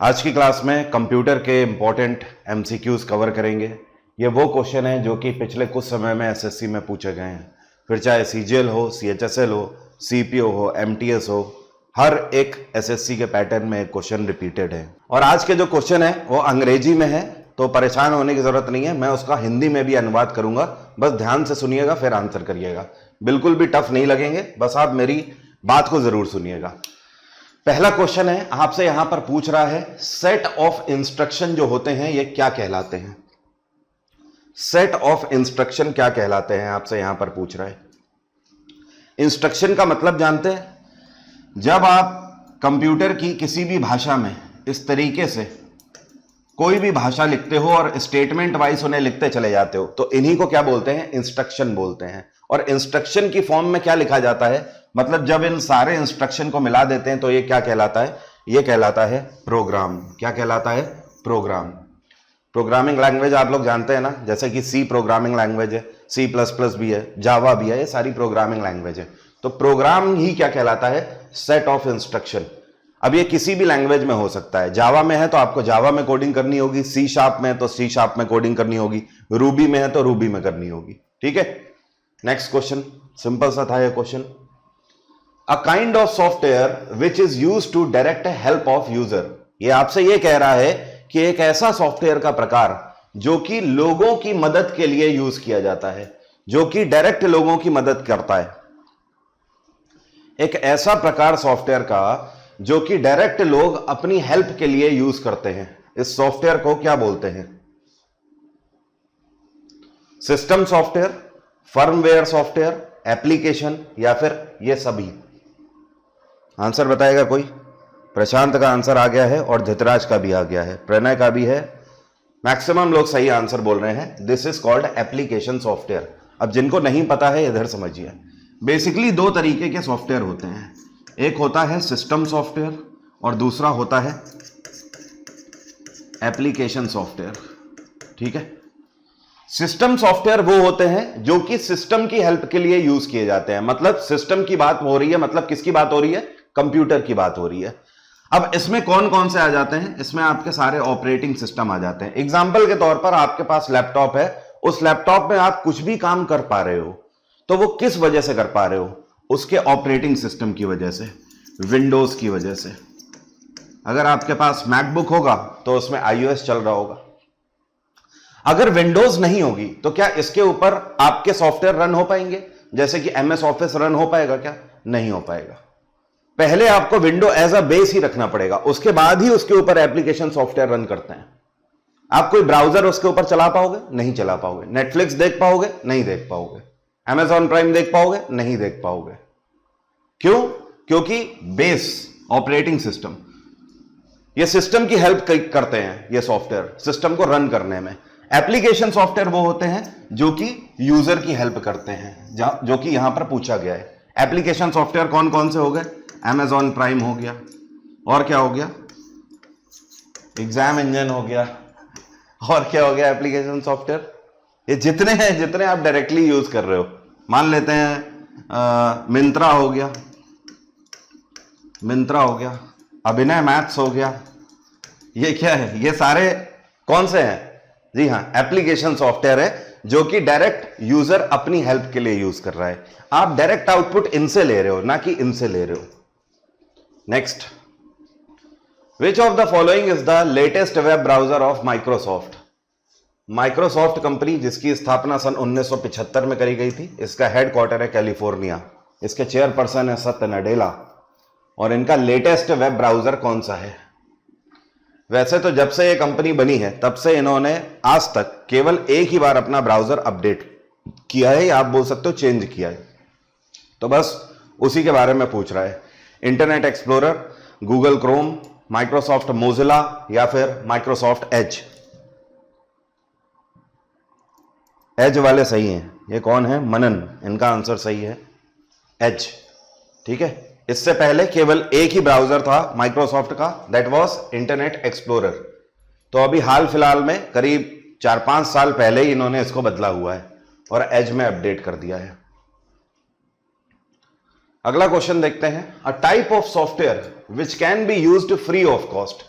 आज की क्लास में कंप्यूटर के इंपॉर्टेंट एमसीक्यूज कवर करेंगे। ये वो क्वेश्चन है जो कि पिछले कुछ समय में एसएससी में पूछे गए हैं, फिर चाहे सीजीएल हो, सीएचएसएल हो, सीपीओ हो, एमटीएस हो, हर एक एसएससी के पैटर्न में एक क्वेश्चन रिपीटेड है। और आज के जो क्वेश्चन है वो अंग्रेजी में है, तो परेशान होने की जरूरत नहीं है, मैं उसका हिंदी में भी अनुवाद करूंगा। बस ध्यान से सुनिएगा फिर आंसर करिएगा, बिल्कुल भी टफ नहीं लगेंगे, बस आप मेरी बात को जरूर सुनिएगा। पहला क्वेश्चन है, आपसे यहां पर पूछ रहा है सेट ऑफ इंस्ट्रक्शन जो होते हैं ये क्या कहलाते हैं। सेट ऑफ इंस्ट्रक्शन क्या कहलाते हैं, आपसे यहां पर पूछ रहा है। इंस्ट्रक्शन का मतलब जानते हैं? जब आप कंप्यूटर की किसी भी भाषा में इस तरीके से कोई भी भाषा लिखते हो और स्टेटमेंट वाइज उन्हें लिखते चले जाते हो, तो इन्हीं को क्या बोलते हैं? इंस्ट्रक्शन बोलते हैं। और इंस्ट्रक्शन की फॉर्म में क्या लिखा जाता है, मतलब जब इन सारे इंस्ट्रक्शन को मिला देते हैं तो ये क्या कहलाता है? ये कहलाता है प्रोग्राम। क्या कहलाता है? प्रोग्राम। प्रोग्रामिंग लैंग्वेज आप लोग जानते हैं ना, जैसे कि सी प्रोग्रामिंग लैंग्वेज है, C++ भी है, जावा भी है, ये सारी प्रोग्रामिंग लैंग्वेज है। तो प्रोग्राम ही क्या कहलाता है? Set of instruction. अब ये किसी भी लैंग्वेज में हो सकता है। जावा में है तो आपको जावा में कोडिंग करनी होगी, C# में है तो C# में कोडिंग करनी होगी, रूबी में है तो रूबी में करनी होगी। ठीक है, नेक्स्ट क्वेश्चन, सिंपल सा था ये question. A kind of software which is used to direct help of user. ये आपसे ये कह रहा है कि एक ऐसा सॉफ्टवेयर का प्रकार जो कि लोगों की मदद के लिए यूज किया जाता है, जो कि डायरेक्ट लोगों की मदद करता है। एक ऐसा प्रकार सॉफ्टवेयर का जो कि डायरेक्ट लोग अपनी हेल्प के लिए यूज करते हैं, इस सॉफ्टवेयर को क्या बोलते हैं? System software, firmware software, application, या फिर ये सभी? आंसर बताएगा कोई? प्रशांत का आंसर आ गया है और धितराज का भी आ गया है, प्रणय का भी है। मैक्सिमम लोग सही आंसर बोल रहे हैं। This is called application software. अब जिनको नहीं पता है इधर समझिए। बेसिकली दो तरीके के सॉफ्टवेयर होते हैं, एक होता है सिस्टम सॉफ्टवेयर और दूसरा होता है एप्लीकेशन सॉफ्टवेयर। ठीक है, सिस्टम सॉफ्टवेयर वो होते हैं जो कि सिस्टम की हेल्प के लिए यूज किए जाते हैं। मतलब सिस्टम की बात हो रही है, मतलब किसकी बात हो रही है? कंप्यूटर की बात हो रही है। अब इसमें कौन कौन से आ जाते हैं? इसमें आपके सारे ऑपरेटिंग सिस्टम आ जाते हैं। एग्जांपल के तौर पर आपके पास लैपटॉप है, उस लैपटॉप में आप कुछ भी काम कर पा रहे हो, तो वो किस वजह से कर पा रहे हो? उसके ऑपरेटिंग सिस्टम की वजह से, विंडोज की वजह से। अगर आपके पास मैकबुक होगा तो उसमें iOS चल रहा होगा। अगर विंडोज नहीं होगी तो क्या इसके ऊपर आपके सॉफ्टवेयर रन हो पाएंगे? जैसे कि MS ऑफिस रन हो पाएगा क्या? नहीं हो पाएगा। पहले आपको विंडो एज अ बेस ही रखना पड़ेगा, उसके बाद ही उसके ऊपर एप्लीकेशन सॉफ्टवेयर रन करते हैं। आप कोई ब्राउजर उसके ऊपर चला पाओगे? नहीं चला पाओगे। नेटफ्लिक्स देख पाओगे? नहीं देख पाओगे। Amazon प्राइम देख पाओगे? नहीं देख पाओगे। क्यों? क्योंकि बेस ऑपरेटिंग सिस्टम, ये सिस्टम की हेल्प करते हैं, ये सॉफ्टवेयर सिस्टम को रन करने में। एप्लीकेशन सॉफ्टवेयर वो होते हैं जो कि यूजर की हेल्प करते हैं, जो कि यहां पर पूछा गया है। एप्लीकेशन सॉफ्टवेयर कौन कौन से हो गए? Amazon प्राइम हो गया, और क्या हो गया? एग्जाम इंजन हो गया, और क्या हो गया? Application software. ये जितने हैं, जितने आप डायरेक्टली यूज कर रहे हो, मान लेते हैं मिंत्रा हो गया, मिंत्रा हो गया, अभिनय मैथ्स हो गया। ये क्या है? ये सारे कौन से हैं? जी हां, एप्लीकेशन सॉफ्टवेयर है जो कि डायरेक्ट यूजर अपनी हेल्प के लिए यूज कर रहा है। आप डायरेक्ट आउटपुट इनसे ले रहे हो, ना कि इनसे ले रहे हो। Next, which of the following is the latest web browser of Microsoft? Microsoft company जिसकी स्थापना सन 1975 में करी गई थी, इसका हेडक्वार्टर है कैलिफोर्निया, इसके चेयरपर्सन है सत्य नडेला, और इनका लेटेस्ट वेब ब्राउजर कौन सा है? वैसे तो जब से ये कंपनी बनी है तब से इन्होंने आज तक केवल एक ही बार अपना ब्राउजर अपडेट किया है, या आप बोल सकते हो चेंज किया है, तो बस उसी के बारे में पूछ रहा है। Internet explorer, Google Chrome, Microsoft Mozilla, या फिर माइक्रोसॉफ्ट एज? एज वाले सही हैं। ये कौन है? मनन, इनका आंसर सही है एज। ठीक है, इससे पहले केवल एक ही ब्राउजर था माइक्रोसॉफ्ट का, दैट वाज इंटरनेट एक्सप्लोरर। तो अभी हाल फिलहाल में करीब 4-5 साल पहले ही इन्होंने इसको बदला हुआ है और एज में अपडेट कर दिया है। अगला क्वेश्चन देखते हैं, a type of software which can be used free of cost.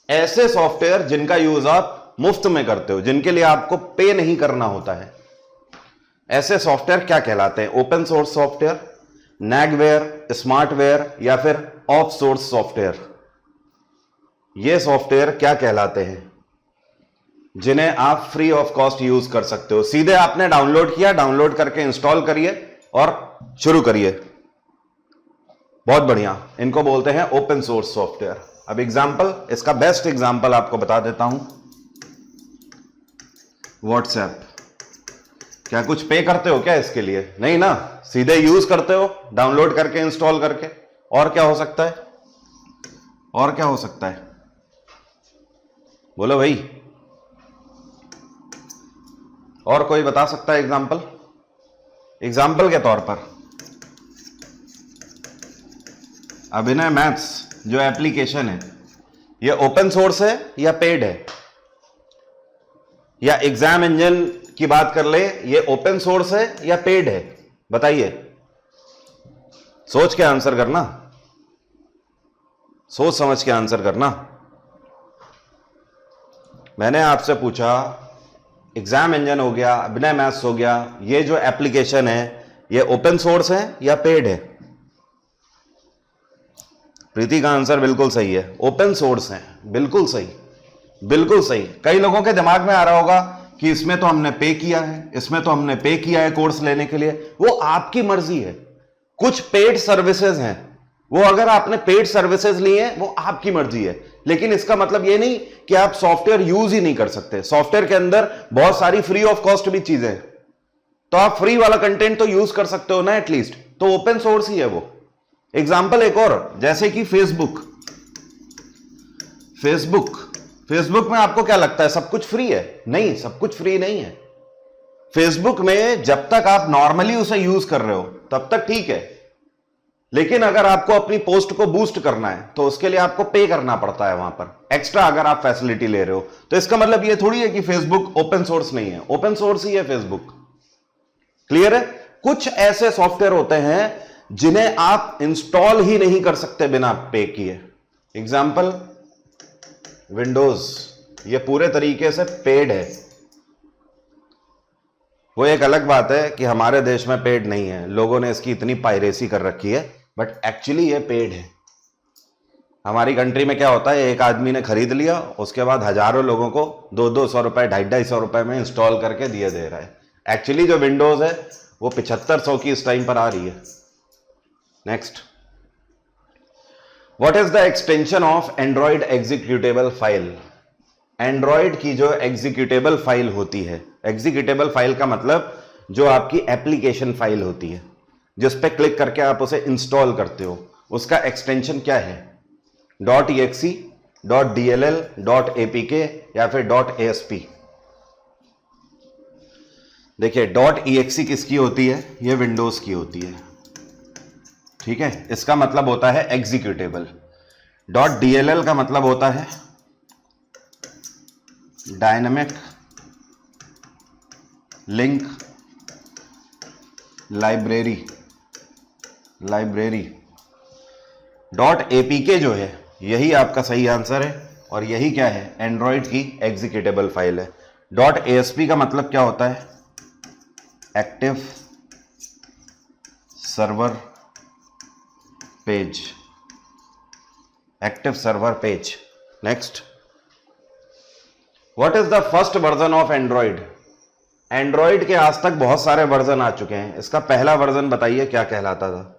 ऐसे सॉफ्टवेयर जिनका यूज आप मुफ्त में करते हो, जिनके लिए आपको पे नहीं करना होता है, ऐसे सॉफ्टवेयर क्या कहलाते हैं? ओपन सोर्स सॉफ्टवेयर, नैगवेयर, स्मार्टवेयर या फिर ऑफ सोर्स सॉफ्टवेयर? ये सॉफ्टवेयर क्या कहलाते हैं जिन्हें आप फ्री ऑफ कॉस्ट यूज कर सकते हो? सीधे आपने डाउनलोड किया, डाउनलोड करके इंस्टॉल करिए और शुरू करिए। बहुत बढ़िया, इनको बोलते हैं ओपन सोर्स सॉफ्टवेयर। अब एग्जांपल, इसका बेस्ट एग्जांपल आपको बता देता हूं, व्हाट्सएप। क्या कुछ पे करते हो क्या इसके लिए? नहीं ना, सीधे यूज करते हो डाउनलोड करके, इंस्टॉल करके। और क्या हो सकता है? और क्या हो सकता है? बोलो भाई, और कोई बता सकता है एग्जाम्पल? एग्जाम्पल के तौर पर अभिनय मैथ्स जो एप्लीकेशन है, ये ओपन सोर्स है या पेड है? या एग्जाम इंजन की बात कर ले, ये ओपन सोर्स है या पेड है? बताइए, सोच के आंसर करना, सोच समझ के आंसर करना। मैंने आपसे पूछा, एग्जाम इंजन हो गया, अभिनय मैथ्स हो गया, ये जो एप्लीकेशन है ये ओपन सोर्स है या पेड है? प्रीति का आंसर बिल्कुल सही है, ओपन सोर्स है। बिल्कुल सही, बिल्कुल सही। कई लोगों के दिमाग में आ रहा होगा कि इसमें तो हमने पे किया है, इसमें तो हमने पे किया है कोर्स लेने के लिए। वो आपकी मर्जी है। कुछ पेड सर्विसेज हैं, वो अगर आपने पेड सर्विसेज ली है वो आपकी मर्जी है, लेकिन इसका मतलब ये नहीं कि आप सॉफ्टवेयर यूज ही नहीं कर सकते। सॉफ्टवेयर के अंदर बहुत सारी फ्री ऑफ कॉस्ट भी चीजें हैं, तो आप फ्री वाला कंटेंट तो यूज कर सकते हो ना एटलीस्ट, तो ओपन सोर्स ही है वो। एग्जाम्पल एक और, जैसे कि फेसबुक। फेसबुक में आपको क्या लगता है सब कुछ फ्री है? नहीं, सब कुछ फ्री नहीं है। फेसबुक में जब तक आप नॉर्मली उसे यूज कर रहे हो तब तक ठीक है, लेकिन अगर आपको अपनी पोस्ट को बूस्ट करना है तो उसके लिए आपको पे करना पड़ता है वहां पर एक्स्ट्रा, अगर आप फैसिलिटी ले रहे हो। तो इसका मतलब ये थोड़ी है कि फेसबुक ओपन सोर्स नहीं है, ओपन सोर्स ही है फेसबुक। क्लियर है? कुछ ऐसे सॉफ्टवेयर होते हैं जिन्हें आप इंस्टॉल ही नहीं कर सकते बिना पे किए। एग्जाम्पल, विंडोज, ये पूरे तरीके से पेड है। वो एक अलग बात है कि हमारे देश में पेड नहीं है, लोगों ने इसकी इतनी पायरेसी कर रखी है, बट एक्चुअली ये पेड है। हमारी कंट्री में क्या होता है, एक आदमी ने खरीद लिया, उसके बाद हजारों लोगों को 200-200 रुपए, 250-250 रुपए में इंस्टॉल करके दिए दे रहा है। एक्चुअली जो विंडोज है वो 7500 की इस टाइम पर आ रही है। Next, what is the extension of Android executable file? Android की जो एग्जीक्यूटेबल फाइल होती है, एग्जीक्यूटेबल फाइल का मतलब जो आपकी एप्लीकेशन फाइल होती है जिस पे क्लिक करके आप उसे इंस्टॉल करते हो, उसका एक्सटेंशन क्या है? .exe, .dll, .apk या फिर .asp? देखिए, .exe किसकी होती है? ये विंडोज की होती है, ठीक है। इसका मतलब होता है एग्जीक्यूटेबल। .dll का मतलब होता है डायनेमिक लिंक लाइब्रेरी। .apk जो है यही आपका सही आंसर है, और यही क्या है? एंड्रॉइड की एग्जीक्यूटेबल फाइल है। .asp का मतलब क्या होता है? Active server page, active server page. Next, what is the first version of Android? Android के आज तक बहुत सारे वर्जन आ चुके हैं, इसका पहला वर्जन बताइए क्या कहलाता था?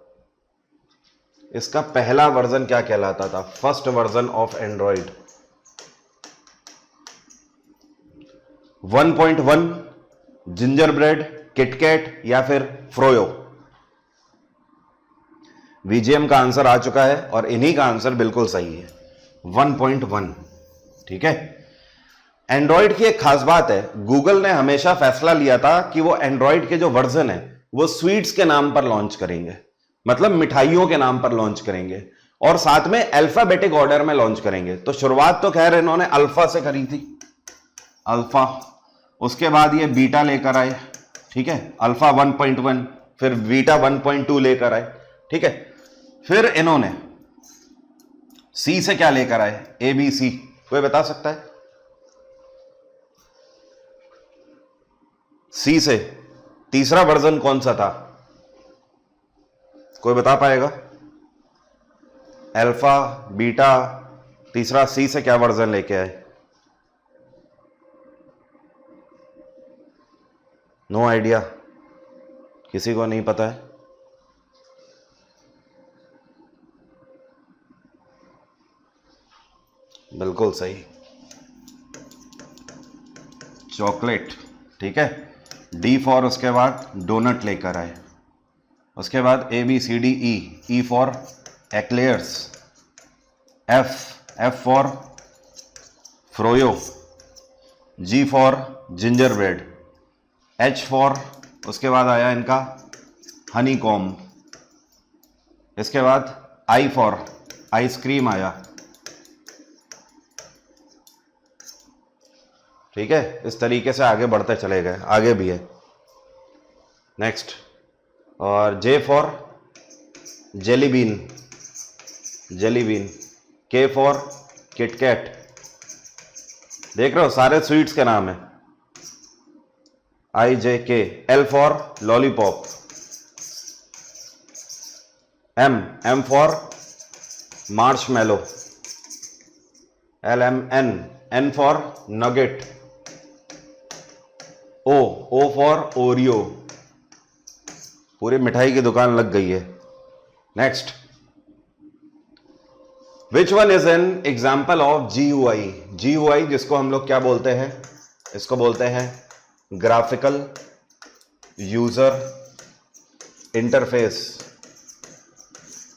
इसका पहला वर्जन क्या कहलाता था? First version of Android 1.1, ginger bread, KitKat या फिर फ्रोयो? VGM का आंसर आ चुका है और इन्हीं का आंसर बिल्कुल सही है, 1.1। ठीक है। एंड्रॉइड की एक खास बात है, गूगल ने हमेशा फैसला लिया था कि वो एंड्रॉइड के जो वर्जन है वो स्वीट्स के नाम पर लॉन्च करेंगे, मतलब मिठाइयों के नाम पर लॉन्च करेंगे, और साथ में अल्फाबेटिक ऑर्डर में लॉन्च करेंगे। तो शुरुआत तो खैर इन्होंने अल्फा से करी थी, अल्फा, उसके बाद ये बीटा लेकर आए, ठीक है, अल्फा 1.1, फिर बीटा 1.2 लेकर आए, ठीक है, फिर इन्होंने सी से क्या लेकर आए? ABC, कोई बता सकता है? सी से तीसरा वर्जन कौन सा था? कोई बता पाएगा? अल्फा, बीटा, तीसरा सी से क्या वर्जन लेके आए? नो आइडिया, किसी को नहीं पता है? बिल्कुल सही, चॉकलेट। ठीक है, डी फॉर उसके बाद डोनट लेकर आए, उसके बाद A B C D E, E for Eclairs, F for Froyo, G for Gingerbread, H for उसके बाद आया इनका हनी कॉम्ब, इसके बाद आई फॉर आइसक्रीम आया। ठीक है, इस तरीके से आगे बढ़ते चले गए, आगे भी है। नेक्स्ट, और J for Jelly Bean, K for KitKat. देख रहे हो, सारे स्वीट्स के नाम है, IJK। L for Lollipop, M for Marshmallow, LMN, N for Nougat, O for Oreo. पूरी मिठाई की दुकान लग गई है। Next, which one is an example of GUI? GUI जिसको हम लोग क्या बोलते हैं? इसको बोलते हैं graphical user interface.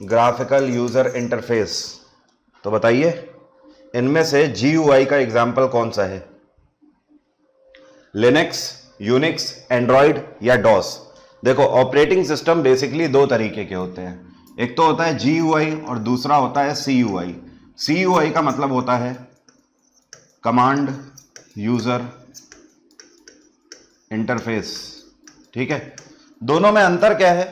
Graphical user interface, तो बताइए इनमें से GUI का एग्जाम्पल कौन सा है? लिनक्स, यूनिक्स, एंड्रॉइड या डॉस? देखो, ऑपरेटिंग सिस्टम बेसिकली दो तरीके के होते हैं, एक तो होता है GUI और दूसरा होता है CUI। CUI का मतलब होता है कमांड यूजर इंटरफेस। ठीक है, दोनों में अंतर क्या है?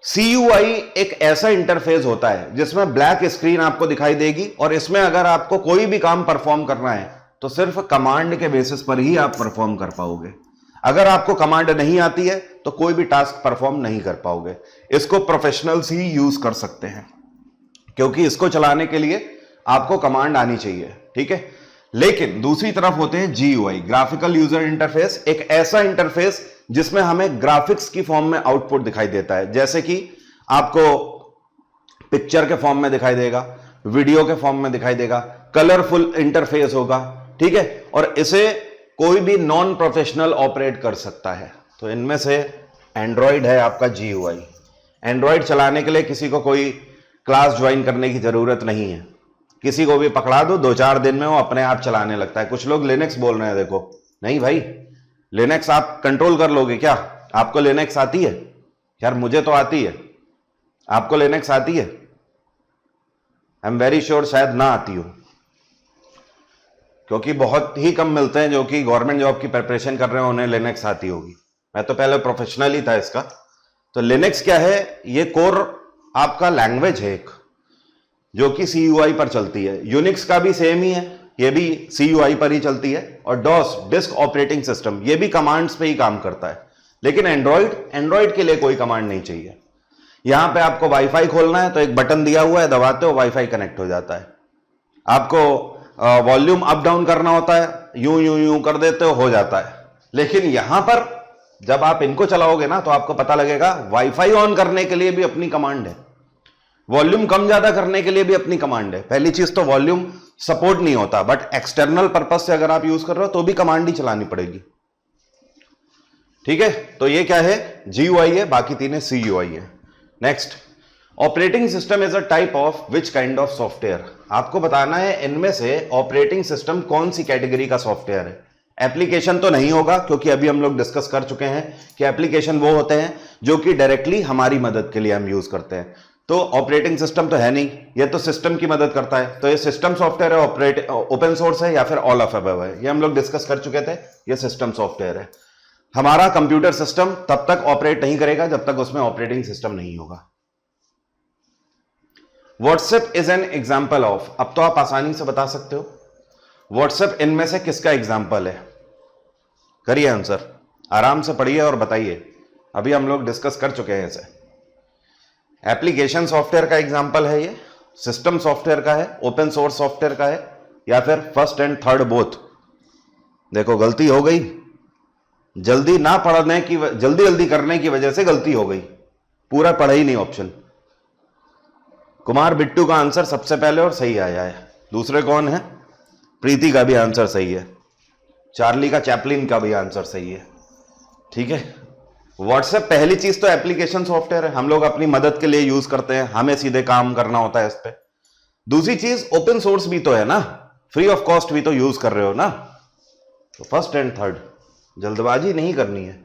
CUI एक ऐसा इंटरफेस होता है जिसमें ब्लैक स्क्रीन आपको दिखाई देगी, और इसमें अगर आपको कोई भी काम परफॉर्म करना है तो सिर्फ कमांड के बेसिस पर ही आप परफॉर्म कर पाओगे। अगर आपको कमांड नहीं आती है तो कोई भी टास्क परफॉर्म नहीं कर पाओगे। इसको प्रोफेशनल्स ही यूज कर सकते हैं, क्योंकि इसको चलाने के लिए आपको कमांड आनी चाहिए। ठीक है, लेकिन दूसरी तरफ होते हैं GUI, ग्राफिकल यूजर इंटरफेस, एक ऐसा इंटरफेस जिसमें हमें ग्राफिक्स की फॉर्म में आउटपुट दिखाई देता है, जैसे कि आपको पिक्चर के फॉर्म में दिखाई देगा, वीडियो के फॉर्म में दिखाई देगा, कलरफुल इंटरफेस होगा। ठीक है, और इसे कोई भी नॉन प्रोफेशनल ऑपरेट कर सकता है। तो इनमें से एंड्रॉइड है आपका GUI। एंड्रॉइड चलाने के लिए किसी को कोई क्लास ज्वाइन करने की जरूरत नहीं है, किसी को भी पकड़ा दो, 2-4 दिन में वो अपने आप चलाने लगता है। कुछ लोग लिनक्स बोल रहे हैं, देखो, नहीं भाई, लिनक्स आप कंट्रोल कर लोगे क्या? आपको लिनक्स आती है? यार मुझे तो आती है, आपको लिनक्स आती है? आई एम वेरी श्योर शायद ना आती हो, क्योंकि बहुत ही कम मिलते हैं जो कि गवर्नमेंट जॉब की प्रिपरेशन कर रहे हैं उन्हें लिनक्स आती होगी। मैं तो पहले प्रोफेशनल ही था इसका। तो लिनक्स क्या है? ये कोर आपका लैंग्वेज है एक, जो कि CUI पर चलती है। यूनिक्स का भी सेम ही है, ये भी CUI पर ही चलती है। और डॉस, डिस्क ऑपरेटिंग सिस्टम, ये भी कमांड्स पे ही काम करता है। लेकिन एंड्रॉइड के लिए कोई कमांड नहीं चाहिए। यहां पे आपको वाईफाई खोलना है तो एक बटन दिया हुआ है, दबाते हो वाईफाई कनेक्ट हो जाता है। आपको वॉल्यूम अप डाउन करना होता है, यूं कर देते हो जाता है। लेकिन यहां पर जब आप इनको चलाओगे ना तो आपको पता लगेगा वाईफाई ऑन करने के लिए भी अपनी कमांड है, वॉल्यूम कम ज्यादा करने के लिए भी अपनी कमांड है। पहली चीज तो वॉल्यूम सपोर्ट नहीं होता, बट एक्सटर्नल पर्पज से अगर आप यूज कर रहे हो तो भी कमांड ही चलानी पड़ेगी। ठीक है, तो ये क्या है? GUI है, बाकी तीन CUI है। Next, operating system is a type of which kind of software? आपको बताना है इनमें से ऑपरेटिंग सिस्टम कौन सी कैटेगरी का सॉफ्टवेयर है। एप्लीकेशन तो नहीं होगा, क्योंकि अभी हम लोग डिस्कस कर चुके हैं कि एप्लीकेशन वो होते हैं जो कि डायरेक्टली हमारी मदद के लिए हम यूज करते हैं। तो ऑपरेटिंग सिस्टम तो है नहीं, ये तो सिस्टम की मदद करता है। तो ये सिस्टम सॉफ्टवेयर है, ओपन सोर्स है या फिर ऑल ऑफ अबव है, ये हम लोग डिस्कस कर चुके थे। ये सिस्टम सॉफ्टवेयर है। हमारा कंप्यूटर सिस्टम तब तक ऑपरेट नहीं करेगा जब तक उसमें ऑपरेटिंग सिस्टम नहीं होगा। WhatsApp is an example of, अब तो आप आसानी से बता सकते हो, व्हाट्सएप इनमें से किसका एग्जाम्पल है? करिए आंसर, आराम से पढ़िए और बताइए। अभी हम लोग डिस्कस कर चुके हैं इसे। एप्लीकेशन सॉफ्टवेयर का एग्जाम्पल है ये, सिस्टम सॉफ्टवेयर का है, ओपन सोर्स सॉफ्टवेयर का है, या फिर फर्स्ट एंड थर्ड बोथ? देखो गलती हो गई, जल्दी ना पढ़ने की, जल्दी करने की वजह से गलती हो गई, पूरा पढ़ा ही नहीं ऑप्शन। कुमार बिट्टू का आंसर सबसे पहले और सही आया है। दूसरे कौन है? प्रीति का भी आंसर सही है, चार्ली का, चैपलिन का भी आंसर सही है। ठीक है, व्हाट्सएप पहली चीज तो एप्लीकेशन सॉफ्टवेयर है, हम लोग अपनी मदद के लिए यूज करते हैं, हमें सीधे काम करना होता है इस पे। दूसरी चीज ओपन सोर्स भी तो है ना, फ्री ऑफ कॉस्ट भी तो यूज कर रहे हो ना। तो फर्स्ट एंड थर्ड, जल्दबाजी नहीं करनी है।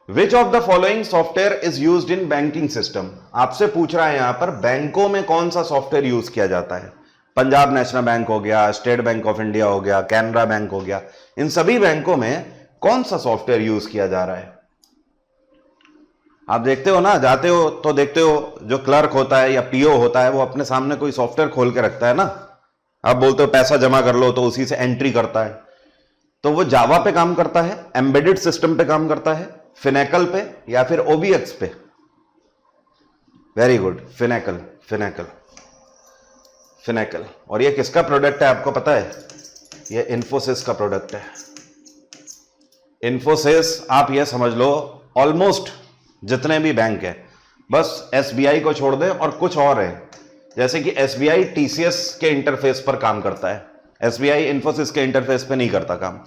विच of the following software is used in banking system? आपसे पूछ रहा है यहां पर बैंकों में कौन सा सॉफ्टवेयर यूज किया जाता है। पंजाब नेशनल बैंक हो गया, स्टेट बैंक ऑफ इंडिया हो गया, कैनरा बैंक हो गया, इन सभी बैंकों में कौन सा सॉफ्टवेयर यूज किया जा रहा है? आप देखते हो ना, जाते हो तो देखते हो जो क्लर्क होता है या पीओ होता है वो अपने सामने कोई सॉफ्टवेयर खोल के रखता है ना। आप बोलते हो पैसा जमा कर लो तो उसी से एंट्री करता है। तो वो जावा पे काम करता है, एम्बेडेड सिस्टम पे काम करता है, फिनेकल पे या फिर ओबीएक्स पे? Very good, Finacle, Finacle, Finacle. और ये किसका प्रोडक्ट है आपको पता है? ये इन्फोसिस का प्रोडक्ट है। इन्फोसिस, आप ये समझ लो ऑलमोस्ट जितने भी बैंक है, बस एसबीआई को छोड़ दें और कुछ और है, जैसे कि एसबीआई टीसीएस के इंटरफेस पर काम करता है, एसबीआई इन्फोसिस के इंटरफेस पे नहीं करता काम।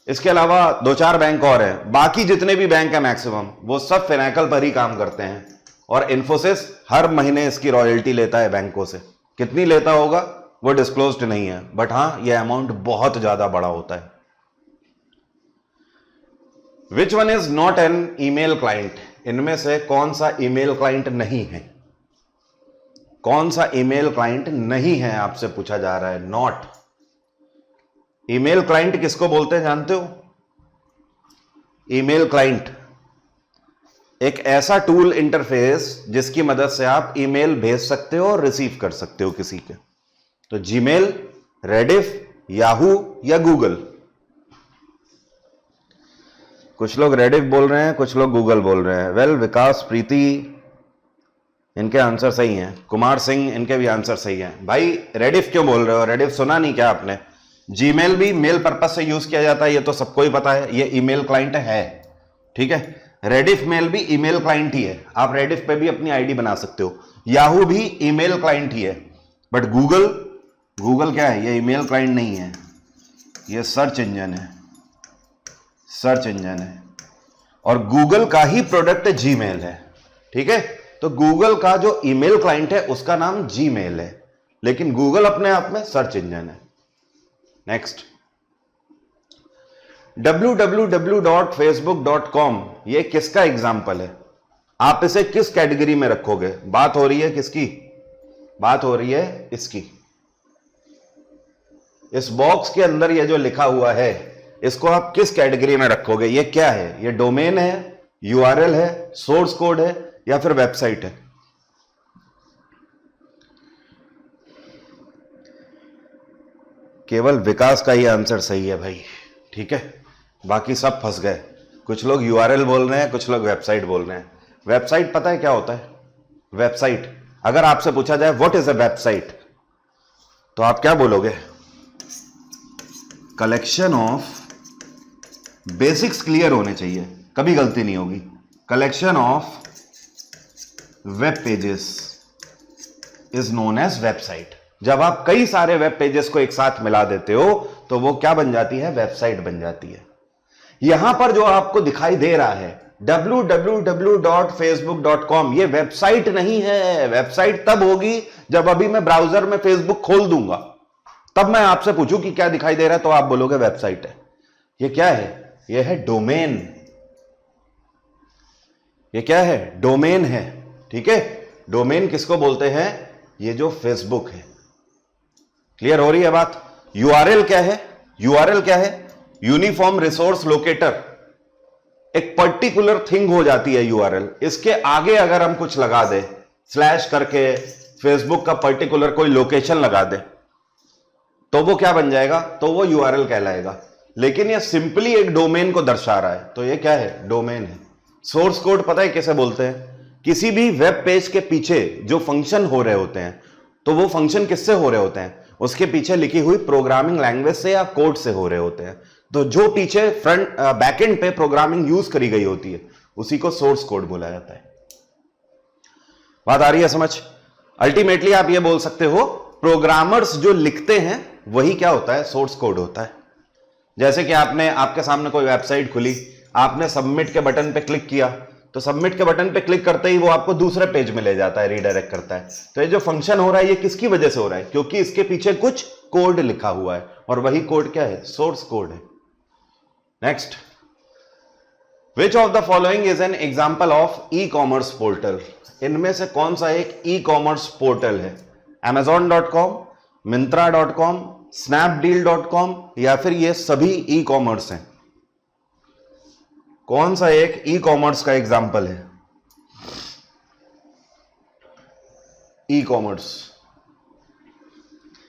इसके अलावा 2-4 बैंक और हैं, बाकी जितने भी बैंक है मैक्सिमम वो सब फिनेकल पर ही काम करते हैं। और इन्फोसिस हर महीने इसकी रॉयल्टी लेता है बैंकों से। कितनी लेता होगा वो डिस्क्लोज्ड नहीं है, बट हां ये अमाउंट बहुत ज्यादा बड़ा होता है। Which one is not an email client? इनमें से कौन सा ईमेल क्लाइंट नहीं है? कौन सा ईमेल क्लाइंट नहीं है आपसे पूछा जा रहा है। नॉट। ईमेल क्लाइंट किसको बोलते हैं जानते हो? ईमेल क्लाइंट एक ऐसा टूल इंटरफेस जिसकी मदद से आप ईमेल भेज सकते हो और रिसीव कर सकते हो किसी के। तो जीमेल, रेडिफ, याहू या गूगल? कुछ लोग रेडिफ बोल रहे हैं, कुछ लोग गूगल बोल रहे हैं। वेल, विकास, प्रीति, इनके आंसर सही हैं। कुमार सिंह, इनके भी आंसर सही हैं। भाई रेडिफ क्यों बोल रहे हो? रेडिफ सुना नहीं क्या आपने? जीमेल भी मेल पर्पस से यूज किया जाता है, ये तो सबको ही पता है, ये ईमेल क्लाइंट है। ठीक है, रेडिफ मेल भी ईमेल क्लाइंट ही है, आप रेडिफ पे भी अपनी आईडी बना सकते हो। याहू भी ईमेल क्लाइंट ही है, बट गूगल, गूगल क्या है? ये ईमेल क्लाइंट नहीं है, ये सर्च इंजन है, सर्च इंजन है। और गूगल का ही प्रोडक्ट जीमेल है। ठीक है, तो गूगल का जो ईमेल क्लाइंट है उसका नाम जीमेल है, लेकिन गूगल अपने आप में सर्च इंजन है। नेक्स्ट, www.facebook.com, ये किसका एग्जाम्पल है? आप इसे किस कैटेगरी में रखोगे? बात हो रही है किसकी? बात हो रही है इसकी। इस बॉक्स के अंदर ये जो लिखा हुआ है इसको आप किस कैटेगरी में रखोगे? ये क्या है? ये डोमेन है, यूआरएल है, सोर्स कोड है या फिर वेबसाइट है? केवल विकास का ही आंसर सही है भाई। ठीक है, बाकी सब फंस गए। कुछ लोग यूआरएल बोल रहे हैं, कुछ लोग वेबसाइट बोल रहे हैं। वेबसाइट पता है क्या होता है? वेबसाइट, अगर आपसे पूछा जाए व्हाट इज अ वेबसाइट, तो आप क्या बोलोगे? कलेक्शन ऑफ, बेसिक्स क्लियर होने चाहिए, कभी गलती नहीं होगी। Collection of web pages is known as website. जब आप कई सारे वेब पेजेस को एक साथ मिला देते हो तो वो क्या बन जाती है? वेबसाइट बन जाती है। यहां पर जो आपको दिखाई दे रहा है www.facebook.com, ये वेबसाइट नहीं है। वेबसाइट तब होगी जब अभी मैं ब्राउजर में फेसबुक खोल दूंगा, तब मैं आपसे पूछूं कि क्या दिखाई दे रहा है, तो आप बोलोगे वेबसाइट है। ये क्या है? ये है डोमेन। ये क्या है? डोमेन है। ठीक है, डोमेन किसको बोलते हैं? ये जो फेसबुक है। क्लियर हो रही है बात? यूआरएल क्या है? यूआरएल क्या है? Uniform resource locator. एक पर्टिकुलर थिंग हो जाती है यूआरएल। इसके आगे अगर हम कुछ लगा दे, स्लैश करके फेसबुक का पर्टिकुलर कोई लोकेशन लगा दे, तो वो क्या बन जाएगा, तो वो यूआरएल कहलाएगा। लेकिन ये सिंपली एक डोमेन को दर्शा रहा है, तो ये क्या है, डोमेन है। सोर्स कोड पता है कैसे बोलते हैं, किसी भी वेब पेज के पीछे जो फंक्शन हो रहे होते हैं, तो वो फंक्शन किससे हो रहे होते हैं, उसके पीछे लिखी हुई प्रोग्रामिंग लैंग्वेज से या कोड से हो रहे होते हैं। तो जो पीछे फ्रंट बैकएंड पे प्रोग्रामिंग यूज करी गई होती है उसी को सोर्स कोड बोला जाता है। बात आ रही है समझ? अल्टीमेटली आप ये बोल सकते हो प्रोग्रामर्स जो लिखते हैं वही क्या होता है, सोर्स कोड होता है। जैसे कि आपके सामने कोई वेबसाइट खुली, आपने सबमिट के बटन पे क्लिक किया, तो सबमिट के बटन पे क्लिक करते ही वो आपको दूसरे पेज में ले जाता है, रीडायरेक्ट करता है। तो ये जो फंक्शन हो रहा है ये किसकी वजह से हो रहा है, क्योंकि इसके पीछे कुछ कोड लिखा हुआ है, और वही कोड क्या है, सोर्स कोड है। Next, which of the following is an example of e commerce portal? इनमें से कौन सा एक ई कॉमर्स पोर्टल है? Amazon.com, Myntra.com, Snapdeal.com, या फिर ये सभी ई कॉमर्स हैं? कौन सा एक ई कॉमर्स का एग्जाम्पल है? E commerce,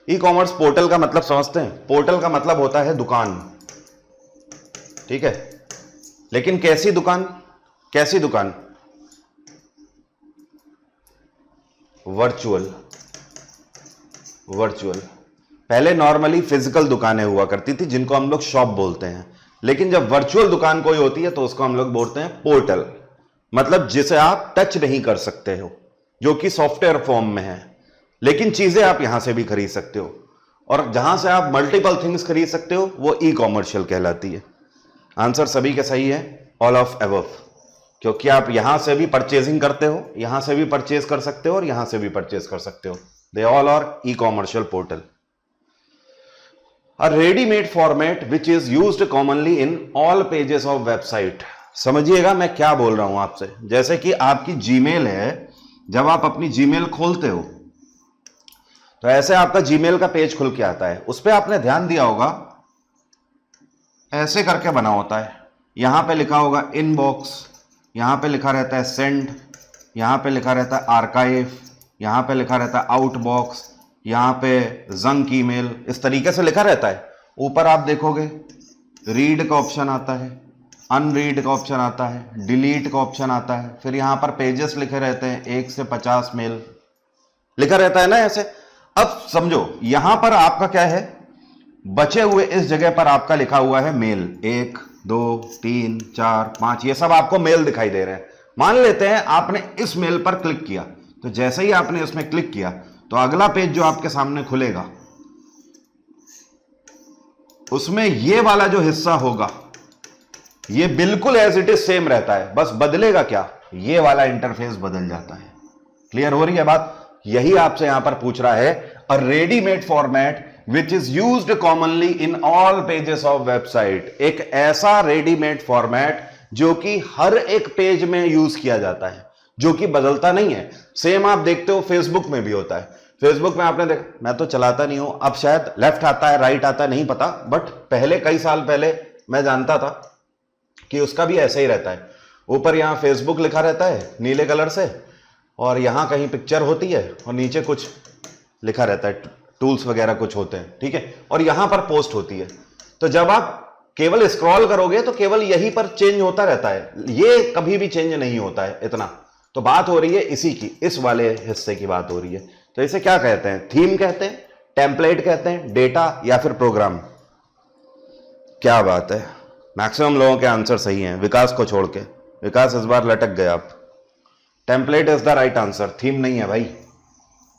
e commerce portal का मतलब समझते हैं? पोर्टल का मतलब होता है दुकान, ठीक है। लेकिन कैसी दुकान, कैसी दुकान? Virtual, virtual. पहले नॉर्मली फिजिकल दुकानें हुआ करती थी जिनको हम लोग शॉप बोलते हैं, लेकिन जब वर्चुअल दुकान कोई होती है तो उसको हम लोग बोलते हैं पोर्टल। मतलब जिसे आप टच नहीं कर सकते हो, जो कि सॉफ्टवेयर फॉर्म में है, लेकिन चीजें आप यहां से भी खरीद सकते हो, और जहां से आप मल्टीपल थिंग्स खरीद सकते हो वो ई कॉमर्शियल कहलाती है। आंसर सभी के सही है, ऑल ऑफ अबव, क्योंकि आप यहां से भी परचेजिंग करते हो, यहां से भी परचेज कर सकते हो और यहां से भी परचेज कर सकते हो। They all R E commercial portal. A ready-made format which is used commonly in all pages of website। समझिएगा मैं क्या बोल रहा हूं आपसे। जैसे कि आपकी जीमेल है, जब आप अपनी जीमेल खोलते हो तो ऐसे आपका जीमेल का पेज खुल के आता है, उस पर आपने ध्यान दिया होगा ऐसे करके बना होता है। यहां पे लिखा होगा इनबॉक्स, यहां पे लिखा रहता है सेंड, यहां पे लिखा रहता है आर्काइव, यहां पे लिखा रहता है आउटबॉक्स, यहां पे जंक ईमेल, इस तरीके से लिखा रहता है। ऊपर आप देखोगे रीड का ऑप्शन आता है, अनरीड का ऑप्शन आता है, डिलीट का ऑप्शन आता है, फिर यहां पर पेजेस लिखे रहते हैं, 1 से 50 मेल लिखा रहता है ना ऐसे। अब समझो यहां पर आपका क्या है, बचे हुए इस जगह पर आपका लिखा हुआ है मेल, 1 2 3 4 5, ये सब आपको मेल दिखाई दे रहे हैं। मान लेते हैं आपने इस मेल पर क्लिक किया, तो जैसे ही आपने इसमें क्लिक किया तो अगला पेज जो आपके सामने खुलेगा उसमें ये वाला जो हिस्सा होगा ये बिल्कुल एज इट इज सेम रहता है, बस बदलेगा क्या, ये वाला इंटरफेस बदल जाता है। क्लियर हो रही है बात? यही आपसे यहां पर पूछ रहा है, a readymade format which is used commonly in all pages of website. एक ऐसा रेडीमेड फॉर्मेट जो कि हर एक पेज में यूज किया जाता है, जो कि बदलता नहीं है। सेम आप देखते हो फेसबुक में भी होता है। फेसबुक में आपने देखा, मैं तो चलाता नहीं हूं, अब शायद लेफ्ट आता है राइट आता है नहीं पता, बट पहले कई साल पहले मैं जानता था कि उसका भी ऐसा ही रहता है। ऊपर यहां फेसबुक लिखा रहता है नीले कलर से, और यहां कहीं पिक्चर होती है और नीचे कुछ लिखा रहता है, टूल्स वगैरह कुछ होते हैं, ठीक है, और यहां पर पोस्ट होती है। तो जब आप केवल स्क्रॉल करोगे तो केवल यहीं पर चेंज होता रहता है, ये कभी भी चेंज नहीं होता है इतना। तो बात हो रही है इसी की, इस वाले हिस्से की बात हो रही है। तो इसे क्या कहते हैं, थीम कहते हैं, टेम्पलेट कहते हैं, डेटा, या फिर प्रोग्राम? क्या बात है, मैक्सिमम लोगों के आंसर सही हैं, विकास को छोड़ के। विकास इस बार लटक गए आप। Template is the right answer, theme नहीं है भाई।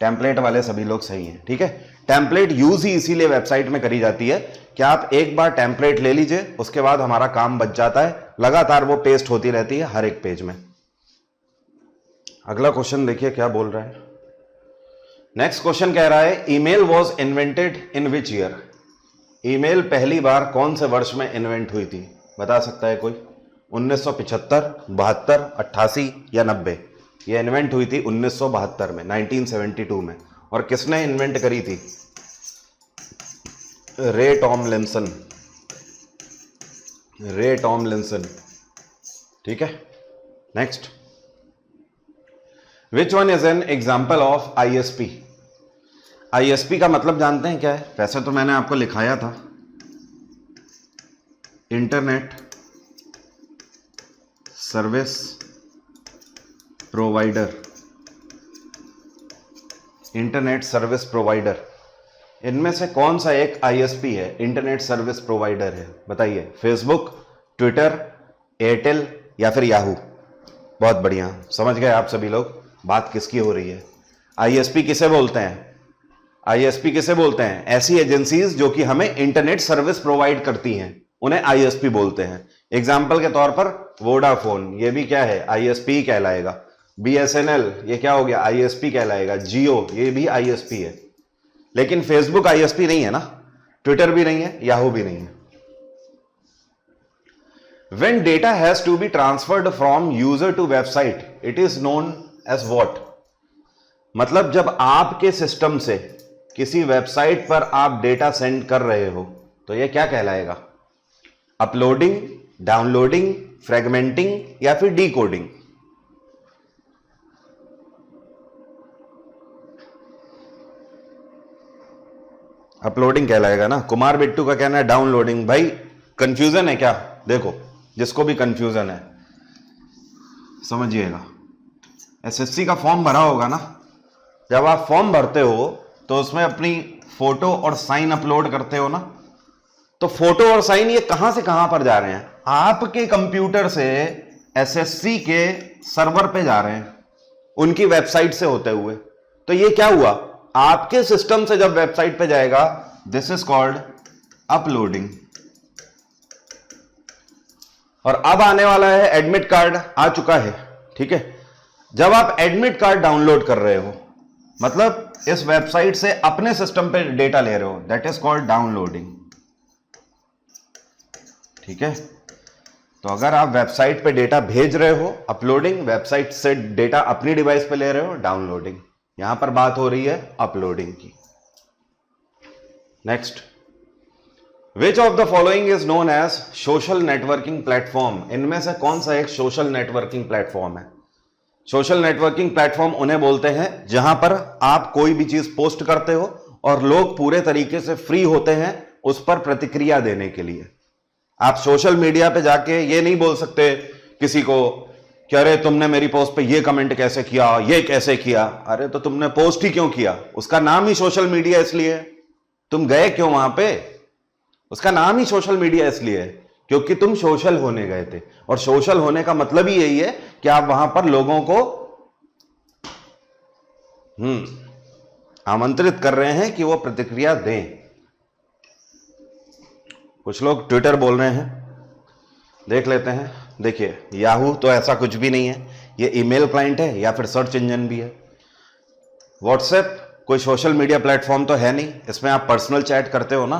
टेम्पलेट वाले सभी लोग सही हैं, ठीक है। टेम्पलेट यूज ही इसीलिए वेबसाइट में करी जाती है कि आप एक बार टेम्पलेट ले लीजिए, उसके बाद हमारा काम बच जाता है, लगातार वो पेस्ट होती रहती है हर एक पेज में। अगला क्वेश्चन देखिए क्या बोल रहा है। नेक्स्ट क्वेश्चन कह रहा है, email was invented in which year? Email पहली बार कौन से वर्ष में इन्वेंट हुई थी, बता सकता है कोई? 1975, 72, 88 या 90? ये इन्वेंट हुई थी 1972 में, 1972 में। और किसने इन्वेंट करी थी? रे टॉमलिंसन, रे टॉमलिंसन, ठीक है। Next, which one is an example of ISP? ISP का मतलब जानते हैं क्या है? वैसे तो मैंने आपको लिखाया था, internet service provider. Internet service provider, इनमें से कौन सा एक आईएसपी है, इंटरनेट सर्विस प्रोवाइडर है? बताइए। फेसबुक, ट्विटर, एयरटेल या फिर याहू? बहुत बढ़िया, समझ गए आप सभी लोग बात किसकी हो रही है। आईएसपी किसे बोलते हैं? आईएसपी किसे बोलते हैं? ऐसी एजेंसीज जो कि हमें इंटरनेट सर्विस प्रोवाइड करती हैं, उन्हें आईएसपी बोलते हैं। एग्जाम्पल के तौर पर वोडाफोन, ये भी क्या है? आईएसपी कहलाएगा। बीएसएनएल, ये क्या हो गया? आईएसपी कहलाएगा। जियो, ये भी आईएसपी है। लेकिन फेसबुक आईएसपी नहीं है ना, ट्विटर भी नहीं है, याहू भी नहीं है। When data has to be transferred from user to website, it is known as what? मतलब जब आपके सिस्टम से किसी वेबसाइट पर आप डेटा सेंड कर रहे हो तो यह क्या कहलाएगा? अपलोडिंग, डाउनलोडिंग, फ्रेगमेंटिंग या फिर डीकोडिंग? अपलोडिंग कहलाएगा ना। कुमार बिट्टू का कहना है डाउनलोडिंग। भाई कंफ्यूजन है क्या? देखो, जिसको भी कंफ्यूजन है समझिएगा। एसएससी का फॉर्म भरा होगा ना, जब आप फॉर्म भरते हो तो उसमें अपनी फोटो और साइन अपलोड करते हो ना, तो फोटो और साइन ये कहां से कहां पर जा रहे हैं? आपके कंप्यूटर से एसएससी के सर्वर पे जा रहे हैं, उनकी वेबसाइट से होते हुए। तो ये क्या हुआ? आपके सिस्टम से जब वेबसाइट पे जाएगा, दिस इज कॉल्ड अपलोडिंग। और अब आने वाला है एडमिट कार्ड, आ चुका है, ठीक है। जब आप एडमिट कार्ड डाउनलोड कर रहे हो, मतलब इस वेबसाइट से अपने सिस्टम पे डेटा ले रहे हो, दैट इज कॉल्ड डाउनलोडिंग, ठीक है। तो अगर आप वेबसाइट पे डेटा भेज रहे हो, अपलोडिंग, वेबसाइट से डेटा अपनी डिवाइस पे ले रहे हो, डाउनलोडिंग। यहां पर बात हो रही है अपलोडिंग की। Next, which of the following is known as social networking platform? इनमें से कौन सा एक सोशल नेटवर्किंग प्लेटफॉर्म है? सोशल नेटवर्किंग प्लेटफॉर्म उन्हें बोलते हैं जहां पर आप कोई भी चीज पोस्ट करते हो और लोग पूरे तरीके से फ्री होते हैं उस पर प्रतिक्रिया देने के लिए। आप सोशल मीडिया पे जाके ये नहीं बोल सकते किसी को कि अरे तुमने मेरी पोस्ट पे ये कमेंट कैसे किया, ये कैसे किया। अरे तो तुमने पोस्ट ही क्यों किया? उसका नाम ही सोशल मीडिया इसलिए। तुम गए क्यों वहां पे? उसका नाम ही सोशल मीडिया इसलिए है क्योंकि तुम सोशल होने गए थे। और सोशल होने का मतलब ही यही है कि आप वहां पर लोगों को आमंत्रित कर रहे हैं कि वो प्रतिक्रिया दें। कुछ लोग ट्विटर बोल रहे हैं, देख लेते हैं। देखिए, याहू तो ऐसा कुछ भी नहीं है, ये ईमेल क्लाइंट है या फिर सर्च इंजन भी है। व्हाट्सएप कोई सोशल मीडिया प्लेटफॉर्म तो है नहीं, इसमें आप पर्सनल चैट करते हो ना।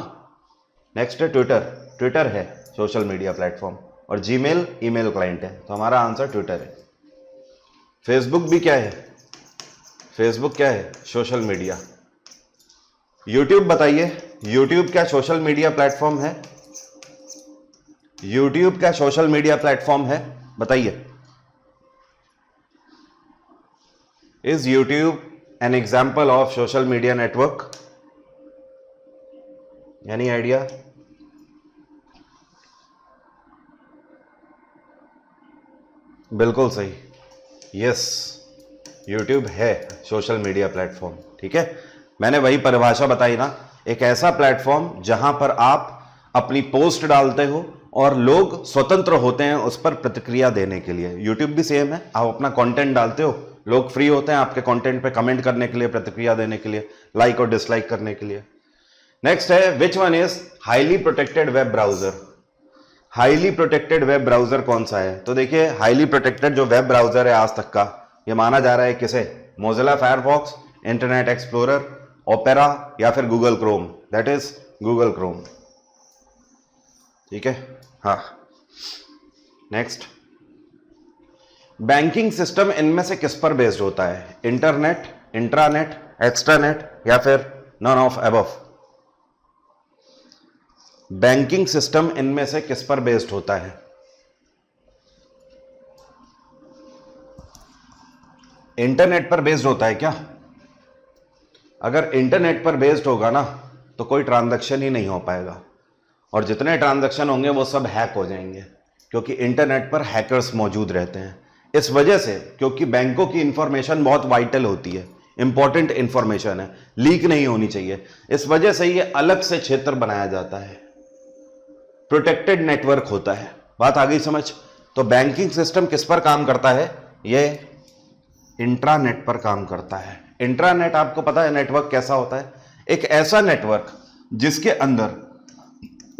नेक्स्ट है ट्विटर, ट्विटर है सोशल मीडिया प्लेटफॉर्म, और जीमेल ईमेल क्लाइंट है, तो हमारा आंसर ट्विटर है। फेसबुक भी क्या है? फेसबुक क्या है? Social media. यूट्यूब बताइए, यूट्यूब क्या सोशल मीडिया प्लेटफॉर्म है? यूट्यूब क्या सोशल मीडिया प्लेटफॉर्म है? बताइए। Is YouTube N example of social media network? Any idea? बिल्कुल सही, यस, यूट्यूब है सोशल मीडिया प्लेटफॉर्म, ठीक है। मैंने वही परिभाषा बताई ना, एक ऐसा प्लेटफॉर्म जहां पर आप अपनी पोस्ट डालते हो और लोग स्वतंत्र होते हैं उस पर प्रतिक्रिया देने के लिए। यूट्यूब भी सेम है, आप अपना कंटेंट डालते हो, लोग फ्री होते हैं आपके कंटेंट पे कमेंट करने के लिए, प्रतिक्रिया देने के लिए, लाइक और डिसलाइक करने के लिए। नेक्स्ट है, which one is highly protected web browser? Highly protected web browser कौन सा है? तो देखिए, हाईली प्रोटेक्टेड जो वेब ब्राउजर है आज तक का, ये माना जा रहा है किसे? Mozilla Firefox, internet explorer, opera या फिर Google Chrome. That is Google Chrome, ठीक है। हाँ, नेक्स्ट, बैंकिंग सिस्टम इनमें से किस पर बेस्ड होता है? इंटरनेट, इंट्रानेट, एक्सट्रानेट या फिर none of above? Banking system इनमें से किस पर बेस्ड होता है? इंटरनेट पर बेस्ड होता है क्या? अगर इंटरनेट पर बेस्ड होगा ना तो कोई ट्रांजैक्शन ही नहीं हो पाएगा, और जितने ट्रांजैक्शन होंगे वो सब हैक हो जाएंगे, क्योंकि इंटरनेट पर हैकर्स मौजूद रहते हैं। इस वजह से, क्योंकि बैंकों की इंफॉर्मेशन बहुत वाइटल होती है, इंपॉर्टेंट इंफॉर्मेशन है, लीक नहीं होनी चाहिए, इस वजह से ये अलग से क्षेत्र बनाया जाता है, प्रोटेक्टेड नेटवर्क होता है। बात आ गई समझ? तो बैंकिंग सिस्टम किस पर काम करता है? ये इंट्रानेट पर काम करता है। इंट्रानेट आपको पता है नेटवर्क कैसा होता है? एक ऐसा नेटवर्क जिसके अंदर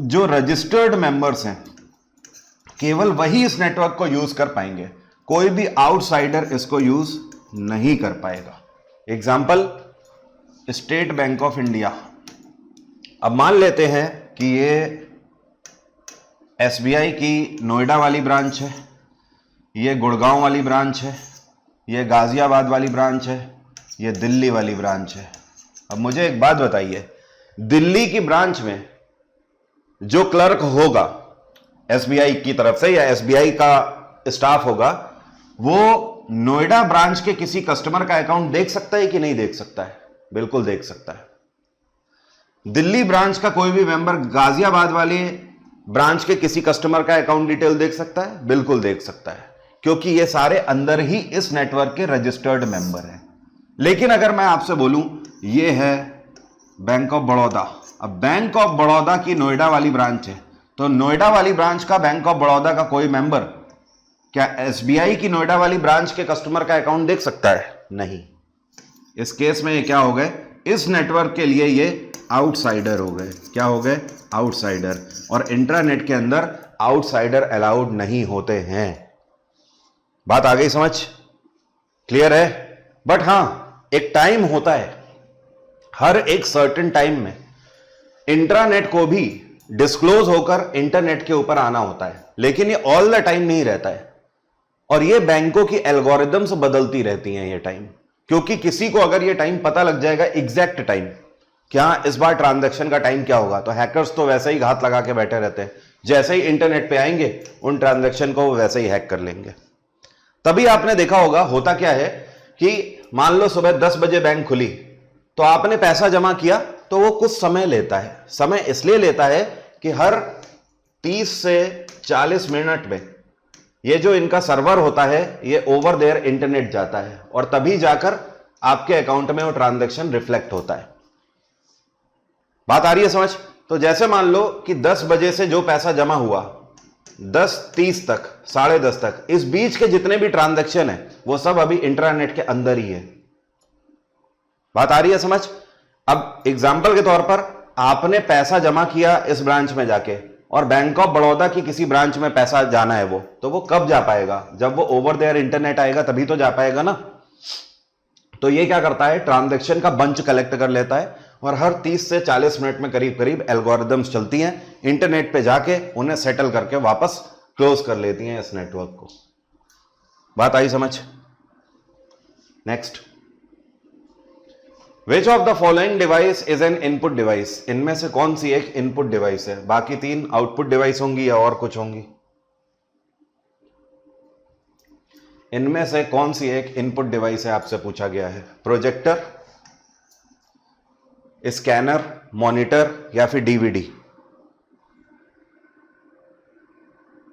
जो रजिस्टर्ड मेंबर्स हैं केवल वही इस नेटवर्क को यूज कर पाएंगे, कोई भी आउटसाइडर इसको यूज नहीं कर पाएगा। Example, state Bank of India. अब मान लेते हैं कि ये एसबीआई की नोएडा वाली ब्रांच है, ये गुड़गांव वाली ब्रांच है, ये गाजियाबाद वाली ब्रांच है, ये दिल्ली वाली ब्रांच है। अब मुझे एक बात बताइए, दिल्ली की ब्रांच में जो क्लर्क होगा एसबीआई की तरफ से या एसबीआई का स्टाफ होगा, वो नोएडा ब्रांच के किसी कस्टमर का अकाउंट देख सकता है कि नहीं देख सकता है? बिल्कुल देख सकता है। दिल्ली ब्रांच का कोई भी मेंबर गाजियाबाद वाले ब्रांच के किसी कस्टमर का अकाउंट डिटेल देख सकता है? बिल्कुल देख सकता है, क्योंकि ये सारे अंदर ही इस नेटवर्क के रजिस्टर्ड मेंबर हैं। लेकिन अगर मैं आपसे बोलूं ये है बैंक ऑफ बड़ौदा, अब बैंक ऑफ बड़ौदा की नोएडा वाली ब्रांच है, तो नोएडा वाली ब्रांच का बैंक ऑफ बड़ौदा का कोई मेंबर क्या एसबीआई की नोएडा वाली ब्रांच के कस्टमर का अकाउंट देख सकता है? नहीं। इस केस में ये क्या हो गए? इस नेटवर्क के लिए ये आउटसाइडर हो गए। क्या हो गए? आउटसाइडर। और इंट्रानेट के अंदर आउटसाइडर अलाउड नहीं होते हैं। बात आ गई समझ? क्लियर है? बट हां, एक टाइम होता है, हर एक सर्टेन टाइम में इंट्रानेट को भी डिस्क्लोज होकर इंटरनेट के ऊपर आना होता है, लेकिन ये ऑल द टाइम नहीं रहता है। और ये बैंकों की एल्गोरिदम्स बदलती रहती हैं ये टाइम, क्योंकि किसी को अगर ये टाइम पता लग जाएगा, एग्जैक्ट टाइम, क्या इस बार ट्रांजैक्शन का टाइम क्या होगा, तो हैकर्स तो वैसे ही घात लगा के बैठे रहते हैं, जैसे ही इंटरनेट पे आएंगे उन ट्रांजैक्शन को वैसे ही हैक कर लेंगे। तभी आपने देखा होगा होता क्या है कि मान लो सुबह 10 बजे बैंक खुली, तो आपने पैसा जमा किया, तो वो कुछ समय लेता है। समय इसलिए लेता है कि हर 30 से 40 मिनट में ये जो इनका सर्वर होता है ये ओवर देयर इंटरनेट जाता है, और तभी जाकर आपके अकाउंट में वो ट्रांजैक्शन रिफ्लेक्ट होता है। बात आ रही है समझ? तो जैसे मान लो कि 10 बजे से जो पैसा जमा हुआ 10:30 तक, 10:30 तक, इस बीच के जितने भी ट्रांजैक्शन है वो सब अभी इंट्रानेट के अंदर ही है। बात आ रही है समझ? अब एग्जाम्पल के तौर पर आपने पैसा जमा किया इस ब्रांच में जाके, और बैंक ऑफ बड़ौदा की किसी ब्रांच में पैसा जाना है तो वो कब जा पाएगा? जब वो ओवर देयर इंटरनेट आएगा तभी तो जा पाएगा ना। तो ये क्या करता है? ट्रांजैक्शन का बंच कलेक्ट कर लेता है, और हर 30 से 40 मिनट में करीब करीब एल्गोरिदम्स चलती हैं, इंटरनेट पे जाके उन्हें सेटल करके वापस क्लोज कर लेती हैं इस नेटवर्क को। बात आई समझ? Next, which of the following device is an input device? इनमें से कौन सी एक इनपुट डिवाइस है? बाकी 3 आउटपुट डिवाइस होंगी या और कुछ होंगी? इनमें से कौन सी एक इनपुट डिवाइस है आपसे पूछा गया है? प्रोजेक्टर, स्कैनर, मॉनिटर या फिर डीवीडी?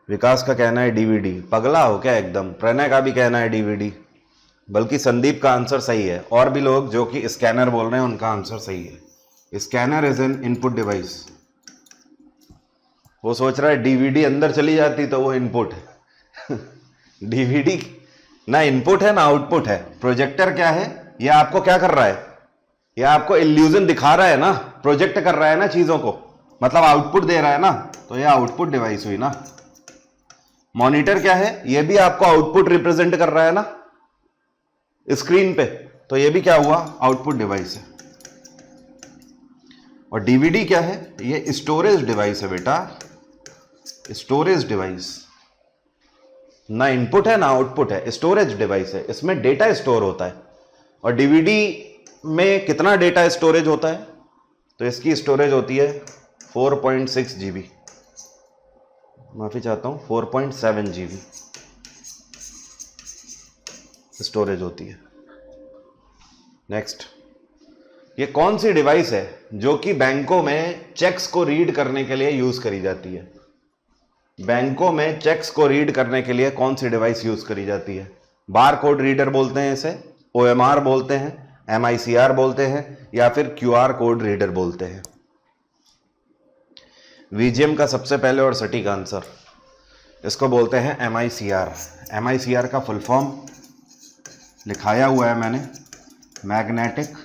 विकास का कहना है डीवीडी। पगला हो क्या एकदम? प्रणय का भी कहना है डीवीडी, बल्कि संदीप का आंसर सही है, और भी लोग जो कि स्कैनर बोल रहे हैं उनका आंसर सही है। Scanner is an input device. वो सोच रहा है डीवीडी अंदर चली जाती तो वो इनपुट है। डीवीडी ना इनपुट है ना आउटपुट है। प्रोजेक्टर क्या है? ये आपको क्या कर रहा है? ये आपको इल्यूजन दिखा रहा है ना, प्रोजेक्ट कर रहा है ना चीजों को, मतलब आउटपुट दे रहा है ना, तो ये आउटपुट डिवाइस हुई ना। मॉनिटर क्या है? ये भी आपको आउटपुट रिप्रेजेंट कर रहा है ना स्क्रीन पे, तो ये भी क्या हुआ? आउटपुट डिवाइस है। और डीवीडी क्या है? ये स्टोरेज डिवाइस है बेटा, स्टोरेज डिवाइस। ना इनपुट है ना आउटपुट है, स्टोरेज डिवाइस है, इसमें डेटा स्टोर होता है। और डीवीडी में कितना डेटा स्टोरेज होता है? तो इसकी स्टोरेज होती है 4.6 GB, माफी चाहता हूं 4.7 GB स्टोरेज होती है। नेक्स्ट, ये कौन सी डिवाइस है जो कि बैंकों में चेक्स को रीड करने के लिए यूज करी जाती है? बैंकों में चेक्स को रीड करने के लिए कौन सी डिवाइस यूज करी जाती है? बार कोड रीडर बोलते हैं इसे, OMR बोलते हैं, MICR बोलते हैं, या फिर QR कोड रीडर बोलते हैं? VGM का सबसे पहले और सटीक आंसर, इसको बोलते हैं MICR। MICR का फुल फॉर्म लिखाया हुआ है मैंने, मैग्नेटिक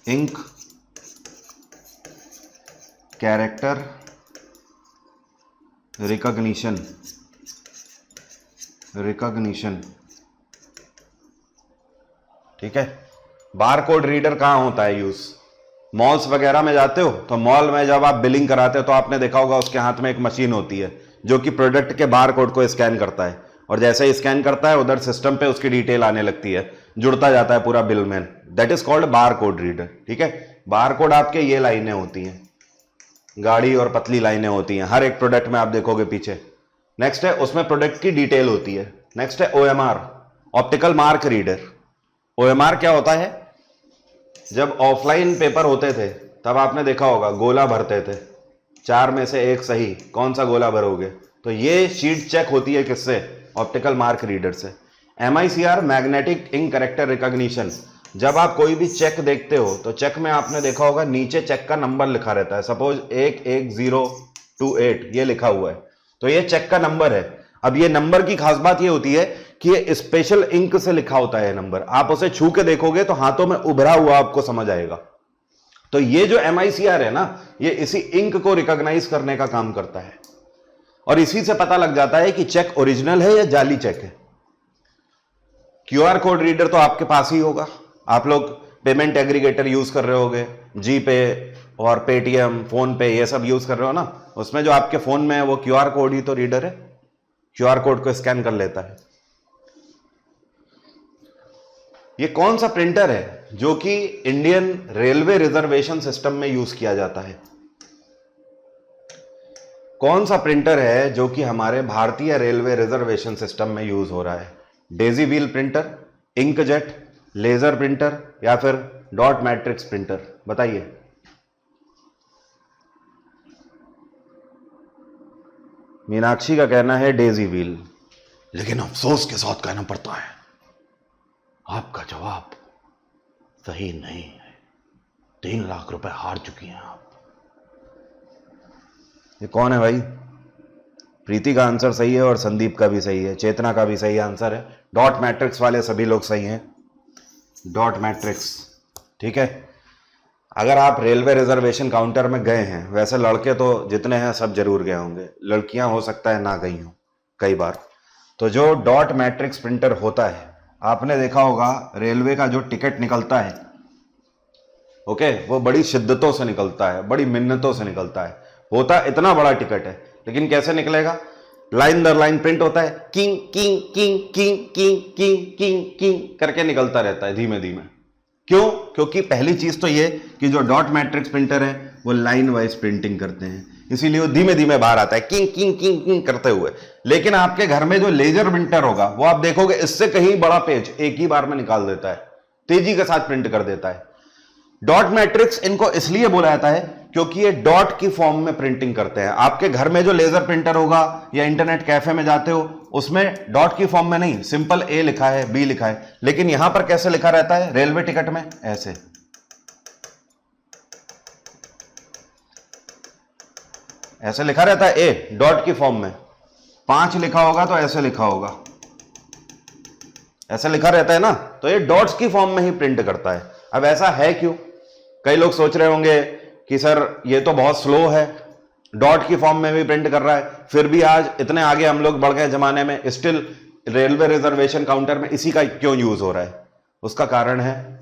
इंक कैरेक्टर रिकॉग्निशन। ठीक है। बार कोड रीडर कहाँ होता है यूज? मॉल्स वगैरह में जाते हो तो मॉल में जब आप बिलिंग कराते हो तो आपने देखा होगा उसके हाथ में एक मशीन होती है जो कि प्रोडक्ट के बार कोड को स्कैन करता है, और जैसे ही स्कैन करता है उधर सिस्टम पे उसकी डिटेल आने लगती है, जुड़ता जाता है पूरा बिल में। That is called bar code reader. ठीक है। बार कोड आपके ये लाइनें होती हैं, गाढ़ी और पतली लाइनें होती हैं हर एक प्रोडक्ट में, आप देखोगे पीछे। नेक्स्ट है उसमें प्रोडक्ट की डिटेल होती है। नेक्स्ट है OMR, optical mark reader. OMR क्या होता है? जब ऑफलाइन पेपर होते थे तब आपने देखा होगा गोला भरते थे, 4 में से 1 सही, कौन सा गोला भरोगे? तो ये शीट चेक होती है किससे? ऑप्टिकल मार्क रीडर से। MICR, magnetic ink character recognition. जब आप कोई भी चेक देखते हो तो चेक में आपने देखा होगा नीचे चेक का नंबर लिखा रहता है, सपोज 11028 ये लिखा हुआ है, तो ये चेक का नंबर है। अब ये नंबर की खास बात ये होती है कि ये स्पेशल इंक से लिखा होता है नंबर, आप उसे छू के देखोगे तो हाथों में उभरा हुआ आपको समझ आएगा। तो ये जो MICR है ना, ये इसी इंक को रिकॉग्नाइज करने का काम करता है, और इसी से पता लग जाता है कि चेक ओरिजिनल है या जाली चेक है। QR कोड रीडर तो आपके पास ही होगा, आप लोग पेमेंट एग्रीगेटर यूज कर रहे होगे, जीपे और पेटीएम, फोन पे, ये सब यूज कर रहे हो ना, उसमें जो आपके फोन में है वो QR कोड ही तो रीडर है, QR कोड को स्कैन कर लेता है। ये कौन सा प्रिंटर है जो कि इंडियन रेलवे रिजर्वेशन सिस्टम में यूज किया जाता है? कौन सा प्रिंटर है जो कि हमारे भारतीय रेलवे रिजर्वेशन सिस्टम में यूज हो रहा है? Daisy wheel printer, inkjet, laser printer, या फिर डॉट मैट्रिक्स प्रिंटर? बताइए। मीनाक्षी का कहना है डेजी व्हील, लेकिन अफसोस के साथ कहना पड़ता है आपका जवाब सही नहीं है। 3 लाख रुपए हार चुकी हैं आप। ये कौन है भाई? प्रीति का आंसर सही है और संदीप का भी सही है, चेतना का भी सही आंसर है। डॉट मैट्रिक्स वाले सभी लोग सही हैं, डॉट मैट्रिक्स। ठीक है। अगर आप रेलवे रिजर्वेशन काउंटर में गए हैं, वैसे लड़के तो जितने हैं सब जरूर गए होंगे, लड़कियां हो सकता है ना गई हो कई बार। तो जो डॉट मैट्रिक्स प्रिंटर होता है, आपने देखा होगा रेलवे का जो टिकट निकलता है, ओके, वो बड़ी शिद्दतों से निकलता है, बड़ी मिन्नतों से निकलता है। होता इतना बड़ा टिकट है, लेकिन कैसे निकलेगा? लाइन दर लाइन प्रिंट होता है, king king king king king king king king करके निकलता रहता है धीमे धीमे। क्यों? क्योंकि पहली चीज तो ये कि जो डॉट मैट्रिक्स प्रिंटर है वो लाइन वाइज प्रिंटिंग करते हैं, इसीलिए वो धीमे धीमे बाहर आता है किंग किंग किंग किंग करते हुए। लेकिन आपके घर में जो लेजर प्रिंटर होगा वो आप देखोगे इससे कहीं बड़ा पेज एक ही बार में निकाल देता है, तेजी के साथ प्रिंट कर देता है। डॉट मैट्रिक्स इनको इसलिए बोला जाता है क्योंकि ये डॉट की फॉर्म में प्रिंटिंग करते हैं। आपके घर में जो लेजर प्रिंटर होगा या इंटरनेट कैफे में जाते हो उसमें डॉट की फॉर्म में नहीं, सिंपल ए लिखा है, बी लिखा है, लेकिन यहां पर कैसे लिखा रहता है रेलवे टिकट में? ऐसे, ऐसे लिखा रहता है ए डॉट की फॉर्म में। 5 लिखा होगा तो ऐसे लिखा होगा, ऐसे लिखा रहता है ना, तो ये डॉट्स की फॉर्म में ही प्रिंट करता है। अब ऐसा है क्यों? कई लोग सोच रहे होंगे कि सर ये तो बहुत स्लो है, डॉट की फॉर्म में भी प्रिंट कर रहा है, फिर भी आज इतने आगे हम लोग बढ़ गए जमाने में, स्टिल रेलवे रिजर्वेशन काउंटर में इसी का क्यों यूज हो रहा है? उसका कारण है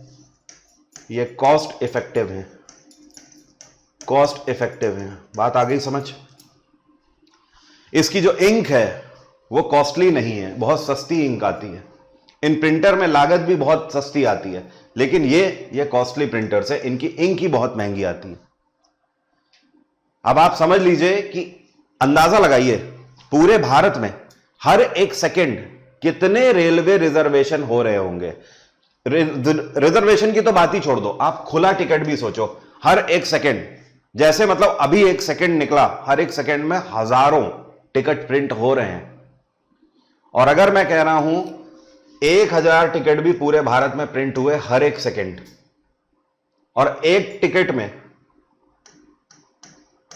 ये कॉस्ट इफेक्टिव है, कॉस्ट इफेक्टिव है। बात आ गई समझ? इसकी जो इंक है वो कॉस्टली नहीं है, बहुत सस्ती इंक आती है। इन प्रिंटर में लागत भी बहुत सस्ती आती है, लेकिन ये कॉस्टली प्रिंटर्स है, इनकी इंक ही बहुत महंगी आती है। अब आप समझ लीजिए कि अंदाजा लगाइए पूरे भारत में हर एक सेकंड कितने रेलवे रिजर्वेशन हो रहे होंगे। रिजर्वेशन की तो बात ही छोड़ दो, आप खुला टिकट भी सोचो। हर एक सेकंड, जैसे मतलब अभी एक सेकंड निकला, हर एक सेकंड में हजारों टिकट प्रिंट हो रहे हैं। और अगर मैं कह रहा हूं 1000 टिकट भी पूरे भारत में प्रिंट हुए हर एक सेकंड, और एक टिकट में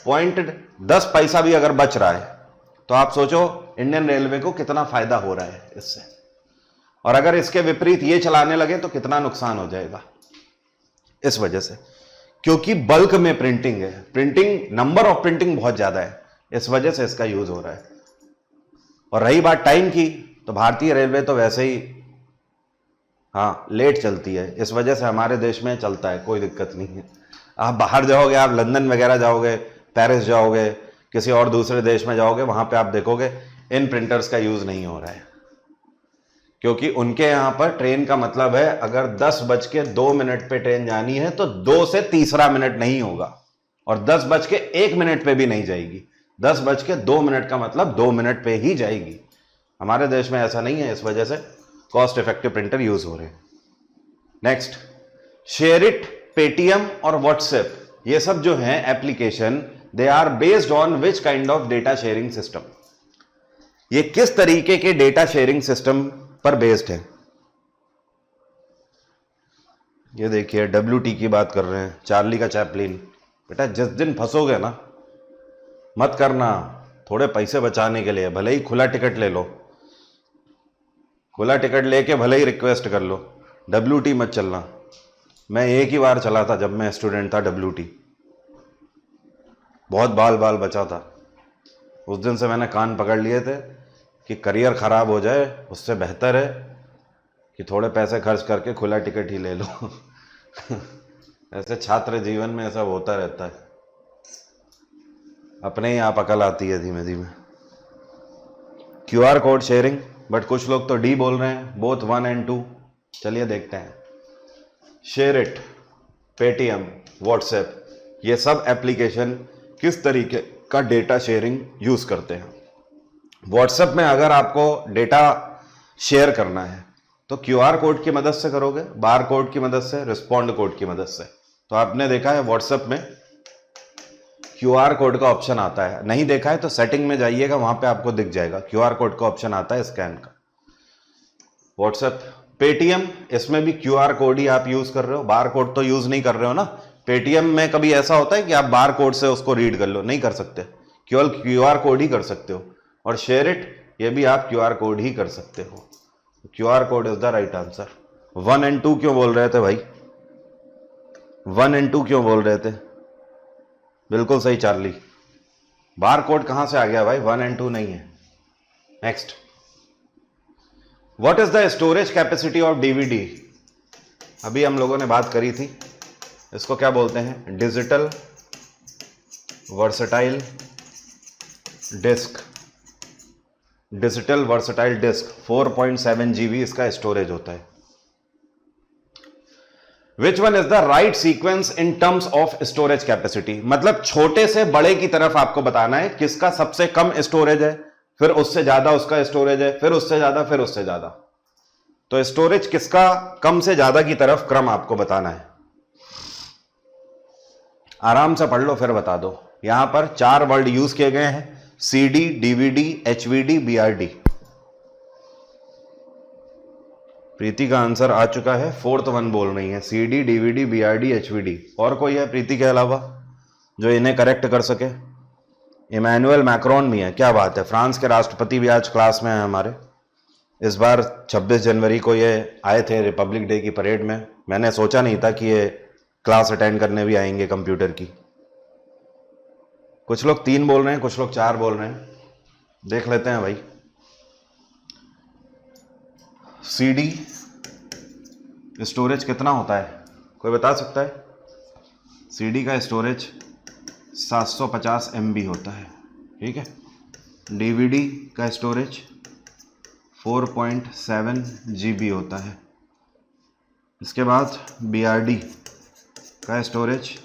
0.10 पैसा भी अगर बच रहा है, तो आप सोचो इंडियन रेलवे को कितना फायदा हो रहा है इससे। और अगर इसके विपरीत ये चलाने लगे तो कितना नुकसान हो जाएगा इस वजह से, क्योंकि बल्क में प्रिंटिंग है, प्रिंटिंग, नंबर ऑफ प्रिंटिंग बहुत ज्यादा है, इस वजह से इसका यूज हो रहा है। और रही बात टाइम की, तो भारतीय रेलवे तो वैसे ही हाँ लेट चलती है, इस वजह से हमारे देश में चलता है, कोई दिक्कत नहीं है। आप बाहर जाओगे, आप लंदन वगैरह जाओगे, पेरिस जाओगे, किसी और दूसरे देश में जाओगे, वहां पे आप देखोगे इन प्रिंटर्स का यूज नहीं हो रहा है, क्योंकि उनके यहां पर ट्रेन का मतलब है अगर 10:02 पे ट्रेन जानी है तो 2 से तीसरा मिनट नहीं होगा, और 10:01 पे भी नहीं जाएगी। 10:02 का मतलब 2 मिनट पे ही जाएगी। हमारे देश में ऐसा नहीं है, इस वजह से कॉस्ट इफेक्टिव प्रिंटर यूज हो रहे हैं। नेक्स्ट, शेयरिट, पेटीएम और व्हाट्सएप, ये सब जो है application, they are based on which kind of data sharing system. ये किस तरीके के डेटा शेयरिंग सिस्टम पर बेस्ड है? ये देखिए WT की बात कर रहे हैं, चार्ली का चैपलिन। बेटा जिस दिन फंसोगे ना, मत करना, थोड़े पैसे बचाने के लिए भले ही खुला टिकट ले लो, खुला टिकट लेके भले ही रिक्वेस्ट कर लो, WT मत चलना। मैं एक ही बार चला था जब मैं स्टूडेंट था WT, बहुत बाल बचा था। उस दिन से मैंने कान पकड़ लिए थे कि करियर खराब हो जाए, उससे बेहतर है कि थोड़े पैसे खर्च करके खुला टिकट ही ले लो। ऐसे छात्र जीवन में ऐसा होता रहता है, अपने ही आप अकल आती है धीमे धीमे। QR कोड शेयरिंग, बट कुछ लोग तो D बोल रहे हैं, बोथ 1 and 2। चलिए देखते हैं। शेयरिट, पेटीएम, व्हाट्सएप, ये सब एप्लीकेशन किस तरीके का डेटा शेयरिंग यूज करते हैं। व्हाट्सएप में अगर आपको डेटा शेयर करना है तो QR कोड की मदद से करोगे, बार कोड की मदद से, रिस्पॉन्ड कोड की मदद से। तो आपने देखा है व्हाट्सएप में QR कोड का ऑप्शन आता है, नहीं देखा है तो सेटिंग में जाइएगा, वहां पे आपको दिख जाएगा QR कोड का ऑप्शन आता है स्कैन का। व्हाट्सएप, पेटीएम, इसमें भी QR कोड ही आप यूज कर रहे हो, बार कोड तो यूज नहीं कर रहे हो ना। पेटीएम में कभी ऐसा होता है कि आप बार कोड से उसको रीड कर लो, नहीं कर सकते, केवल QR कोड ही कर सकते हो। और शेयरिट, ये भी आप QR कोड ही कर सकते हो। QR code is the right answer. 1 and 2 क्यों बोल रहे थे भाई? 1 and 2 क्यों बोल रहे थे? बिल्कुल सही चार्ली, बार कोड कहां से आ गया भाई? 1 and 2 नहीं है। Next, what is the storage capacity of DVD? अभी हम लोगों ने बात करी थी, इसको क्या बोलते हैं? Digital versatile disc. Digital versatile disc 4.7 GB इसका स्टोरेज होता है। Which one is the right sequence in terms of storage capacity? मतलब छोटे से बड़े की तरफ आपको बताना है किसका सबसे कम स्टोरेज है, फिर उससे ज्यादा उसका स्टोरेज है, फिर उससे ज्यादा, फिर उससे ज्यादा। तो स्टोरेज किसका कम से ज्यादा की तरफ क्रम आपको बताना है। आराम से पढ़ लो फिर बता दो। यहां पर 4 वर्ड यूज किए गए हैं, CD, DVD, HVD, BRD। प्रीति का आंसर आ चुका है, 4th वन बोल रही है, CD, DVD, BRD, HVD। और कोई है प्रीति के अलावा जो इन्हें करेक्ट कर सके? इमैनुअल मैक्रोन भी है, क्या बात है, फ्रांस के राष्ट्रपति भी आज क्लास में है हमारे। इस बार 26 जनवरी को ये आए थे रिपब्लिक डे की परेड में। मैंने सोचा नहीं था कि ये क्लास अटेंड करने भी आएंगे कंप्यूटर की। कुछ लोग 3 बोल रहे हैं, कुछ लोग 4 बोल रहे हैं, देख लेते हैं भाई। CD स्टोरेज कितना होता है, कोई बता सकता है? CD का स्टोरेज 750 MB होता है, ठीक है। DVD का स्टोरेज 4.7 GB होता है। इसके बाद BRD का स्टोरेज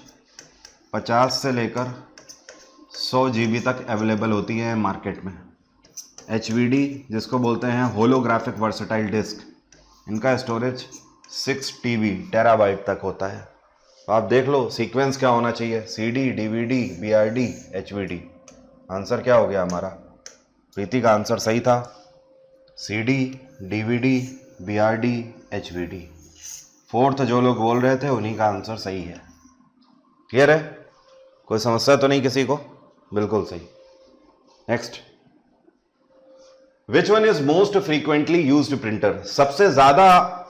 50 से लेकर 100 GB तक अवेलेबल होती है मार्केट में। HVD जिसको बोलते हैं होलोग्राफिक वर्सटाइल डिस्क, इनका स्टोरेज 6 TB टेराबाइट तक होता है। तो आप देख लो सीक्वेंस क्या होना चाहिए, CD, DVD, BRD, HVD। Answer क्या हो गया हमारा? प्रीति का आंसर सही था, CD, DVD, BRD, HVD। Fourth जो लोग बोल रहे थे उन्हीं का आंसर सही है। क्लियर है? कोई समस्या तो नहीं किसी को? बिल्कुल सही। Next, which one is most frequently used printer? सबसे ज्यादा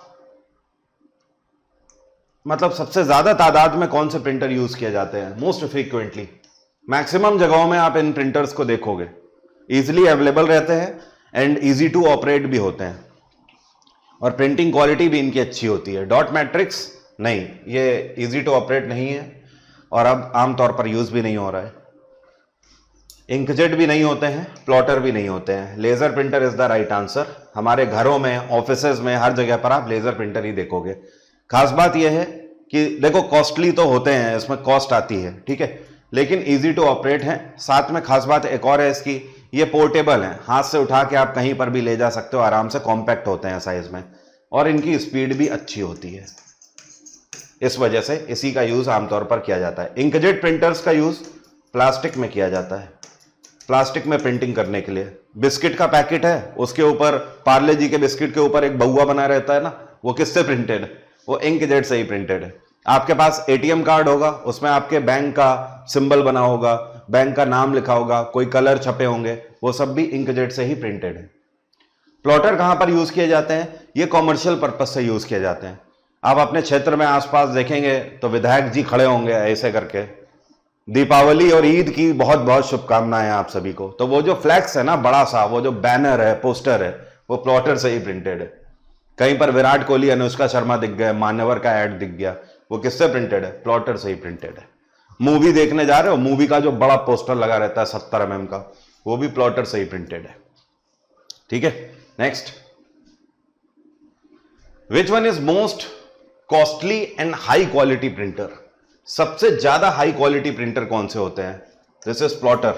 मतलब सबसे ज्यादा तादाद में कौन से प्रिंटर यूज किए जाते हैं? Most frequently. मैक्सिमम जगहों में आप इन प्रिंटर्स को देखोगे, इजिली अवेलेबल रहते हैं एंड इजी टू ऑपरेट भी होते हैं और प्रिंटिंग क्वालिटी भी इनकी अच्छी होती है। डॉट मैट्रिक्स नहीं, ये इजी टू ऑपरेट नहीं है और अब आमतौर पर यूज भी नहीं हो रहा है। इंकजेट भी नहीं होते हैं, प्लॉटर भी नहीं होते हैं। Laser printer is the right answer. हमारे घरों में, ऑफिसेज में, हर जगह पर आप लेजर प्रिंटर ही देखोगे। खास बात यह है कि देखो कॉस्टली तो होते हैं, इसमें कॉस्ट आती है, ठीक है, लेकिन इजी टू ऑपरेट है। साथ में खास बात एक और है इसकी, ये पोर्टेबल है, हाथ से उठा के आप कहीं पर भी ले जा सकते हो आराम से, कॉम्पैक्ट होते हैं साइज में और इनकी स्पीड भी अच्छी होती है। इस वजह से इसी का यूज आमतौर पर किया जाता है। इंकजेट प्रिंटर्स का यूज प्लास्टिक में किया जाता है, प्लास्टिक में प्रिंटिंग करने के लिए। बिस्किट का पैकेट है, उसके ऊपर पार्ले जी के बिस्किट के ऊपर एक बउआ बना रहता है ना, वो किससे प्रिंटेड है? वो इंकजेट से ही प्रिंटेड है। आपके पास एटीएम कार्ड होगा, उसमें आपके बैंक का सिंबल बना होगा, बैंक का नाम लिखा होगा, कोई कलर छपे होंगे, वो सब भी इंकजेट से ही प्रिंटेड है। प्लॉटर कहां पर यूज किए जाते हैं? ये कॉमर्शियल पर्पज से यूज किए जाते हैं। आप अपने क्षेत्र में आसपास देखेंगे तो विधायक जी खड़े होंगे ऐसे करके। दीपावली और ईद की बहुत बहुत शुभकामनाएं आप सभी को। तो वो जो फ्लैक्स है ना बड़ा सा, वो जो बैनर है, पोस्टर है, वो प्लॉटर से ही प्रिंटेड है। कहीं पर विराट कोहली, अनुष्का शर्मा दिख गए, मान्यवर का ऐड दिख गया, वो किससे प्रिंटेड है? प्लॉटर से ही प्रिंटेड है। मूवी देखने जा रहे हो, मूवी का जो बड़ा पोस्टर लगा रहता है 70 mm का, वो भी प्लॉटर से ही प्रिंटेड है। ठीक है, next, which one is most costly and high quality printer? सबसे ज्यादा हाई क्वालिटी प्रिंटर कौन से होते हैं? This is plotter.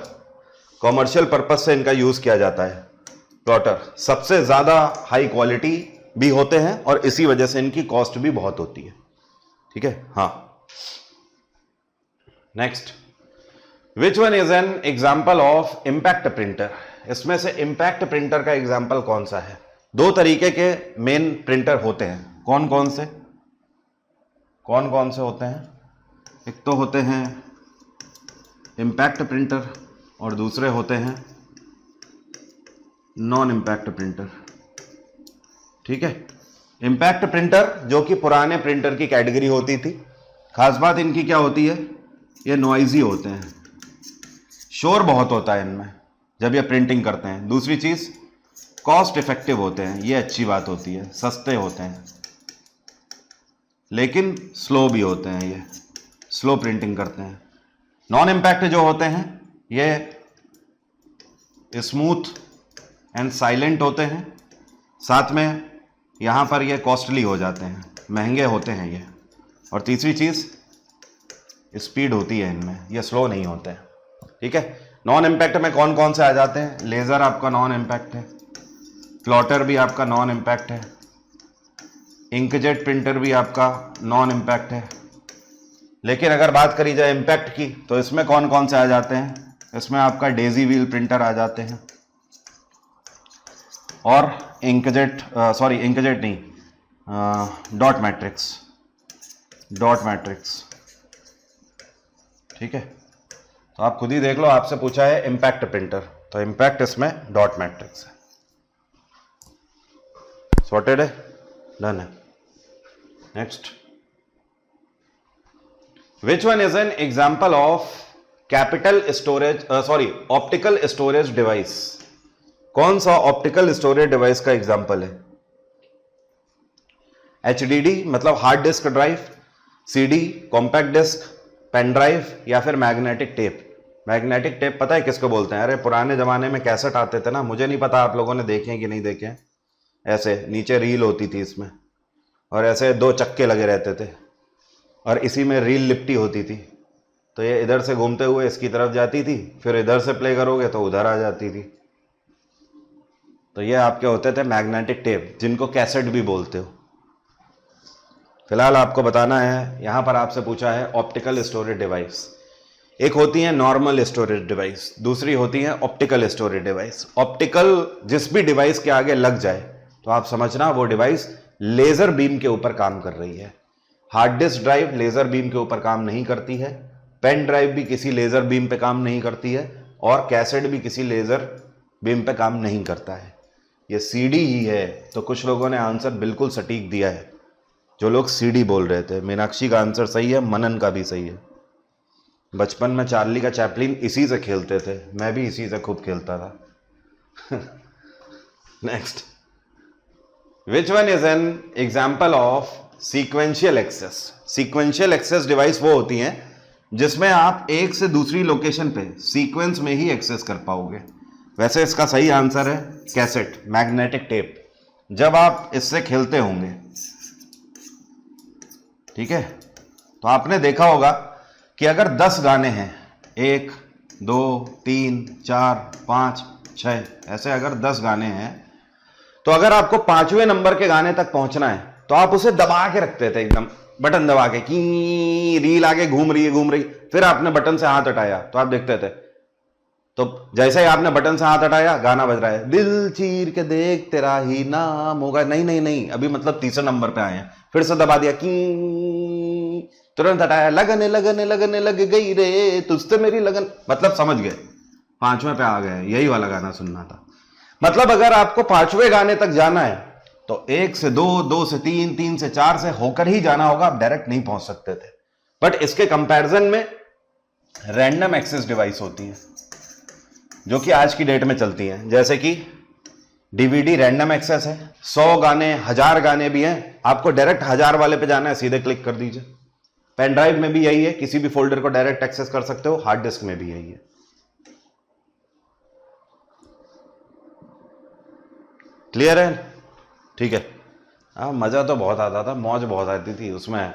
Commercial purpose से इनका यूज किया जाता है। प्लॉटर सबसे ज्यादा हाई क्वालिटी भी होते हैं और इसी वजह से इनकी कॉस्ट भी बहुत होती है। ठीक है, हाँ। Next, which one is an example of impact printer? इसमें से इंपैक्ट प्रिंटर का एग्जाम्पल कौन सा है? दो तरीके के मेन प्रिंटर होते हैं। कौन कौन से होते हैं? एक तो होते हैं इंपैक्ट प्रिंटर और दूसरे होते हैं नॉन इंपैक्ट प्रिंटर। ठीक है, इंपैक्ट प्रिंटर जो कि पुराने प्रिंटर की कैटेगरी होती थी। खास बात इनकी क्या होती है? ये नॉइजी होते हैं, शोर बहुत होता है इनमें जब ये प्रिंटिंग करते हैं। दूसरी चीज, कॉस्ट इफेक्टिव होते हैं, ये अच्छी बात होती है, सस्ते होते हैं, लेकिन स्लो भी होते हैं, ये स्लो प्रिंटिंग करते हैं। नॉन इंपैक्ट जो होते हैं ये स्मूथ एंड साइलेंट होते हैं, साथ में यहां पर ये कॉस्टली हो जाते हैं, महंगे होते हैं ये। और तीसरी चीज, स्पीड होती है इनमें, ये स्लो नहीं होते हैं। ठीक है, नॉन इंपैक्ट में कौन कौन से आ जाते हैं? लेजर आपका नॉन इंपैक्ट है, प्लॉटर भी आपका नॉन इंपैक्ट है, इंकजेट प्रिंटर भी आपका नॉन इंपैक्ट है। लेकिन अगर बात करी जाए इंपैक्ट की तो इसमें कौन कौन से आ जाते हैं? इसमें आपका डेजी व्हील प्रिंटर आ जाते हैं और इंकजेट नहीं, डॉट मैट्रिक्स। ठीक है, तो आप खुद ही देख लो, आपसे पूछा है इंपैक्ट प्रिंटर, तो इंपैक्ट इसमें डॉट मैट्रिक्स है। सॉर्टेड है, डन है। Next, which one is an example of optical storage device? कौन सा ऑप्टिकल स्टोरेज डिवाइस का एग्जाम्पल है? HDD मतलब hard disk drive, CD compact disc, pen drive, या फिर मैग्नेटिक टेप? मैग्नेटिक टेप पता है किसको बोलते हैं? अरे पुराने जमाने में कैसेट आते थे ना, मुझे नहीं पता आप लोगों ने देखे हैं कि नहीं देखे हैं। ऐसे नीचे रील होती थी इसमें और ऐसे दो चक्के लगे रहते थे और इसी में रील लिपटी होती थी, तो ये इधर से घूमते हुए इसकी तरफ जाती थी, फिर इधर से प्ले करोगे तो उधर आ जाती थी। तो ये आपके होते थे मैग्नेटिक टेप, जिनको कैसेट भी बोलते हो। फिलहाल आपको बताना है, यहां पर आपसे पूछा है ऑप्टिकल स्टोरेज डिवाइस। एक होती है नॉर्मल स्टोरेज डिवाइस, दूसरी होती है ऑप्टिकल स्टोरेज डिवाइस। ऑप्टिकल जिस भी डिवाइस के आगे लग जाए तो आप समझना वो डिवाइस लेजर बीम के ऊपर काम कर रही है। Hard disk drive laser beam के ऊपर काम नहीं करती है, पेन ड्राइव भी किसी लेजर बीम पे काम नहीं करती है, और कैसेट भी किसी लेजर बीम पे काम नहीं करता है। ये सीडी ही है। तो कुछ लोगों ने आंसर बिल्कुल सटीक दिया है, जो लोग सीडी बोल रहे थे। मीनाक्षी का आंसर सही है, मनन का भी सही है। बचपन में चार्ली का चैपलिन इसी से खेलते थे, मैं भी इसी से खूब खेलता था। Next, which one is an example of sequential access. Sequential access device वो होती हैं जिसमें आप एक से दूसरी लोकेशन पे सीक्वेंस में ही एक्सेस कर पाओगे। वैसे इसका सही आंसर है कैसेट, मैग्नेटिक टेप। जब आप इससे खेलते होंगे, ठीक है, तो आपने देखा होगा कि अगर 10 गाने हैं, 1 2 3 4 5 6 ऐसे अगर 10 गाने हैं, तो अगर आपको 5वें नंबर के गाने तक पहुंचना है तो आप उसे दबा के रखते थे, एकदम बटन दबा के, कि रील आगे घूम रही, फिर आपने बटन से हाथ हटाया तो आप देखते थे, तो जैसे ही आपने बटन से हाथ हटाया गाना बज रहा है, दिल चीर के देख तेरा ही नाम होगा। नहीं, अभी मतलब तीसरे नंबर पे आए हैं, फिर से दबा दिया, की तुरंत हटाया, लगने लग गई रे तुझसे मेरी लगन, मतलब समझ गए 5वें पे आ गए, यही वाला गाना सुनना था। मतलब अगर आपको 5वें गाने तक जाना है तो 1 से 2, 2 से 3, 3 से 4 से होकर ही जाना होगा, आप डायरेक्ट नहीं पहुंच सकते थे। बट इसके कंपैरिजन में रैंडम एक्सेस डिवाइस होती है जो कि आज की डेट में चलती हैं। जैसे कि डीवीडी रैंडम एक्सेस है, 100 गाने 1000 गाने भी हैं, आपको डायरेक्ट 1000 वाले पे जाना है, सीधे क्लिक कर दीजिए। पेन ड्राइव में भी यही है, किसी भी फोल्डर को डायरेक्ट एक्सेस कर सकते हो। हार्ड डिस्क में भी यही है। क्लियर है? ठीक है। हाँ, मजा तो बहुत आता था, मौज बहुत आती थी उसमें।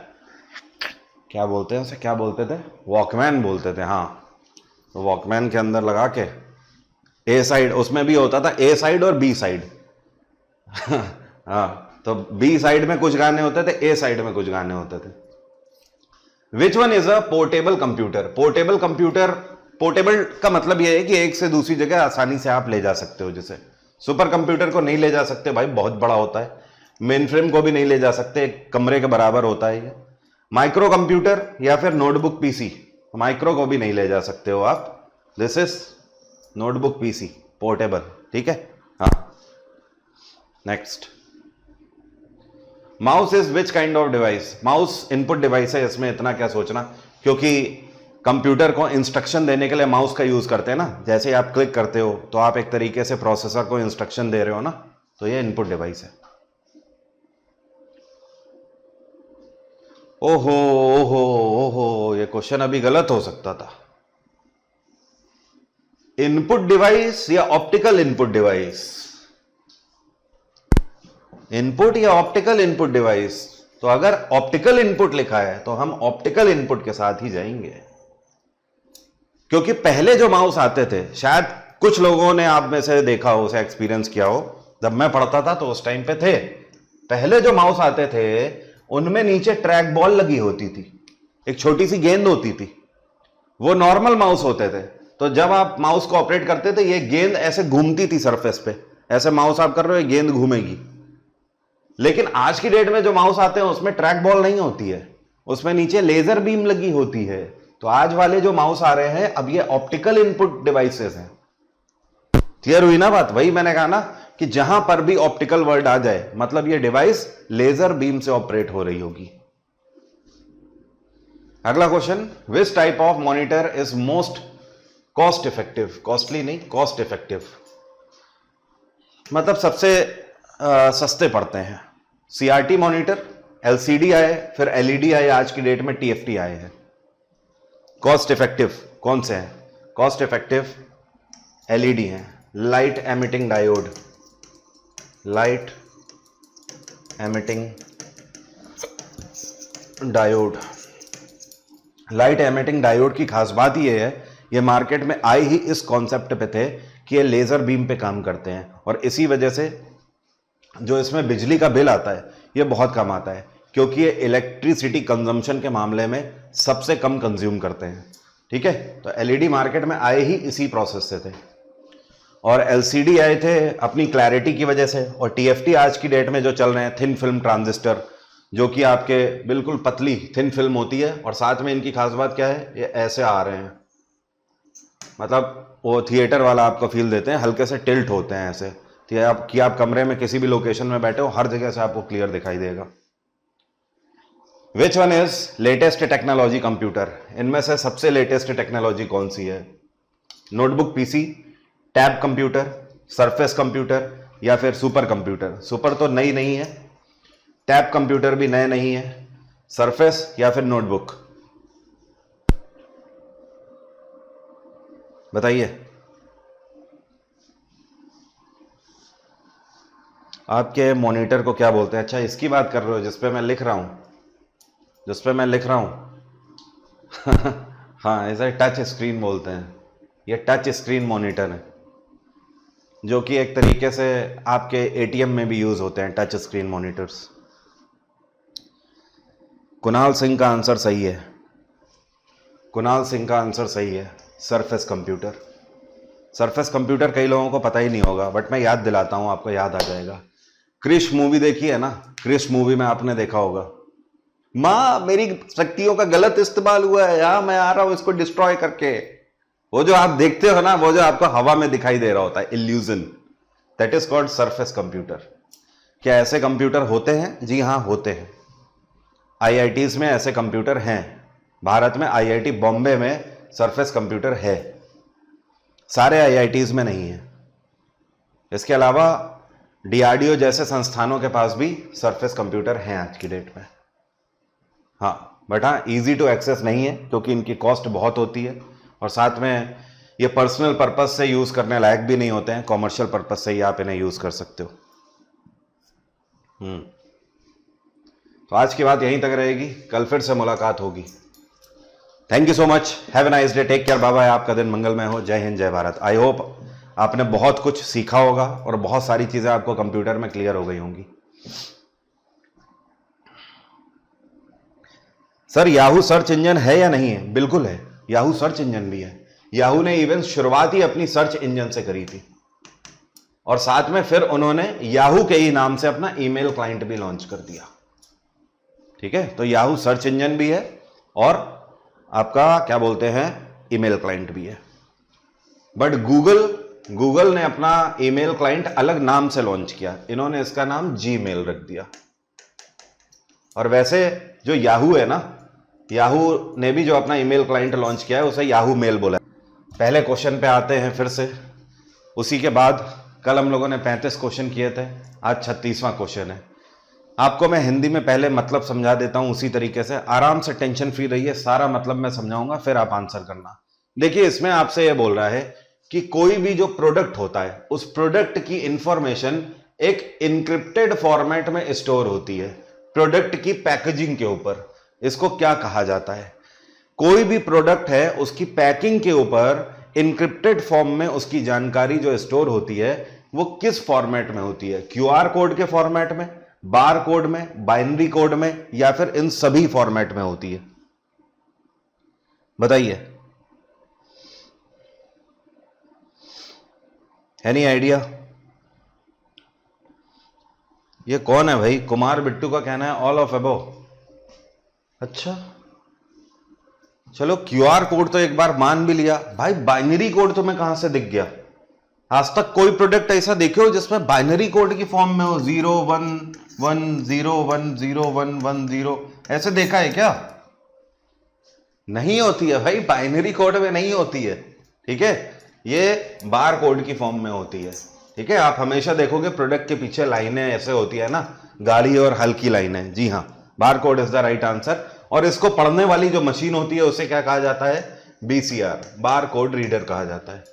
क्या बोलते हैं उसे, क्या बोलते थे, वॉकमैन बोलते थे। हाँ, तो वॉकमैन के अंदर लगा के ए साइड, उसमें भी होता था ए साइड और बी साइड। हाँ, तो बी साइड में कुछ गाने होते थे, ए साइड में कुछ गाने होते थे। विच one is a portable computer. Portable computer, portable का मतलब यह है कि एक से दूसरी जगह आसानी से आप ले जा सकते हो। जैसे सुपर कंप्यूटर को नहीं ले जा सकते भाई, बहुत बड़ा होता है। मेन फ्रेम को भी नहीं ले जा सकते, एक कमरे के बराबर होता है ये। माइक्रो कंप्यूटर या फिर नोटबुक पीसी, माइक्रो को भी नहीं ले जा सकते हो आप। This is notebook PC, portable. ठीक है। हाँ, next, mouse is which kind of device. Mouse input device है, इसमें इतना क्या सोचना, क्योंकि कंप्यूटर को इंस्ट्रक्शन देने के लिए माउस का यूज करते हैं ना। जैसे ही आप क्लिक करते हो तो आप एक तरीके से प्रोसेसर को इंस्ट्रक्शन दे रहे हो ना, तो ये इनपुट डिवाइस है। ओहो ओहो ओहो, ये क्वेश्चन अभी गलत हो सकता था। इनपुट डिवाइस या ऑप्टिकल इनपुट डिवाइस, इनपुट या ऑप्टिकल इनपुट डिवाइस। तो अगर ऑप्टिकल इनपुट लिखा है तो हम ऑप्टिकल इनपुट के साथ ही जाएंगे, क्योंकि पहले जो माउस आते थे, शायद कुछ लोगों ने आप में से देखा हो, उसे एक्सपीरियंस किया हो। जब मैं पढ़ता था तो उस टाइम पे थे, पहले जो माउस आते थे उनमें नीचे ट्रैक बॉल लगी होती थी, एक छोटी सी गेंद होती थी। वो नॉर्मल माउस होते थे। तो जब आप माउस को ऑपरेट करते थे, ये गेंद ऐसे घूमती थी सरफेस पे, ऐसे माउस आप कर रहे हो, गेंद घूमेगी। लेकिन आज की डेट में जो माउस आते हैं उसमें ट्रैक बॉल नहीं होती है, उसमें नीचे लेजर बीम लगी होती है। तो आज वाले जो माउस आ रहे हैं, अब ये ऑप्टिकल इनपुट डिवाइसेस हैं। क्लियर हुई ना बात? वही मैंने कहा ना कि जहां पर भी ऑप्टिकल वर्ड आ जाए, मतलब ये डिवाइस लेजर बीम से ऑपरेट हो रही होगी। अगला question, which type of monitor is most cost effective. Costly नहीं, कॉस्ट इफेक्टिव, मतलब सबसे सस्ते पड़ते हैं। सीआरटी मॉनिटर, एलसीडी आए, फिर एलईडी आए, आज की डेट में टीएफटी आए हैं। कॉस्ट इफेक्टिव कौन से हैं? कॉस्ट इफेक्टिव एलईडी हैं, light emitting diode, light emitting diode. Light emitting diode की खास बात यह है, ये मार्केट में आए ही इस कॉन्सेप्ट पे थे कि ये लेजर बीम पे काम करते हैं, और इसी वजह से जो इसमें बिजली का बिल आता है ये बहुत कम आता है। क्योंकि ये इलेक्ट्रिसिटी कंजम्पशन के मामले में सबसे कम कंज्यूम करते हैं। ठीक है, तो एलईडी मार्केट में आए ही इसी प्रोसेस से थे, और एलसीडी आए थे अपनी क्लैरिटी की वजह से, और टीएफटी आज की डेट में जो चल रहे हैं थिन फिल्म ट्रांजिस्टर, जो कि आपके बिल्कुल पतली थिन फिल्म होती है, और साथ में इनकी खास बात क्या है, ये ऐसे आ रहे हैं, मतलब वो थिएटर वाला आपको फील देते हैं, हल्के से टिल्ट होते हैं ऐसे कि आप कमरे में किसी भी लोकेशन में बैठे हो, हर जगह से आपको क्लियर दिखाई देगा। विच one is latest technology computer? इनमें से सबसे लेटेस्ट टेक्नोलॉजी कौन सी है? Notebook PC, tab computer, surface computer, या फिर सुपर कंप्यूटर? सुपर तो नई नहीं है, टैब कंप्यूटर भी नए नहीं है, सरफेस या फिर नोटबुक? बताइए। आपके मॉनिटर को क्या बोलते हैं? अच्छा, इसकी बात कर रहे हो जिस पे मैं लिख रहा हूं, हाँ, इसे टच स्क्रीन बोलते हैं। ये टच स्क्रीन मॉनिटर है, जो कि एक तरीके से आपके एटीएम में भी यूज होते हैं touch screen monitors. Kunal Singh का आंसर सही है, सरफेस कंप्यूटर। सरफेस कंप्यूटर कई लोगों को पता ही नहीं होगा, बट मैं याद दिलाता हूं, आपको याद आ जाएगा। क्रिश मूवी देखी है ना? क्रिश मूवी में आपने देखा होगा, माँ मेरी शक्तियों का गलत इस्तेमाल हुआ है, यहाँ मैं आ रहा हूं इसको डिस्ट्रॉय करके। वो जो आप देखते हो ना, वो जो आपको हवा में दिखाई दे रहा होता है, illusion, that is called surface computer. क्या ऐसे कंप्यूटर होते हैं? जी हाँ, होते हैं। आईआईटीज में ऐसे कंप्यूटर हैं। भारत में आईआईटी बॉम्बे में सरफेस कंप्यूटर है, सारे आईआईटीज में नहीं है। इसके अलावा डीआरडीओ जैसे संस्थानों के पास भी सरफेस कंप्यूटर हैं आज की डेट में। हाँ, बट हाँ, इजी टू एक्सेस नहीं है, क्योंकि इनकी कॉस्ट बहुत होती है, और साथ में ये पर्सनल पर्पस से यूज करने लायक भी नहीं होते हैं। कॉमर्शियल पर्पस से ही आप इन्हें यूज कर सकते हो। तो आज की बात यहीं तक रहेगी, कल फिर से मुलाकात होगी। Thank you so much, have a nice day, take care, bye bye. आपका दिन मंगलमय हो। जय हिंद, जय भारत। आई होप आपने बहुत कुछ सीखा होगा और बहुत सारी चीजें आपको कंप्यूटर में क्लियर हो गई होंगी। सर, याहू सर्च इंजन है या नहीं है? बिल्कुल है, याहू सर्च इंजन भी है। याहू ने इवन शुरुआत ही अपनी सर्च इंजन से करी थी, और साथ में फिर उन्होंने याहू के ही नाम से अपना ईमेल क्लाइंट भी लॉन्च कर दिया। ठीक है, तो याहू सर्च इंजन भी है और आपका क्या बोलते हैं, ईमेल क्लाइंट भी है। बट गूगल ने अपना ईमेल क्लाइंट अलग नाम से लॉन्च किया, इन्होंने इसका नाम जीमेल रख दिया। और वैसे जो याहू है ना, याहू ने भी जो अपना ईमेल क्लाइंट लॉन्च किया है उसे याहू मेल बोला। पहले क्वेश्चन पे आते हैं फिर से, उसी के बाद कल हम लोगों ने 35 क्वेश्चन किए थे, आज 36वां क्वेश्चन है। आपको मैं हिंदी में पहले मतलब समझा देता हूं, उसी तरीके से आराम से टेंशन फ्री रहिए, सारा मतलब मैं समझाऊंगा, फिर आप आंसर करना। देखिए, इसमें आपसे यह बोल रहा है कि कोई भी जो प्रोडक्ट होता है, उस प्रोडक्ट की इंफॉर्मेशन एक इंक्रिप्टेड फॉर्मेट में स्टोर होती है प्रोडक्ट की पैकेजिंग के ऊपर। इसको क्या कहा जाता है? कोई भी प्रोडक्ट है, उसकी पैकिंग के ऊपर इंक्रिप्टेड फॉर्म में उसकी जानकारी जो स्टोर होती है, वो किस फॉर्मेट में होती है? क्यूआर कोड के फॉर्मेट में, बार कोड में, बाइनरी कोड में, या फिर इन सभी फॉर्मेट में होती है? बताइए, एनी आइडिया? ये कौन है भाई? कुमार बिट्टू का कहना है ऑल ऑफ अबव। अच्छा, चलो, क्यूआर कोड तो एक बार मान भी लिया भाई, बाइनरी कोड तुम्हें कहां से दिख गया? आज तक कोई प्रोडक्ट ऐसा देखे हो जिसमें बाइनरी कोड की फॉर्म में हो? 011010110 ऐसे देखा है क्या? नहीं होती है भाई, बाइनरी कोड में नहीं होती है। ठीक है, ये बार कोड की फॉर्म में होती है। ठीक है, आप हमेशा देखोगे प्रोडक्ट के पीछे लाइनें ऐसे होती है ना, गाढ़ी और हल्की लाइनें। जी हाँ, bar code is the right answer. और इसको पढ़ने वाली जो मशीन होती है उसे क्या कहा जाता है? बीसीआर, बार कोड रीडर कहा जाता है।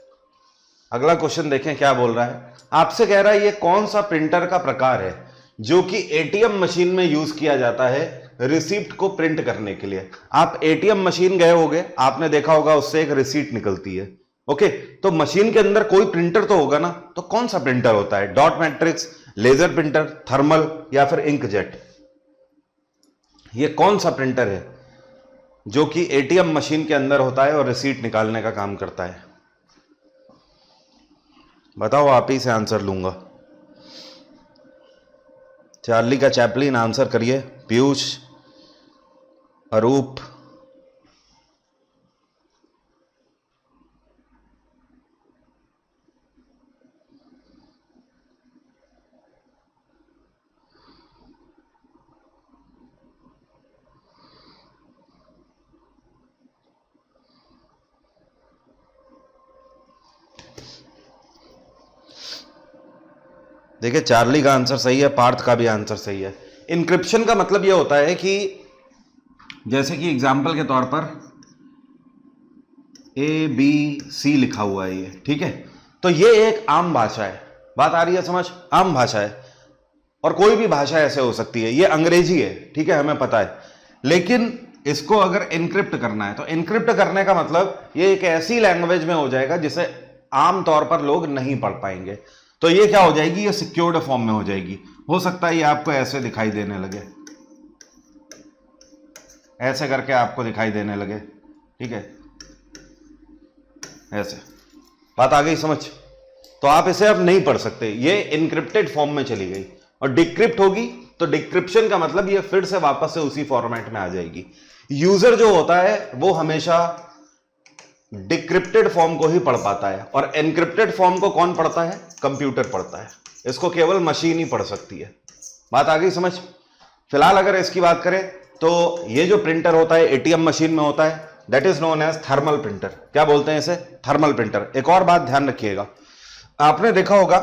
अगला क्वेश्चन देखें क्या बोल रहा है। आपसे कह रहा है ये कौन सा प्रिंटर का प्रकार है जो कि एटीएम मशीन में यूज किया जाता है रिसीप्ट को प्रिंट करने के लिए? आप एटीएम मशीन गए होगे, आपने देखा होगा उससे एक रिसीट निकलती है। ओके, तो मशीन के अंदर कोई प्रिंटर तो होगा ना, तो कौन सा प्रिंटर होता है? Dot matrix, laser printer, thermal, या फिर इंकजेट? ये कौन सा प्रिंटर है जो कि एटीएम मशीन के अंदर होता है और रिसीट निकालने का काम करता है? बताओ, आप ही से आंसर लूंगा। चार्ली का चैपलिन आंसर करिए। पीयूष, अरूप, देखिए चार्ली का आंसर सही है, पार्थ का भी आंसर सही है। इंक्रिप्शन का मतलब यह होता है कि जैसे कि एग्जाम्पल के तौर पर ABC लिखा हुआ है ये, ठीक है, तो ये एक आम भाषा है। बात आ रही है समझ? आम भाषा है और कोई भी भाषा ऐसे हो सकती है। ये अंग्रेजी है, ठीक है, हमें पता है, लेकिन इसको अगर इनक्रिप्ट करना है तो इनक्रिप्ट करने का मतलब ये एक ऐसी लैंग्वेज में हो जाएगा जिसे आमतौर पर लोग नहीं पढ़ पाएंगे। तो ये क्या हो जाएगी? ये सिक्योर्ड फॉर्म में हो जाएगी। हो सकता है ये आपको ऐसे दिखाई देने लगे, ऐसे करके आपको दिखाई देने लगे, ठीक है, ऐसे। बात आ गई समझ? तो आप इसे अब नहीं पढ़ सकते, ये इनक्रिप्टेड फॉर्म में चली गई। और डिक्रिप्ट होगी तो डिक्रिप्शन का मतलब ये फिर से वापस से उसी फॉर्मेट में आ जाएगी। यूजर जो होता है वो हमेशा डिक्रिप्टेड फॉर्म को ही पढ़ पाता है, और एनक्रिप्टेड फॉर्म को कौन पढ़ता है? कंप्यूटर पढ़ता है। इसको केवल मशीन ही पढ़ सकती है। बात आ गई समझ? फिलहाल अगर इसकी बात करें तो ये जो प्रिंटर होता है एटीएम मशीन में होता है, that is known as thermal printer. क्या बोलते हैं इसे? Thermal printer. एक और बात ध्यान रखिएगा, आपने देखा होगा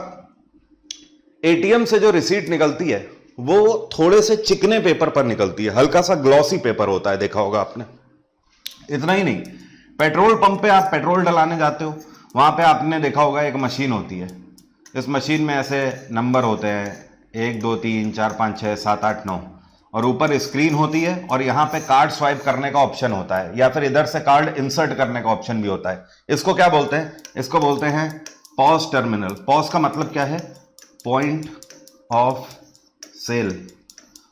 एटीएम से जो रिसीट निकलती है वो थोड़े से चिकने पेपर पर निकलती है, हल्का सा ग्लॉसी पेपर होता है, देखा होगा आपने। इतना ही नहीं, पेट्रोल पंप पे आप पेट्रोल डलाने जाते हो, वहां पे आपने देखा होगा एक मशीन होती है। इस मशीन में ऐसे नंबर होते हैं 1 2 3 4 5 6 7 8 9, और ऊपर स्क्रीन होती है और यहाँ पे कार्ड स्वाइप करने का ऑप्शन होता है, या फिर इधर से कार्ड इंसर्ट करने का ऑप्शन भी होता है। इसको क्या बोलते हैं? इसको बोलते हैं पॉज टर्मिनल। पॉज का मतलब क्या है? Point of cell.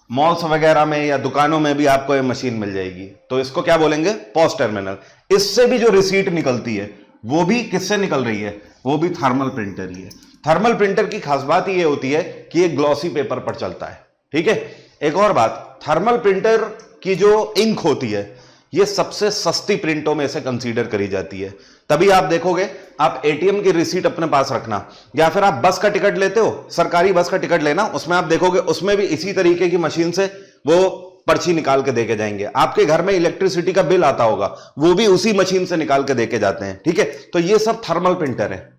मॉल्स वगैरह में या दुकानों में भी आपको ये मशीन मिल जाएगी, तो इसको क्या बोलेंगे? Pause terminal. इससे भी जो रिसीट निकलती है वो भी किससे निकल रही है? वो भी थर्मल प्रिंटर ही है। थर्मल प्रिंटर की खास बात ये होती है कि ये ग्लॉसी पेपर पर चलता है, ठीक है। एक और बात, थर्मल प्रिंटर की जो इंक होती है ये सबसे सस्ती प्रिंटों में से कंसीडर करी जाती है। तभी आप देखोगे, आप एटीएम की रिसीट अपने पास रखना, या फिर आप बस का टिकट लेते हो, सरकारी बस का टिकट लेना, उसमें आप देखोगे उसमें भी इसी तरीके की मशीन से वो पर्ची निकाल के देके जाएंगे। आपके घर में इलेक्ट्रिसिटी का बिल आता होगा, वो भी उसी मशीन से निकाल के देके जाते हैं, ठीक है। तो ये सब थर्मल प्रिंटर है।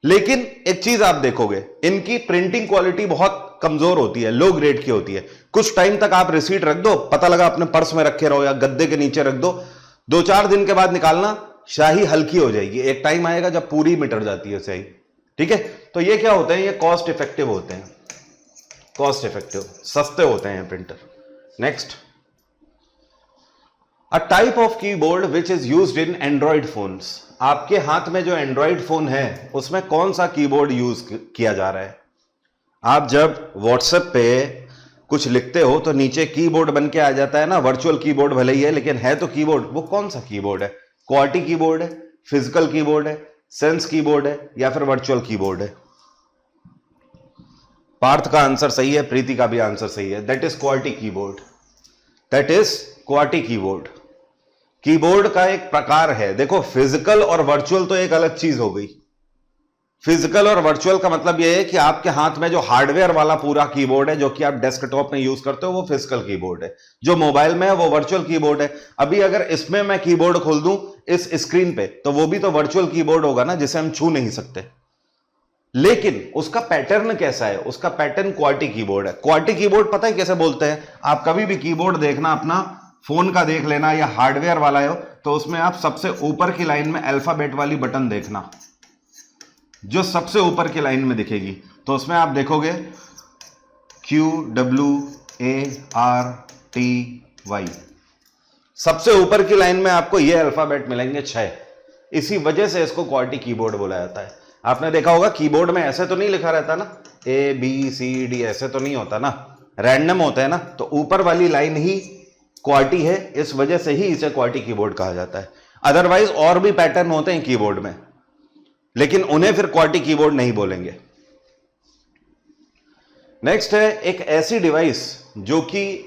लेकिन एक चीज आप देखोगे, इनकी प्रिंटिंग क्वालिटी बहुत कमजोर होती है, लो ग्रेड की होती है। कुछ टाइम तक आप रिसीट रख दो, पता लगा अपने पर्स में रखे रहो या गद्दे के नीचे रख दो, 2-4 दिन के बाद निकालना, स्याही हल्की हो जाएगी। एक टाइम आएगा जब पूरी मिट जाती है स्याही, ठीक है। तो ये क्या होते हैं? ये कॉस्ट इफेक्टिव होते हैं, कॉस्ट इफेक्टिव, सस्ते होते हैं printer. Next, a type of keyboard which is used in Android phones. आपके हाथ में जो एंड्रॉइड फोन है उसमें कौन सा कीबोर्ड यूज किया जा रहा है? आप जब व्हाट्सएप पे कुछ लिखते हो तो नीचे कीबोर्ड बन के आ जाता है ना, वर्चुअल कीबोर्ड भले ही है लेकिन है तो कीबोर्ड। वो कौन सा कीबोर्ड है? क्वार्टी कीबोर्ड है, फिजिकल कीबोर्ड है, सेंस कीबोर्ड है, या फिर वर्चुअल कीबोर्ड है? पार्थ का आंसर सही है, प्रीति का भी आंसर सही है। That is Corti keyboard, that is Corti keyboard. Keyboard का एक प्रकार है। देखो, फिजिकल और वर्चुअल तो एक अलग चीज हो गई। फिजिकल और वर्चुअल का मतलब यह है कि आपके हाथ में जो हार्डवेयर वाला पूरा कीबोर्ड है जो कि आप डेस्कटॉप में यूज करते हो वो फिजिकल कीबोर्ड है, जो मोबाइल में है वो वर्चुअल कीबोर्ड है। अभी अगर इसमें मैं कीबोर्ड खोल दूं इस स्क्रीन पे तो वो भी तो वर्चुअल कीबोर्ड होगा ना, जिसे हम छू नहीं सकते। लेकिन उसका पैटर्न कैसा है? उसका पैटर्न क्वार्टी कीबोर्ड है। क्वार्टी कीबोर्ड पता है कैसे बोलते हैं? आप कभी भी कीबोर्ड देखना, अपना फोन का देख लेना या हार्डवेयर वाला हो, तो उसमें आप सबसे ऊपर की लाइन में अल्फाबेट वाली बटन देखना, जो सबसे ऊपर की लाइन में दिखेगी, तो उसमें आप देखोगे QWARTY। सबसे ऊपर की लाइन में आपको ये अल्फाबेट मिलेंगे 6। इसी वजह से इसको क्वार्टी कीबोर्ड बोला जाता है। आपने देखा होगा कीबोर्ड में ऐसे तो नहीं लिखा रहता ना, ABCD, ऐसे तो नहीं होता ना, रैंडम होता है ना। तो ऊपर वाली लाइन ही क्वार्टी है, इस वजह से ही इसे क्वार्टी कीबोर्ड कहा जाता है। अदरवाइज और भी पैटर्न होते हैं कीबोर्ड में, लेकिन उन्हें फिर क्वार्टी कीबोर्ड नहीं बोलेंगे। नेक्स्ट है एक ऐसी डिवाइस जो कि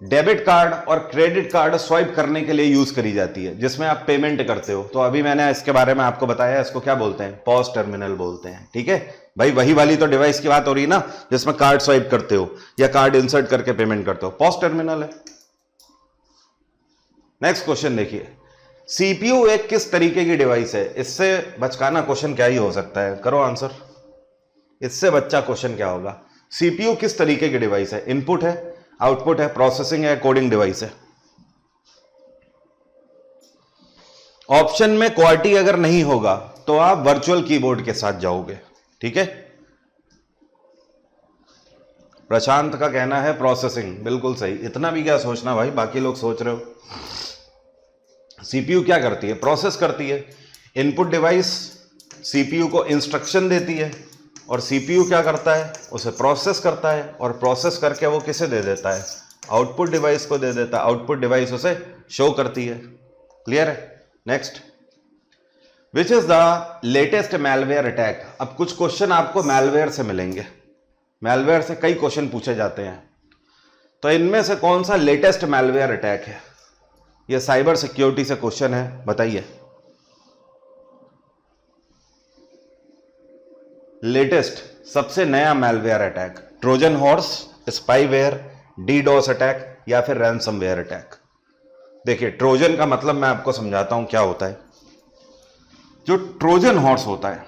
डेबिट कार्ड और क्रेडिट कार्ड स्वाइप करने के लिए यूज करी जाती है, जिसमें आप पेमेंट करते हो। तो अभी मैंने इसके बारे में आपको बताया, इसको क्या बोलते हैं, पॉस टर्मिनल बोलते हैं। ठीक है भाई, वही वाली तो डिवाइस की बात हो रही है ना, जिसमें कार्ड स्वाइप करते हो या कार्ड इंसर्ट करके पेमेंट करते हो, पॉस टर्मिनल है। नेक्स्ट क्वेश्चन देखिए, सीपीयू एक किस तरीके की डिवाइस है? इससे बचकाना क्वेश्चन क्या ही हो सकता है, करो आंसर। इससे बच्चा क्वेश्चन क्या होगा? सीपीयू किस तरीके की डिवाइस है? इनपुट है, आउटपुट है, प्रोसेसिंग है, कोडिंग डिवाइस है? ऑप्शन में क्वार्टी अगर नहीं होगा तो आप वर्चुअल कीबोर्ड के साथ जाओगे। ठीक है, प्रशांत का कहना है प्रोसेसिंग, बिल्कुल सही। इतना भी क्या सोचना भाई, बाकी लोग सोच रहे हो। सीपीयू क्या करती है? प्रोसेस करती है। इनपुट डिवाइस सीपीयू को इंस्ट्रक्शन देती है और सीपीयू क्या करता है? उसे प्रोसेस करता है और प्रोसेस करके वो किसे दे देता है? आउटपुट डिवाइस को दे देता है। आउटपुट डिवाइस उसे शो करती है। क्लियर है? Next, which is the latest malware attack? अब कुछ क्वेश्चन आपको मैलवेयर से मिलेंगे, मैलवेयर से कई क्वेश्चन पूछे जाते हैं, तो इनमें से कौन सा लेटेस्ट मैलवेयर अटैक है? यह साइबर सिक्योरिटी से क्वेश्चन है, बताइए। लेटेस्ट सबसे नया malware attack, Trojan horse, spyware, DDoS attack या फिर रैंसमवेयर अटैक? देखिए, ट्रोजन का मतलब मैं आपको समझाता हूं क्या होता है। जो ट्रोजन हॉर्स होता है,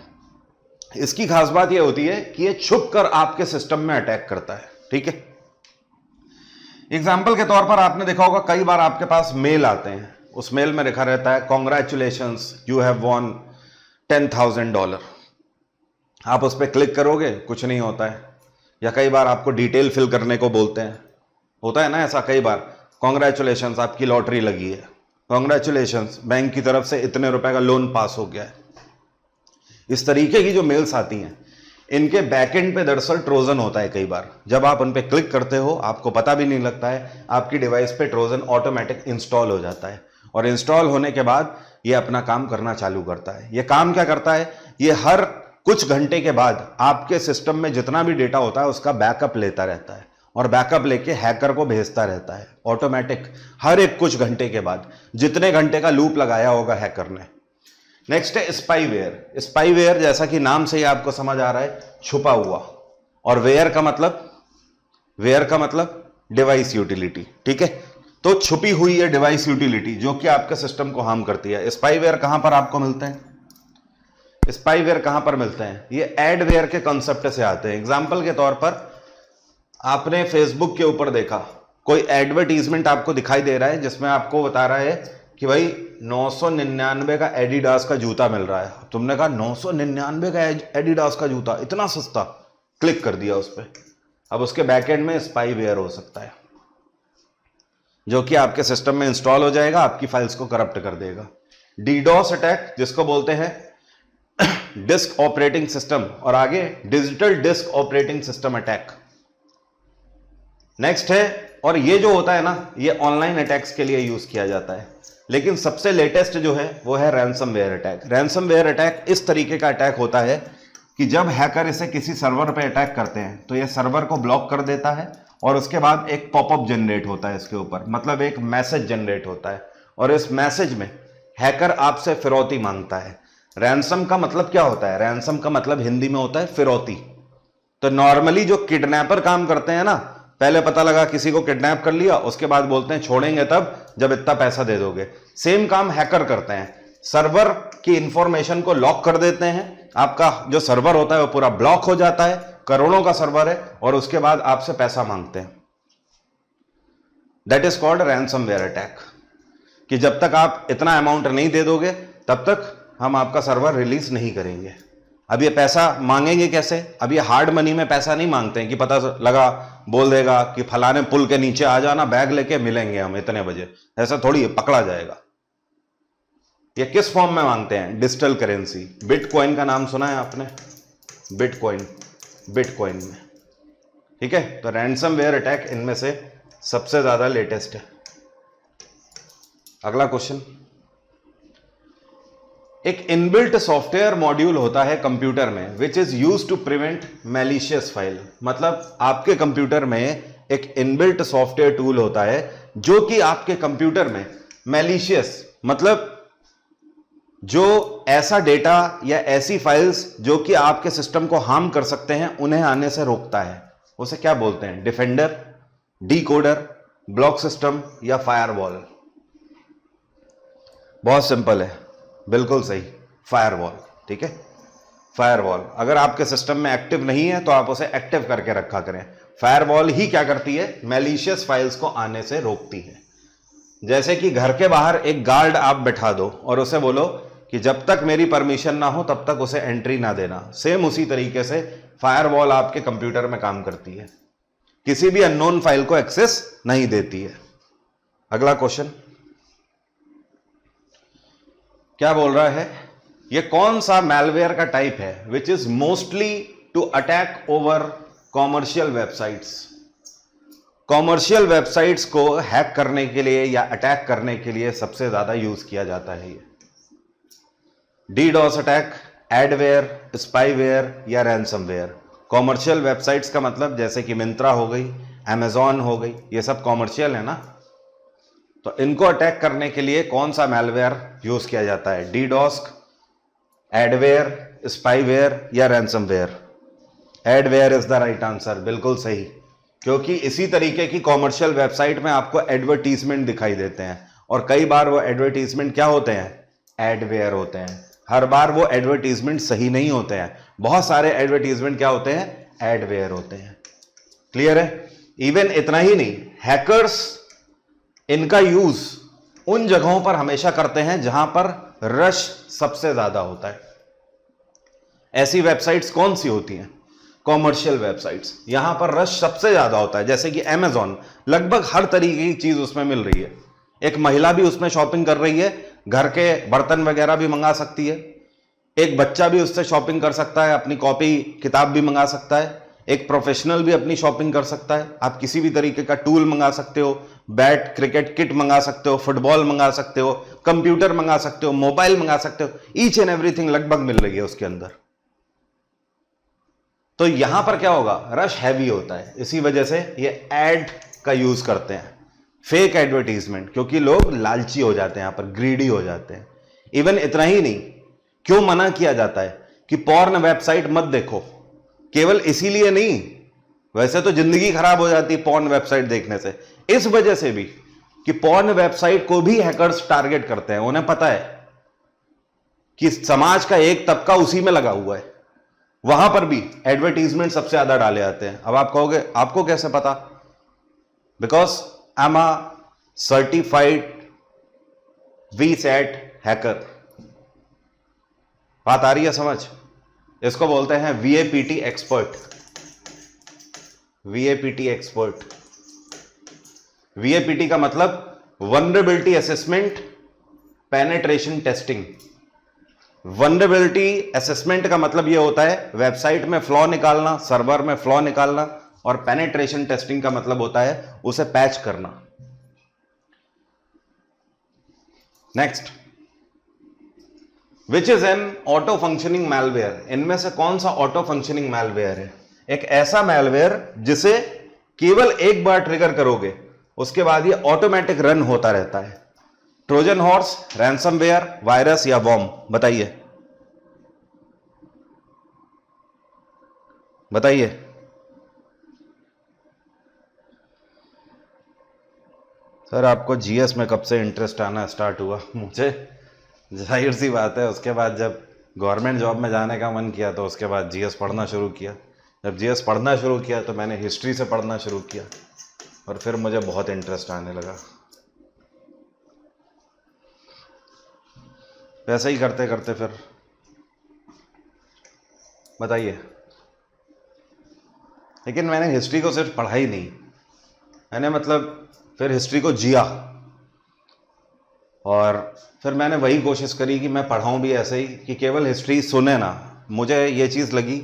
इसकी खास बात यह होती है कि यह छुप कर आपके सिस्टम में अटैक करता है। ठीक है, एग्जाम्पल के तौर पर आपने देखा होगा कई बार आपके पास मेल आते हैं, उस मेल में लिखा रहता है कॉन्ग्रेचुलेशंस यू हैव वॉन $10,000। आप उस पर क्लिक करोगे, कुछ नहीं होता है। या कई बार आपको डिटेल फिल करने को बोलते हैं, होता है ना ऐसा कई बार, कॉन्ग्रेचुलेशंस आपकी लॉटरी लगी है, कॉन्ग्रेचुलेशंस बैंक की तरफ से इतने रुपए का लोन पास हो गया है। इस तरीके की जो मेल्स आती हैं, इनके बैकएंड पे दरअसल ट्रोजन होता है। कई बार जब आप उन पे क्लिक करते हो, आपको पता भी नहीं लगता है, आपकी डिवाइस पे ट्रोजन ऑटोमेटिक इंस्टॉल हो जाता है और इंस्टॉल होने के बाद ये अपना काम करना चालू करता है। ये काम क्या करता है? ये हर कुछ घंटे के बाद आपके सिस्टम में जितना भी डेटा होता है उसका बैकअप लेता रहता है और बैकअप लेके हैकर को भेजता रहता है ऑटोमेटिक, हर एक कुछ घंटे के बाद, जितने घंटे का लूप लगाया होगा हैकर ने। नेक्स्ट है स्पाईवेयर। स्पाईवेयर जैसा कि नाम से ही आपको समझ आ रहा है, छुपा हुआ, और वेयर का मतलब डिवाइस यूटिलिटी। ठीक है, तो छुपी हुई है डिवाइस यूटिलिटी जो कि आपके सिस्टम को हार्म करती है। स्पाईवेयर कहां पर आपको मिलते हैं? स्पाईवेयर कहां पर मिलते हैं? ये एडवेयर के कॉन्सेप्ट से आते हैं। एग्जाम्पल के तौर पर आपने फेसबुक के ऊपर देखा, कोई एडवर्टीजमेंट आपको दिखाई दे रहा है जिसमें आपको बता रहा है कि भाई 999 का एडिडास का जूता मिल रहा है। तुमने कहा 999 का एडिडास का जूता, इतना सस्ता, क्लिक कर दिया उस पर। अब उसके बैकएंड में स्पाईवेयर हो सकता है जो कि आपके सिस्टम में इंस्टॉल हो जाएगा, आपकी फाइल्स को करप्ट कर देगा। डीडोस अटैक जिसको बोलते हैं डिस्क ऑपरेटिंग सिस्टम, और आगे digital disk operating system attack. Next है, और ये जो होता है ना, ये ऑनलाइन अटैक्स के लिए यूज किया जाता है, लेकिन सबसे लेटेस्ट जो है वो है रैंसमवेयर अटैक। रैंसमवेयर अटैक इस तरीके का अटैक होता है कि जब हैकर इसे किसी सर्वर पे अटैक करते हैं तो ये सर्वर को ब्लॉक कर देता है और उसके बाद एक पॉपअप जनरेट होता है इसके ऊपर, मतलब एक मैसेज जनरेट होता है, और इस मैसेज में हैकर आपसे फिरौती मांगता है। रैंसम का मतलब क्या होता है? रैंसम का मतलब हिंदी में होता है फिरौती। तो नॉर्मली जो किडनैपर काम करते हैं ना, पहले पता लगा किसी को किडनैप कर लिया, उसके बाद बोलते हैं छोड़ेंगे तब जब इतना पैसा दे दोगे। सेम काम हैकर करते हैं, सर्वर की इंफॉर्मेशन को लॉक कर देते हैं, आपका जो सर्वर होता है वो पूरा ब्लॉक हो जाता है, करोड़ों का सर्वर है, और उसके बाद आपसे पैसा मांगते हैं। That is called ransomware attack, कि जब तक आप इतना अमाउंट नहीं दे दोगे तब तक हम आपका सर्वर रिलीज नहीं करेंगे। अब ये पैसा मांगेंगे कैसे? अब ये हार्ड मनी में पैसा नहीं मांगते हैं कि पता लगा बोल देगा कि फलाने पुल के नीचे आ जाना, बैग लेके मिलेंगे हम इतने बजे, ऐसा थोड़ी पकड़ा जाएगा। ये किस फॉर्म में मांगते हैं? Digital currency. बिटकॉइन का नाम सुना है आपने? बिटकॉइन में, ठीक है। तो रैंसमवेयर अटैक इनमें से सबसे ज्यादा लेटेस्ट है। अगला क्वेश्चन, एक इनबिल्ट सॉफ्टवेयर मॉड्यूल होता है कंप्यूटर में which is use to prevent malicious file. मतलब आपके कंप्यूटर में एक इनबिल्ट सॉफ्टवेयर टूल होता है जो कि आपके कंप्यूटर में मैलिशियस मतलब जो ऐसा डेटा या ऐसी फाइल्स जो कि आपके सिस्टम को हार्म कर सकते हैं उन्हें आने से रोकता है। उसे क्या बोलते हैं? डिफेंडर, डीकोडर, ब्लॉक सिस्टम या फायरवॉल? बहुत सिंपल है, बिल्कुल सही, फायरवॉल। ठीक है, फायरवॉल अगर आपके सिस्टम में एक्टिव नहीं है तो आप उसे एक्टिव करके रखा करें। फायरवॉल ही क्या करती है? मैलिशियस फाइल्स को आने से रोकती है। जैसे कि घर के बाहर एक गार्ड आप बैठा दो और उसे बोलो कि जब तक मेरी परमिशन ना हो तब तक उसे एंट्री ना देना। सेम उसी तरीके से फायरवॉल आपके कंप्यूटर में काम करती है, किसी भी अननोन फाइल को एक्सेस नहीं देती है। अगला क्वेश्चन क्या बोल रहा है? यह कौन सा मैलवेयर का टाइप है which is mostly to attack over commercial websites? Commercial websites को हैक करने के लिए या अटैक करने के लिए सबसे ज्यादा यूज किया जाता है ये। डीडॉस अटैक, एडवेयर, स्पाईवेयर या रैंसमवेयर? कॉमर्शियल वेबसाइट्स का मतलब जैसे कि मिंत्रा हो गई, अमेजॉन हो गई, ये सब कॉमर्शियल है ना, तो इनको अटैक करने के लिए कौन सा मैलवेयर यूज किया जाता है? डीडॉस, एडवेयर, स्पाईवेयर या ransomware? Adware is the right answer, बिल्कुल सही, क्योंकि इसी तरीके की कॉमर्शियल वेबसाइट में आपको एडवर्टीजमेंट दिखाई देते हैं और कई बार वो एडवर्टीजमेंट क्या होते हैं? एडवेयर होते हैं। हर बार वो एडवर्टीजमेंट सही नहीं होते हैं, बहुत सारे एडवर्टीजमेंट क्या होते हैं? एडवेयर होते हैं। क्लियर है? इवन इतना ही नहीं, हैकर्स इनका यूज उन जगहों पर हमेशा करते हैं जहां पर रश सबसे ज्यादा होता है। ऐसी वेबसाइट्स कौन सी होती हैं? कॉमर्शियल वेबसाइट्स, यहां पर रश सबसे ज्यादा होता है। जैसे कि अमेजॉन, लगभग हर तरीके की चीज उसमें मिल रही है। एक महिला भी उसमें शॉपिंग कर रही है, घर के बर्तन वगैरह भी मंगा सकती है। एक बच्चा भी उससे शॉपिंग कर सकता है, अपनी कॉपी किताब भी मंगा सकता है। एक प्रोफेशनल भी अपनी शॉपिंग कर सकता है। आप किसी भी तरीके का टूल मंगा सकते हो, बैट, क्रिकेट किट मंगा सकते हो, फुटबॉल मंगा सकते हो, कंप्यूटर मंगा सकते हो, मोबाइल मंगा सकते हो, ईच एंड एवरीथिंग लगभग मिल रही है उसके अंदर। तो यहां पर क्या होगा? रश हैवी होता है, इसी वजह से ये एड का यूज करते हैं, फेक एडवर्टीजमेंट, क्योंकि लोग लालची हो जाते हैं, यहां पर ग्रीडी हो जाते हैं। इवन इतना ही नहीं, क्यों मना किया जाता है कि पॉर्न वेबसाइट मत देखो? केवल इसीलिए नहीं, वैसे तो जिंदगी खराब हो जाती है पॉर्न वेबसाइट देखने से, इस वजह से भी कि पॉर्न वेबसाइट को भी हैकर्स टारगेट करते हैं। उन्हें पता है कि समाज का एक तबका उसी में लगा हुआ है, वहां पर भी एडवर्टीजमेंट सबसे ज्यादा डाले जाते हैं। अब आप कहोगे आपको कैसे पता? Because I am a certified VSAT hacker. बात आ रही है समझ? इसको बोलते हैं वीएपीटी एक्सपर्ट। वीएपीटी एक्सपर्ट, वीएपीटी का मतलब vulnerability assessment penetration testing. Vulnerability assessment का मतलब यह होता है वेबसाइट में फ्लॉ निकालना, सर्वर में फ्लॉ निकालना, और पेनिट्रेशन टेस्टिंग का मतलब होता है उसे पैच करना। Next, which is an auto functioning malware? इनमें से कौन सा ऑटो फंक्शनिंग मैलवेयर है? एक ऐसा मैलवेयर जिसे केवल एक बार ट्रिगर करोगे उसके बाद ये ऑटोमेटिक रन होता रहता है। ट्रोजन हॉर्स, रैंसमवेयर, वायरस या वॉर्म? बताइए बताइए। सर आपको जीएस में कब से इंटरेस्ट आना स्टार्ट हुआ? मुझे जाहिर सी बात है, उसके बाद जब गवर्नमेंट जॉब में जाने का मन किया तो उसके बाद जीएस पढ़ना शुरू किया। जब जीएस पढ़ना शुरू किया तो मैंने हिस्ट्री से पढ़ना शुरू किया और फिर मुझे बहुत इंटरेस्ट आने लगा। वैसे ही करते करते फिर बताइए। लेकिन मैंने हिस्ट्री को सिर्फ पढ़ा ही नहीं, मैंने मतलब फिर हिस्ट्री को जिया, और फिर मैंने वही कोशिश करी कि मैं पढ़ाऊँ भी ऐसे ही कि केवल हिस्ट्री सुने ना। मुझे ये चीज़ लगी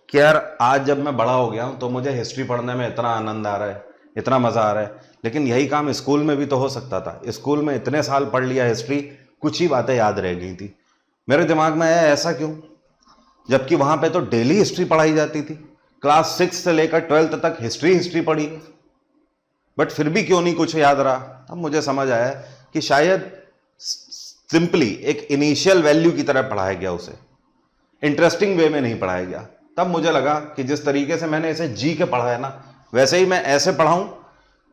कि यार आज जब मैं बड़ा हो गया हूँ तो मुझे हिस्ट्री पढ़ने में इतना आनंद आ रहा है, इतना मज़ा आ रहा है लेकिन यही काम स्कूल में भी तो हो सकता था। स्कूल में इतने साल पढ़ लिया हिस्ट्री, कुछ ही बातें याद रह गई थी। मेरे दिमाग में आया ऐसा क्यों, जबकि वहां पे तो डेली हिस्ट्री पढ़ाई जाती थी। क्लास 6 से लेकर 12th तक हिस्ट्री पढ़ी, बट फिर भी क्यों नहीं कुछ याद रहा। अब मुझे समझ आया कि शायद सिंपली एक इनिशियल वैल्यू की तरह पढ़ाया गया, उसे इंटरेस्टिंग वे में नहीं पढ़ाया गया। तब मुझे लगा कि जिस तरीके से मैंने इसे जी के पढ़ा है ना, वैसे ही मैं ऐसे पढ़ाऊं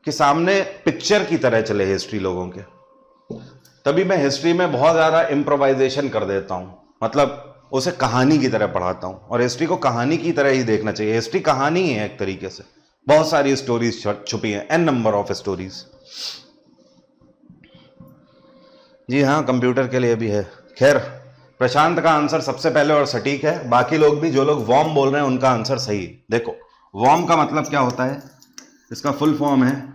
कि सामने पिक्चर की तरह चले हिस्ट्री लोगों के। तभी मैं हिस्ट्री में बहुत ज्यादा इम्प्रोवाइजेशन कर देता हूं, मतलब उसे कहानी की तरह पढ़ाता हूं। और हिस्ट्री को कहानी की तरह ही देखना चाहिए। हिस्ट्री कहानी ही है एक तरीके से, बहुत सारी स्टोरीज छुपी हैं, एन नंबर ऑफ स्टोरीज। जी हाँ, कंप्यूटर के लिए भी है। खैर, प्रशांत का आंसर सबसे पहले और सटीक है। बाकी लोग भी, जो लोग वॉर्म बोल रहे हैं, उनका आंसर सही है। देखो, वॉर्म का मतलब क्या होता है, इसका फुल फॉर्म है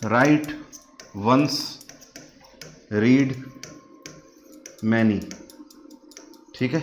राइट वंस रीड मैनी। ठीक है,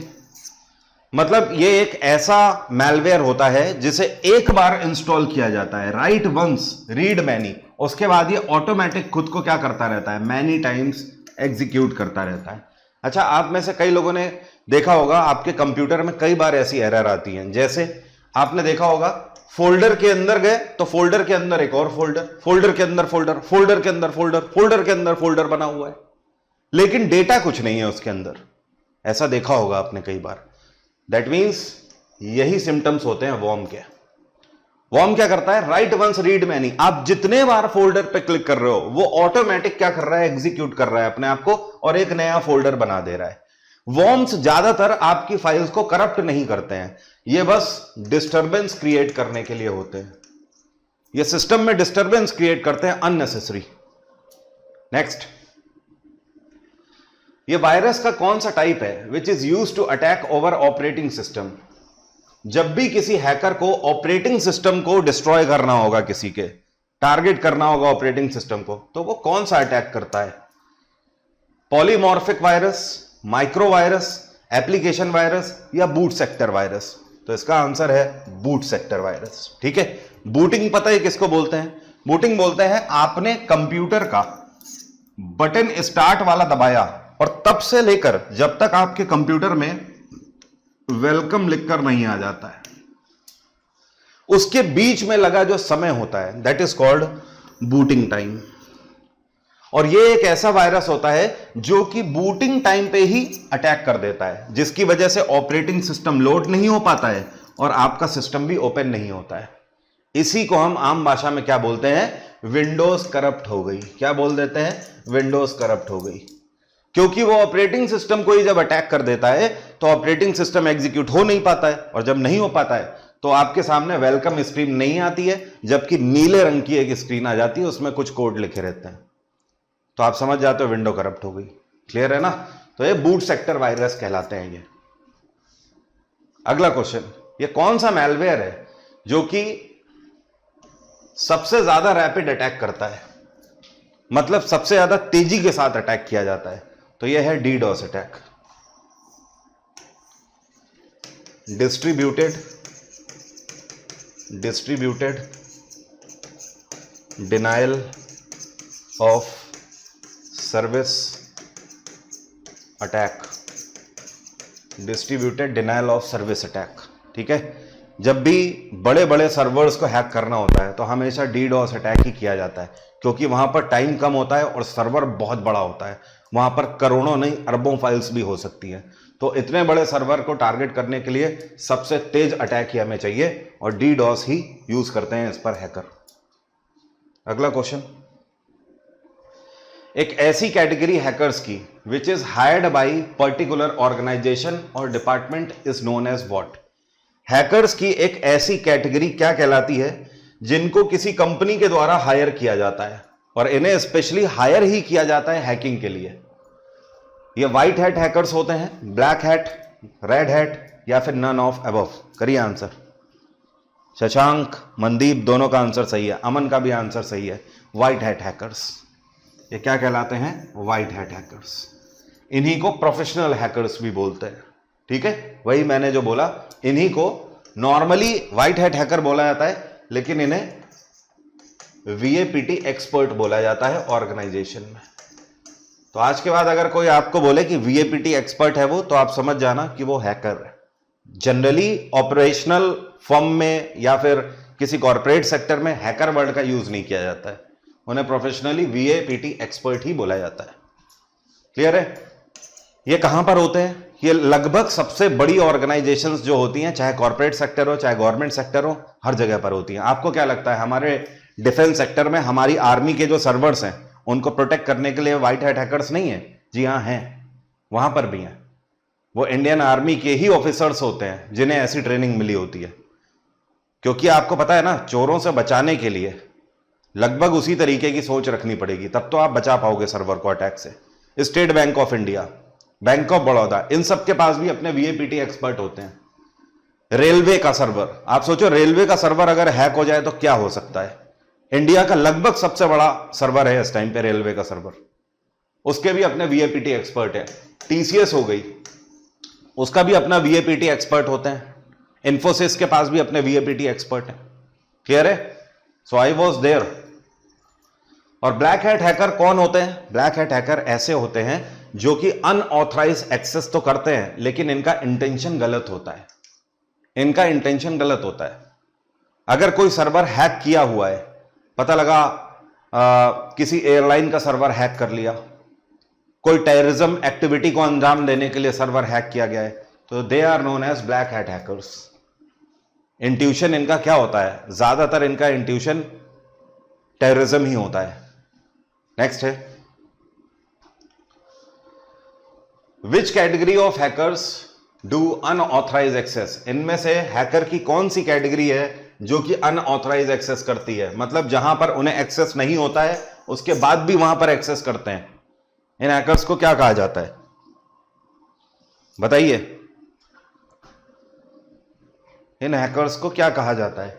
मतलब ये एक ऐसा मैलवेयर होता है जिसे एक बार इंस्टॉल किया जाता है, राइट वंस रीड मैनी, उसके बाद ये ऑटोमेटिक खुद को क्या करता रहता है, मैनी टाइम्स एग्जीक्यूट करता रहता है। अच्छा, आप में से कई लोगों ने देखा होगा आपके कंप्यूटर में कई बार ऐसी एरर आती है। जैसे आपने देखा होगा, फोल्डर के अंदर गए तो फोल्डर के अंदर एक और फोल्डर, फोल्डर के अंदर फोल्डर, फोल्डर के अंदर फोल्डर, फोल्डर के अंदर फोल्डर बना हुआ है, लेकिन डेटा कुछ नहीं है उसके अंदर। ऐसा देखा होगा आपने कई बार। दैट मीन्स यही सिम्टम्स होते हैं वॉर्म के। वॉर्म क्या करता है, राइट वंस रीड मैनी। आप जितने बार फोल्डर पे क्लिक कर रहे हो, वो ऑटोमेटिक क्या कर रहा है, एग्जीक्यूट कर रहा है अपने आप को और एक नया फोल्डर बना दे रहा है। वॉर्म्स ज्यादातर आपकी फाइल्स को करप्ट नहीं करते हैं, ये बस डिस्टर्बेंस क्रिएट करने के लिए होते हैं। ये सिस्टम में डिस्टर्बेंस क्रिएट करते हैं अननेसेसरी। नेक्स्ट, ये वायरस का कौन सा टाइप है which is used to attack over operating system. जब भी किसी हैकर को ऑपरेटिंग सिस्टम को डिस्ट्रॉय करना होगा, किसी के टारगेट करना होगा ऑपरेटिंग सिस्टम को, तो वो कौन सा अटैक करता है, polymorphic virus, micro virus, application virus या बूट सेक्टर वायरस। तो इसका आंसर है बूट सेक्टर वायरस। ठीक है, बूटिंग पता है किसको बोलते हैं, बूटिंग बोलते हैं आपने कंप्यूटर का बटन स्टार्ट वाला दबाया और तब से लेकर जब तक आपके कंप्यूटर में वेलकम लिखकर नहीं आ जाता है, उसके बीच में लगा जो समय होता है, that is called booting time. और ये एक ऐसा वायरस होता है जो कि बूटिंग टाइम पे ही अटैक कर देता है, जिसकी वजह से ऑपरेटिंग सिस्टम लोड नहीं हो पाता है और आपका सिस्टम भी ओपन नहीं होता है। इसी को हम आम भाषा में क्या बोलते हैं, विंडोज करप्ट हो गई। क्या बोल देते हैं, विंडोज करप्ट हो गई। क्योंकि वो ऑपरेटिंग सिस्टम को ही जब अटैक कर देता है तो ऑपरेटिंग सिस्टम एग्जीक्यूट हो नहीं पाता है, और जब नहीं हो पाता है तो आपके सामने वेलकम स्क्रीन नहीं आती है, जबकि नीले रंग की एक स्क्रीन आ जाती है, उसमें कुछ कोड लिखे रहते हैं। तो आप समझ जाते हो विंडो करप्ट हो गई। क्लियर है ना। तो ये बूट सेक्टर वायरस कहलाते हैं ये। अगला क्वेश्चन, ये कौन सा मैलवेयर है जो कि सबसे ज्यादा रैपिड अटैक करता है, मतलब सबसे ज्यादा तेजी के साथ अटैक किया जाता है। तो यह है DDoS attack, distributed denial of service attack, distributed denial of service attack. ठीक है, जब भी बड़े बड़े सर्वर्स को हैक करना होता है तो हमेशा डीडॉस अटैक ही किया जाता है, क्योंकि वहां पर टाइम कम होता है और सर्वर बहुत बड़ा होता है, वहां पर करोड़ों नहीं अरबों फाइल्स भी हो सकती हैं। तो इतने बड़े सर्वर को टारगेट करने के लिए सबसे तेज अटैक ही हमें चाहिए और डीडॉस ही यूज करते हैं इस पर हैकर। अगला क्वेश्चन, एक ऐसी कैटेगरी हैकर्स की which is hired by particular organization और department is known as what. Hackers की एक ऐसी कैटेगरी क्या कहलाती है जिनको किसी कंपनी के द्वारा हायर किया जाता है और इन्हें स्पेशली हायर ही किया जाता है हैकिंग के लिए। ये व्हाइट हैट हैकर्स होते हैं, ब्लैक हैट, रेड हैट या फिर नन ऑफ अबव। करिए आंसर। शशांक, मनदीप दोनों का आंसर सही है, अमन का भी आंसर सही है। व्हाइट हैट हैकर्स ये क्या कहलाते हैं, व्हाइट हैट हैकर्स। इन्हीं को प्रोफेशनल हैकर्स भी बोलते हैं। ठीक है, वही मैंने जो बोला, इन्हीं को नॉर्मली व्हाइट हैट हैकर बोला जाता है, लेकिन इन्हें वीएपीटी एक्सपर्ट बोला जाता है ऑर्गेनाइजेशन में। तो आज के बाद अगर कोई आपको बोले कि वीएपीटी एक्सपर्ट है वो, तो आप समझ जाना कि वो हैकर है। जनरली ऑपरेशनल फर्म में या फिर किसी कॉर्पोरेट सेक्टर में हैकर वर्ड का यूज नहीं किया जाता है, उन्हें प्रोफेशनली वीएपीटी एक्सपर्ट ही बोला जाता है। क्लियर है? ये कहां पर होते हैं? ये लगभग सबसे बड़ी ऑर्गेनाइजेशंस जो होती हैं, चाहे कॉर्पोरेट सेक्टर हो चाहे गवर्नमेंट सेक्टर हो, हर जगह पर होती हैं। आपको क्या लगता है हमारे डिफेंस सेक्टर में हमारी आर्मी के जो सर्वर्स हैं उनको प्रोटेक्ट करने के लिए व्हाइट हैट हैकर्स नहीं है? जी हां हैं, वहां पर भी हैं। वो इंडियन आर्मी के ही ऑफिसर्स होते हैं जिन्हें ऐसी ट्रेनिंग मिली होती है, क्योंकि आपको पता है ना, चोरों से बचाने के लिए लगभग उसी तरीके की सोच रखनी पड़ेगी, तब तो आप बचा पाओगे सर्वर को अटैक से। State Bank of India, Bank of Baroda, इन सब के पास भी अपने वीएपीटी एक्सपर्ट होते हैं। रेलवे का सर्वर, आप सोचो रेलवे का सर्वर अगर हैक हो जाए तो क्या हो सकता है। इंडिया का लगभग सबसे बड़ा सर्वर है इस टाइम पे रेलवे का सर्वर, उसके भी अपने वीएपीटी एक्सपर्ट है। टीसीएस हो गई, उसका भी अपना वीएपीटी एक्सपर्ट होते हैं। इन्फोसिस के पास भी अपने वीएपीटी एक्सपर्ट है। क्लियर है? सो आई वॉज देयर। और ब्लैक हैट हैकर कौन होते हैं? ब्लैक हैट हैकर ऐसे होते हैं जो कि अनऑथराइज एक्सेस तो करते हैं, लेकिन इनका इंटेंशन गलत होता है। इनका इंटेंशन गलत होता है। अगर कोई सर्वर हैक किया हुआ है, पता लगा किसी एयरलाइन का सर्वर हैक कर लिया, कोई टेररिज्म एक्टिविटी को अंजाम देने के लिए सर्वर हैक किया गया है, तो they are known as black hat hackers. Intuition इनका क्या होता है? ज्यादातर इनका इंट्यूशन टेररिज्म ही होता है। नेक्स्ट है, which category of hackers do unauthorise access? इनमें से हैकर की कौन सी कैटेगरी है जो कि अनऑथराइज एक्सेस करती है, मतलब जहां पर उन्हें एक्सेस नहीं होता है उसके बाद भी वहां पर एक्सेस करते हैं। इन हैकर्स को क्या कहा जाता है बताइए? इन हैकर्स को क्या कहा जाता है?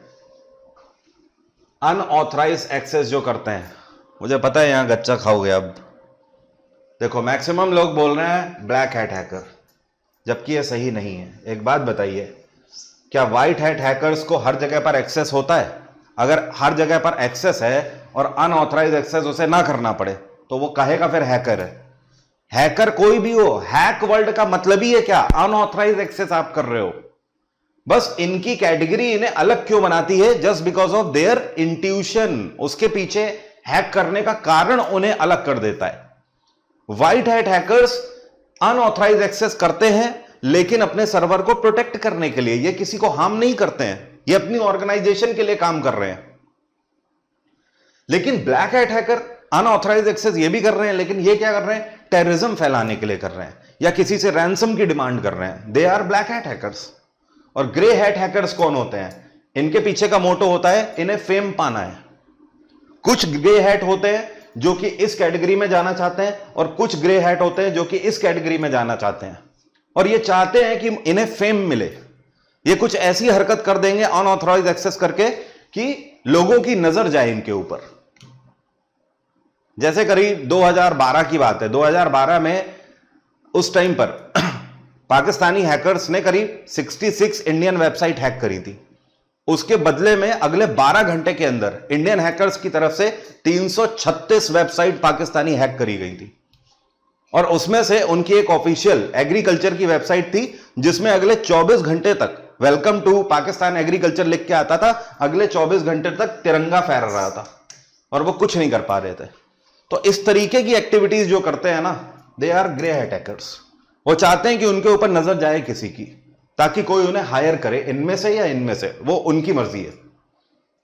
अनऑथराइज एक्सेस जो करते हैं। मुझे पता है यहां गच्चा खाओगे अब। देखो मैक्सिमम लोग बोल रहे हैं ब्लैक हैट हैकर, जबकि यह सही नहीं है। एक बात बताइए, क्या व्हाइट हैट हैकर्स को हर जगह पर एक्सेस होता है? अगर हर जगह पर एक्सेस है और अनऑथराइज एक्सेस उसे ना करना पड़े तो वो कहेगा फिर हैकर है। हैकर कोई भी हो, हैक वर्ल्ड का मतलब ही है क्या? अनऑथराइज एक्सेस आप कर रहे हो। बस इनकी कैटेगरी इन्हें अलग क्यों बनाती है? Just because of their intuition. उसके पीछे हैक करने का कारण उन्हें अलग कर देता है। White hat hackers unauthorise access करते हैं, लेकिन अपने सर्वर को प्रोटेक्ट करने के लिए। ये किसी को हार्म नहीं करते हैं, ये अपनी ऑर्गेनाइजेशन के लिए काम कर रहे हैं। लेकिन black hat hacker unauthorise access ये भी कर रहे हैं, लेकिन ये क्या कर रहे हैं? टेररिज्म फैलाने के लिए कर रहे हैं, या किसी से रैंसम की डिमांड कर रहे हैं। They are black hat hackers. और ग्रे हैट हैकर्स कौन होते हैं? इनके पीछे का मोटो होता है इन्हें फेम पाना है। कुछ ग्रे हैट होते हैं जो कि इस कैटेगरी में जाना चाहते हैं, और कुछ ग्रे हैट होते हैं जो कि इस कैटेगरी में जाना चाहते हैं, और ये चाहते हैं कि इन्हें फेम मिले। ये कुछ ऐसी हरकत कर देंगे अनऑथराइज एक्सेस करके कि लोगों की नजर जाए इनके ऊपर। जैसे करीब 2012 की बात है। 2012 में उस टाइम पर पाकिस्तानी हैकर्स ने करीब 66 इंडियन वेबसाइट हैक करी थी। उसके बदले में अगले 12 घंटे के अंदर इंडियन हैकर्स की तरफ से 336 वेबसाइट पाकिस्तानी हैक करी गई थी। और उसमें से उनकी एक ऑफिशियल एग्रीकल्चर की वेबसाइट थी जिसमें अगले 24 घंटे तक वेलकम टू पाकिस्तान एग्रीकल्चर लिख के आता था। अगले 24 घंटे तक तिरंगा फहरा रहा था और वो कुछ नहीं कर पा रहे थे। तो इस तरीके की एक्टिविटीज जो करते हैं ना, they are grey hat hackers. वो चाहते हैं कि उनके ऊपर नजर जाए किसी की, ताकि कोई उन्हें हायर करे, इनमें से या इनमें से, वो उनकी मर्जी है।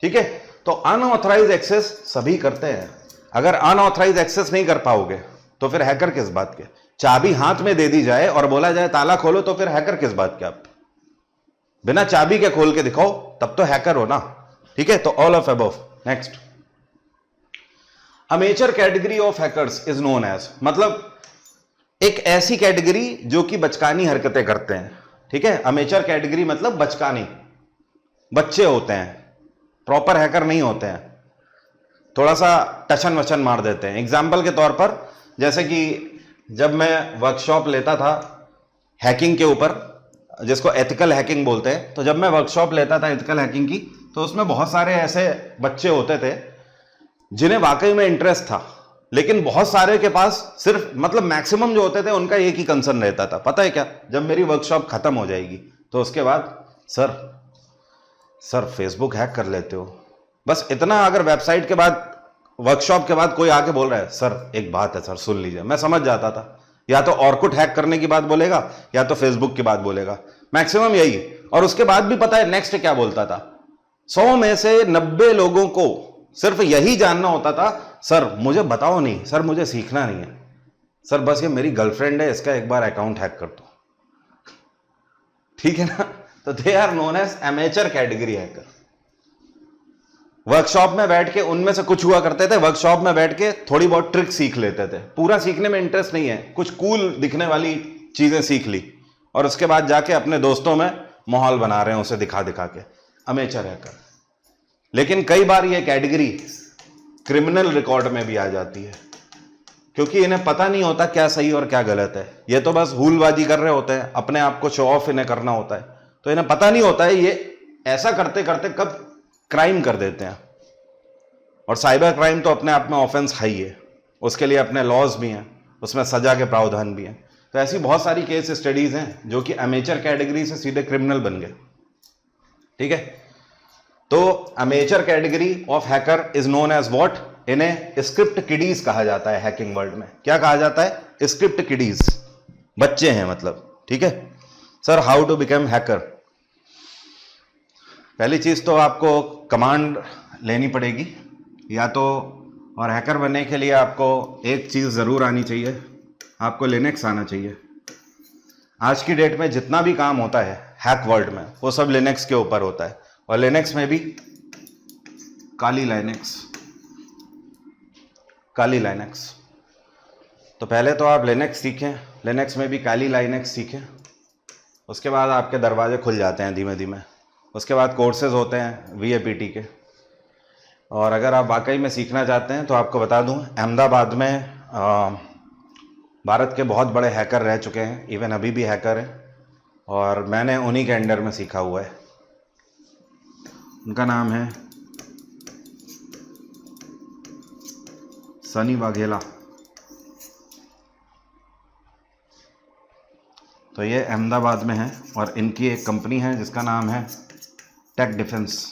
ठीक है? तो अनऑथराइज एक्सेस सभी करते हैं। अगर अनऑथराइज एक्सेस नहीं कर पाओगे तो फिर हैकर किस बात के? चाबी हाथ में दे दी जाए और बोला जाए ताला खोलो, तो फिर हैकर किस बात के? आप बिना चाबी के खोल के दिखाओ, तब तो हैकर हो ना। ठीक है? तो all of above. Next, amateur category of hackers is known as, मतलब एक ऐसी कैटेगरी जो कि बचकानी हरकतें करते हैं। ठीक है? अमेचर कैटेगरी मतलब बचकानी, बच्चे होते हैं, प्रॉपर हैकर नहीं होते हैं, थोड़ा सा टचन वचन मार देते हैं। एग्जाम्पल के तौर पर, जैसे कि जब मैं वर्कशॉप लेता था हैकिंग के ऊपर, जिसको एथिकल हैकिंग बोलते हैं, तो जब मैं वर्कशॉप लेता था एथिकल हैकिंग की, तो उसमें बहुत सारे ऐसे बच्चे होते थे जिन्हें वाकई में इंटरेस्ट था, लेकिन बहुत सारे के पास सिर्फ मतलब मैक्सिमम जो होते थे उनका एक ही कंसर्न रहता था, पता है क्या, जब मेरी वर्कशॉप खत्म हो जाएगी तो उसके बाद सर फेसबुक हैक कर लेते हो, बस इतना। अगर वेबसाइट के बाद वर्कशॉप के बाद कोई आके बोल रहा है सर एक बात है सर सुन लीजिए, मैं समझ जाता था या तो ऑर्कुट हैक करने की बात बोलेगा या तो फेसबुक की बात बोलेगा, मैक्सिमम यही। और उसके बाद भी पता है नेक्स्ट क्या बोलता था, 100 में से 90 लोगों को सिर्फ यही जानना होता था, सर मुझे बताओ नहीं, सर मुझे सीखना नहीं है, सर बस ये मेरी गर्लफ्रेंड है इसका एक बार अकाउंट हैक कर दो, ठीक है ना। तो they are known as amateur category hacker. Workshop में बैठ के उनमें से कुछ हुआ करते थे, वर्कशॉप में बैठ के थोड़ी बहुत ट्रिक सीख लेते थे, पूरा सीखने में इंटरेस्ट नहीं है, कुछ कूल दिखने वाली चीजें सीख ली और उसके बाद जाके अपने दोस्तों में माहौल बना रहे हैं उसे दिखा दिखा के, अमेचर हैकर। लेकिन कई बार ये कैटेगरी क्रिमिनल रिकॉर्ड में भी आ जाती है, क्योंकि इन्हें पता नहीं होता क्या सही और क्या गलत है, ये तो बस हूलबाजी कर रहे होते हैं, अपने आप को शो ऑफ इन्हें करना होता है, तो इन्हें पता नहीं होता है ये ऐसा करते करते कब क्राइम कर देते हैं। और साइबर क्राइम तो अपने आप में ऑफेंस हाई है, उसके लिए अपने लॉज भी हैं, उसमें सजा के प्रावधान भी हैं। तो ऐसी बहुत सारी केस स्टडीज हैं जो कि अमेचर कैटेगरी से सीधे क्रिमिनल बन गए, ठीक है। तो amateur category of hacker is known as what, इन्हें स्क्रिप्ट किडीज कहा जाता है हैकिंग वर्ल्ड में। क्या कहा जाता है, स्क्रिप्ट किडीज, बच्चे हैं मतलब, ठीक है। Sir how to become hacker, पहली चीज तो आपको कमांड लेनी पड़ेगी या तो, और हैकर बनने के लिए आपको एक चीज जरूर आनी चाहिए, आपको लिनक्स आना चाहिए। आज की डेट में जितना भी काम होता है हैक वर्ल्ड में वो सब लिनक्स के ऊपर होता है, और लिनक्स में भी काली लाइनक्स। तो पहले तो आप लिनक्स सीखें, लिनक्स में भी काली लाइनक्स सीखें, उसके बाद आपके दरवाजे खुल जाते हैं धीमे धीमे। उसके बाद कोर्सेज होते हैं VAPT के, और अगर आप वाकई में सीखना चाहते हैं तो आपको बता दूं अहमदाबाद में भारत के बहुत बड़े हैकर रह चुके हैं, इवन अभी भी हैकर हैं, और मैंने उन्हीं के अंडर में सीखा हुआ है। उनका नाम है सनी वाघेला। तो ये अहमदाबाद में है और इनकी एक कंपनी है जिसका नाम है टेक डिफेंस।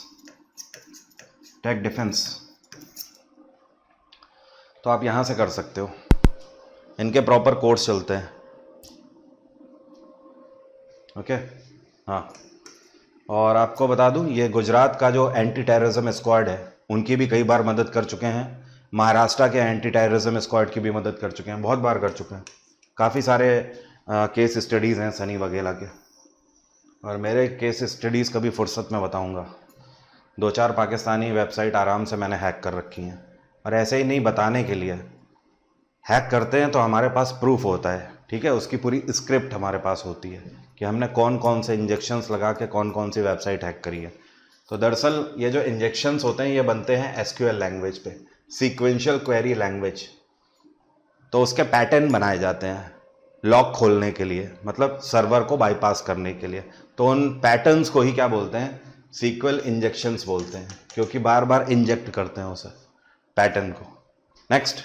तो आप यहाँ से कर सकते हो, इनके प्रॉपर कोर्स चलते हैं, ओके। हाँ, और आपको बता दूं ये गुजरात का जो एंटी टेररिज्म स्क्वाड है उनकी भी कई बार मदद कर चुके हैं, महाराष्ट्र के एंटी टेररिज्म स्क्वाड की भी मदद कर चुके हैं, बहुत बार कर चुके हैं। काफ़ी सारे केस स्टडीज़ हैं सनी वगैरह के, और मेरे केस स्टडीज़ कभी फुर्सत में बताऊंगा। 2-4 पाकिस्तानी वेबसाइट आराम से मैंने हैक कर रखी हैं, और ऐसे ही नहीं बताने के लिए हैक करते हैं तो हमारे पास प्रूफ होता है, ठीक है, उसकी पूरी स्क्रिप्ट हमारे पास होती है कि हमने कौन कौन से इंजेक्शंस लगा के कौन कौन सी वेबसाइट हैक करी है। तो दरअसल ये जो इंजेक्शंस होते हैं ये बनते हैं SQL लैंग्वेज पे, सीक्वेंशियल क्वेरी लैंग्वेज। तो उसके पैटर्न बनाए जाते हैं लॉक खोलने के लिए, मतलब सर्वर को बाईपास करने के लिए। तो उन पैटर्न्स को ही क्या बोलते हैं, सीक्वल इंजेक्शंस बोलते हैं, क्योंकि बार बार इंजेक्ट करते हैं उसे पैटर्न को। Next,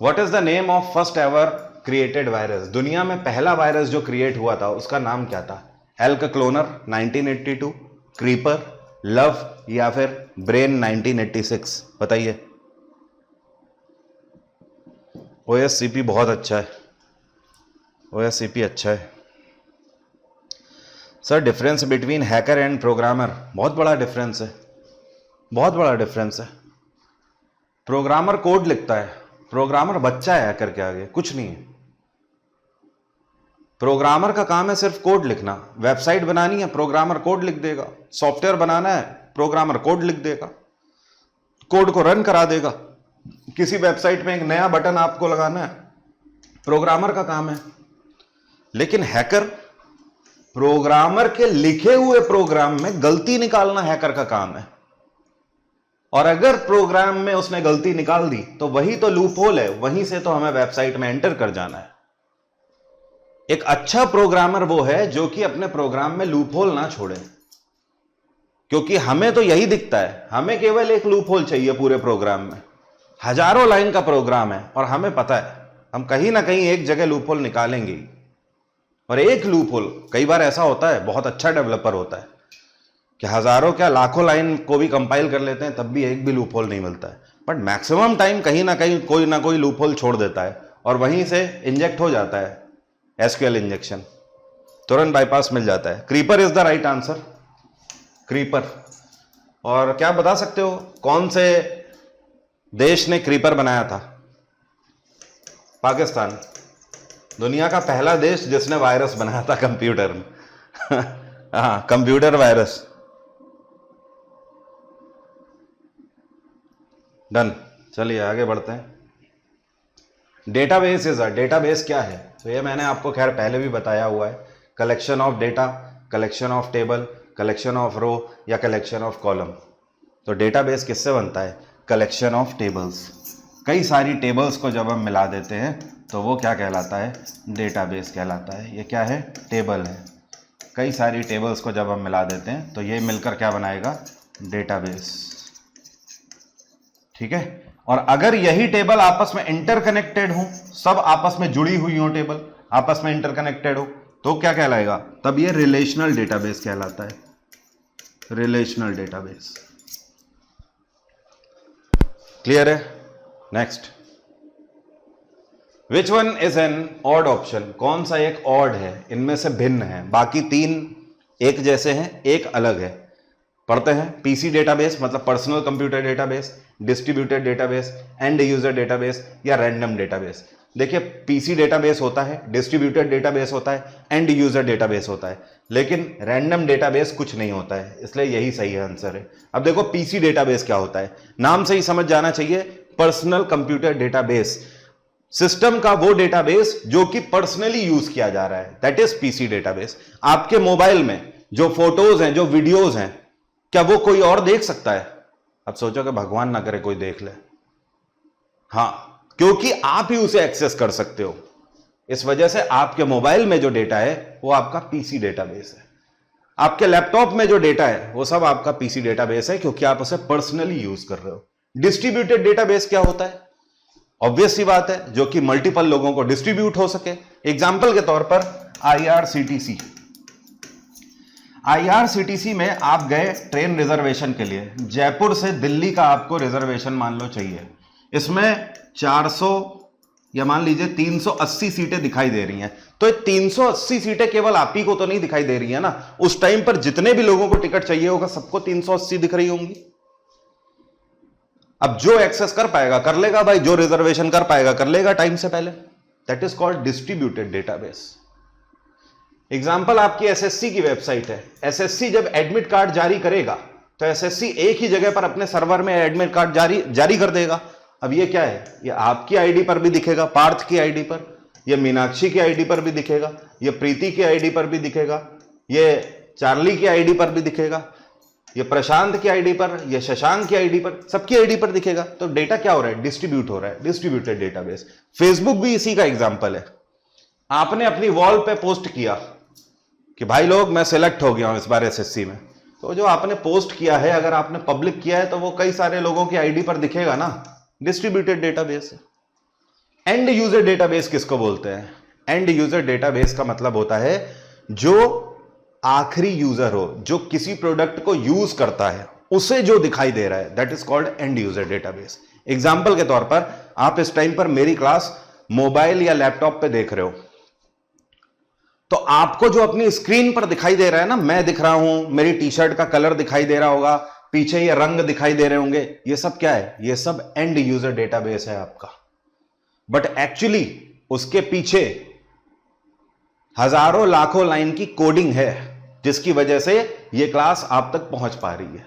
what is the name of first ever created virus, दुनिया में पहला वायरस जो क्रिएट हुआ था उसका नाम क्या था? एल्क क्लोनर 1982, क्रीपर, लव या फिर ब्रेन 1986? बताइए। OSCP बहुत अच्छा है, OSCP अच्छा है। Sir difference between hacker and programmer, बहुत बड़ा डिफरेंस है, बहुत बड़ा डिफरेंस है। प्रोग्रामर कोड लिखता है, प्रोग्रामर बच्चा है हैकर के आगे, कुछ नहीं है। प्रोग्रामर का काम है सिर्फ कोड लिखना, वेबसाइट बनानी है प्रोग्रामर कोड लिख देगा, सॉफ्टवेयर बनाना है प्रोग्रामर कोड लिख देगा, कोड को रन करा देगा। किसी वेबसाइट में एक नया बटन आपको लगाना है, प्रोग्रामर का काम है। लेकिन हैकर, प्रोग्रामर के लिखे हुए प्रोग्राम में गलती निकालना हैकर का काम है, और अगर प्रोग्राम में उसने गलती निकाल दी तो वही तो लूप होल है, वहीं से तो हमें वेबसाइट में एंटर कर जाना है। एक अच्छा प्रोग्रामर वो है जो कि अपने प्रोग्राम में लूप होल ना छोड़े, क्योंकि हमें तो यही दिखता है, हमें केवल एक लूप होल चाहिए पूरे प्रोग्राम में। हजारों लाइन का प्रोग्राम है और हमें पता है हम कहीं ना कहीं एक जगह लूप होल निकालेंगे। और एक लूप होल, कई बार ऐसा होता है, बहुत अच्छा डेवलपर होता है कि हजारों क्या लाखों लाइन को भी कंपाइल कर लेते हैं, तब भी एक भी लूप होल नहीं मिलता है। बट मैक्सिमम टाइम कहीं ना कोई लूप होल छोड़ देता है और वहीं से इंजेक्ट हो जाता है एसक्यूएल इंजेक्शन, तुरंत बाईपास मिल जाता है। Creeper is the right answer, creeper. और क्या बता सकते हो कौन से देश ने क्रीपर बनाया था? पाकिस्तान, दुनिया का पहला देश जिसने वायरस बनाया था कंप्यूटर में। हाँ, कंप्यूटर वायरस। डन, चलिए आगे बढ़ते हैं। डेटाबेस इज अ, डेटाबेस क्या है? तो ये मैंने आपको खैर पहले भी बताया हुआ है, collection of data, collection of table, collection of row या कलेक्शन ऑफ कॉलम। तो डेटाबेस किससे बनता है? Collection of tables. कई सारी टेबल्स को जब हम मिला देते हैं तो वो क्या कहलाता है? डेटाबेस कहलाता है। ये क्या है? टेबल है। कई सारी टेबल्स को जब हम मिला देते हैं तो ये मिलकर क्या बनाएगा? डेटाबेस। ठीक है। और अगर यही टेबल आपस में इंटरकनेक्टेड हो, सब आपस में जुड़ी हुई हो, टेबल आपस में इंटरकनेक्टेड हो, तो क्या कहलाएगा? तब ये रिलेशनल डेटाबेस कहलाता है। Relational database. क्लियर है? Next, which one is N odd option? कौन सा एक ऑड है, इनमें से भिन्न है, बाकी तीन एक जैसे हैं, एक अलग है। पढ़ते हैं। पीसी डेटाबेस मतलब personal computer database, distributed database, and user database या रैंडम डेटाबेस। देखिए, पीसी डेटाबेस होता है, डिस्ट्रीब्यूटेड डेटाबेस होता है, एंड यूजर डेटाबेस होता है, लेकिन रैंडम डेटाबेस कुछ नहीं होता है, इसलिए यही सही आंसर है। अब देखो पीसी डेटाबेस क्या होता है, नाम से ही समझ जाना चाहिए, पर्सनल कंप्यूटर डेटाबेस, सिस्टम का वो डेटाबेस जो कि पर्सनली यूज किया जा रहा है, दैट इज पीसी डेटाबेस। आपके मोबाइल में जो फोटोज हैं, जो वीडियोज हैं, क्या वो कोई और देख सकता है? अब सोचो कि भगवान ना करे कोई देख ले। हां, क्योंकि आप ही उसे एक्सेस कर सकते हो, इस वजह से आपके मोबाइल में जो डेटा है वो आपका पीसी डेटाबेस है। आपके लैपटॉप में जो डेटा है वो सब आपका पीसी डेटाबेस है, क्योंकि आप उसे पर्सनली यूज कर रहे हो। डिस्ट्रीब्यूटेड डेटाबेस क्या होता है? ऑब्वियस सी बात है, जो कि मल्टीपल लोगों को डिस्ट्रीब्यूट हो सके। एग्जाम्पल के तौर पर आईआरसीटीसी। आईआरसीटीसी में आप गए ट्रेन रिजर्वेशन के लिए, जयपुर से दिल्ली का आपको रिजर्वेशन मान लो चाहिए। इसमें 400 या मान लीजिए 380 सीटें दिखाई दे रही हैं, तो ये 380 सीटें केवल आप ही को तो नहीं दिखाई दे रही है ना, उस टाइम पर जितने भी लोगों को टिकट चाहिए होगा सबको 380 दिख रही होंगी। अब जो एक्सेस कर पाएगा कर लेगा भाई, जो रिजर्वेशन कर पाएगा कर लेगा टाइम से पहले। That is called distributed database. Example आपकी एसएससी की वेबसाइट है। एसएससी जब एडमिट कार्ड जारी करेगा तो एसएससी एक ही जगह पर अपने सर्वर में एडमिट कार्ड जारी कर देगा। अब ये क्या है? ये आपकी आईडी पर भी दिखेगा, पार्थ की आईडी पर, ये मीनाक्षी की आईडी पर भी दिखेगा, ये प्रीति की आईडी पर भी दिखेगा, ये चार्ली की आईडी पर भी दिखेगा, ये प्रशांत की आईडी पर, ये शशांक की आईडी पर, सबकी आईडी पर दिखेगा। तो डेटा क्या हो रहा है? डिस्ट्रीब्यूट हो रहा है, डिस्ट्रीब्यूटेड डेटाबेस। फेसबुक भी इसी का एग्जांपल है। आपने अपनी वॉल पे पोस्ट किया कि भाई लोग मैं सिलेक्ट हो गया हूं इस बार एसएससी में, तो जो आपने पोस्ट किया है अगर आपने पब्लिक किया है तो वो कई सारे लोगों की आईडी पर दिखेगा ना, डिस्ट्रीब्यूटेड डेटाबेस है। एंड यूजर डेटाबेस किसको बोलते हैं? एंड यूजर डेटाबेस का मतलब होता है जो आखिरी यूजर हो, जो किसी प्रोडक्ट को यूज करता है, उसे जो दिखाई दे रहा है, that is called and user database. Example के तौर पर आप इस टाइम पर मेरी क्लास मोबाइल या लैपटॉप पे देख रहे हो, तो आपको जो अपनी स्क्रीन पर दिखाई दे रहा है ना, मैं दिख रहा हूं, मेरी टी शर्ट का कलर दिखाई दे रहा होगा, पीछे ये रंग दिखाई दे रहे होंगे, ये सब क्या है? ये सब एंड यूजर डेटाबेस है आपका। बट एक्चुअली उसके पीछे हजारों लाखों लाइन की कोडिंग है, जिसकी वजह से ये क्लास आप तक पहुंच पा रही है।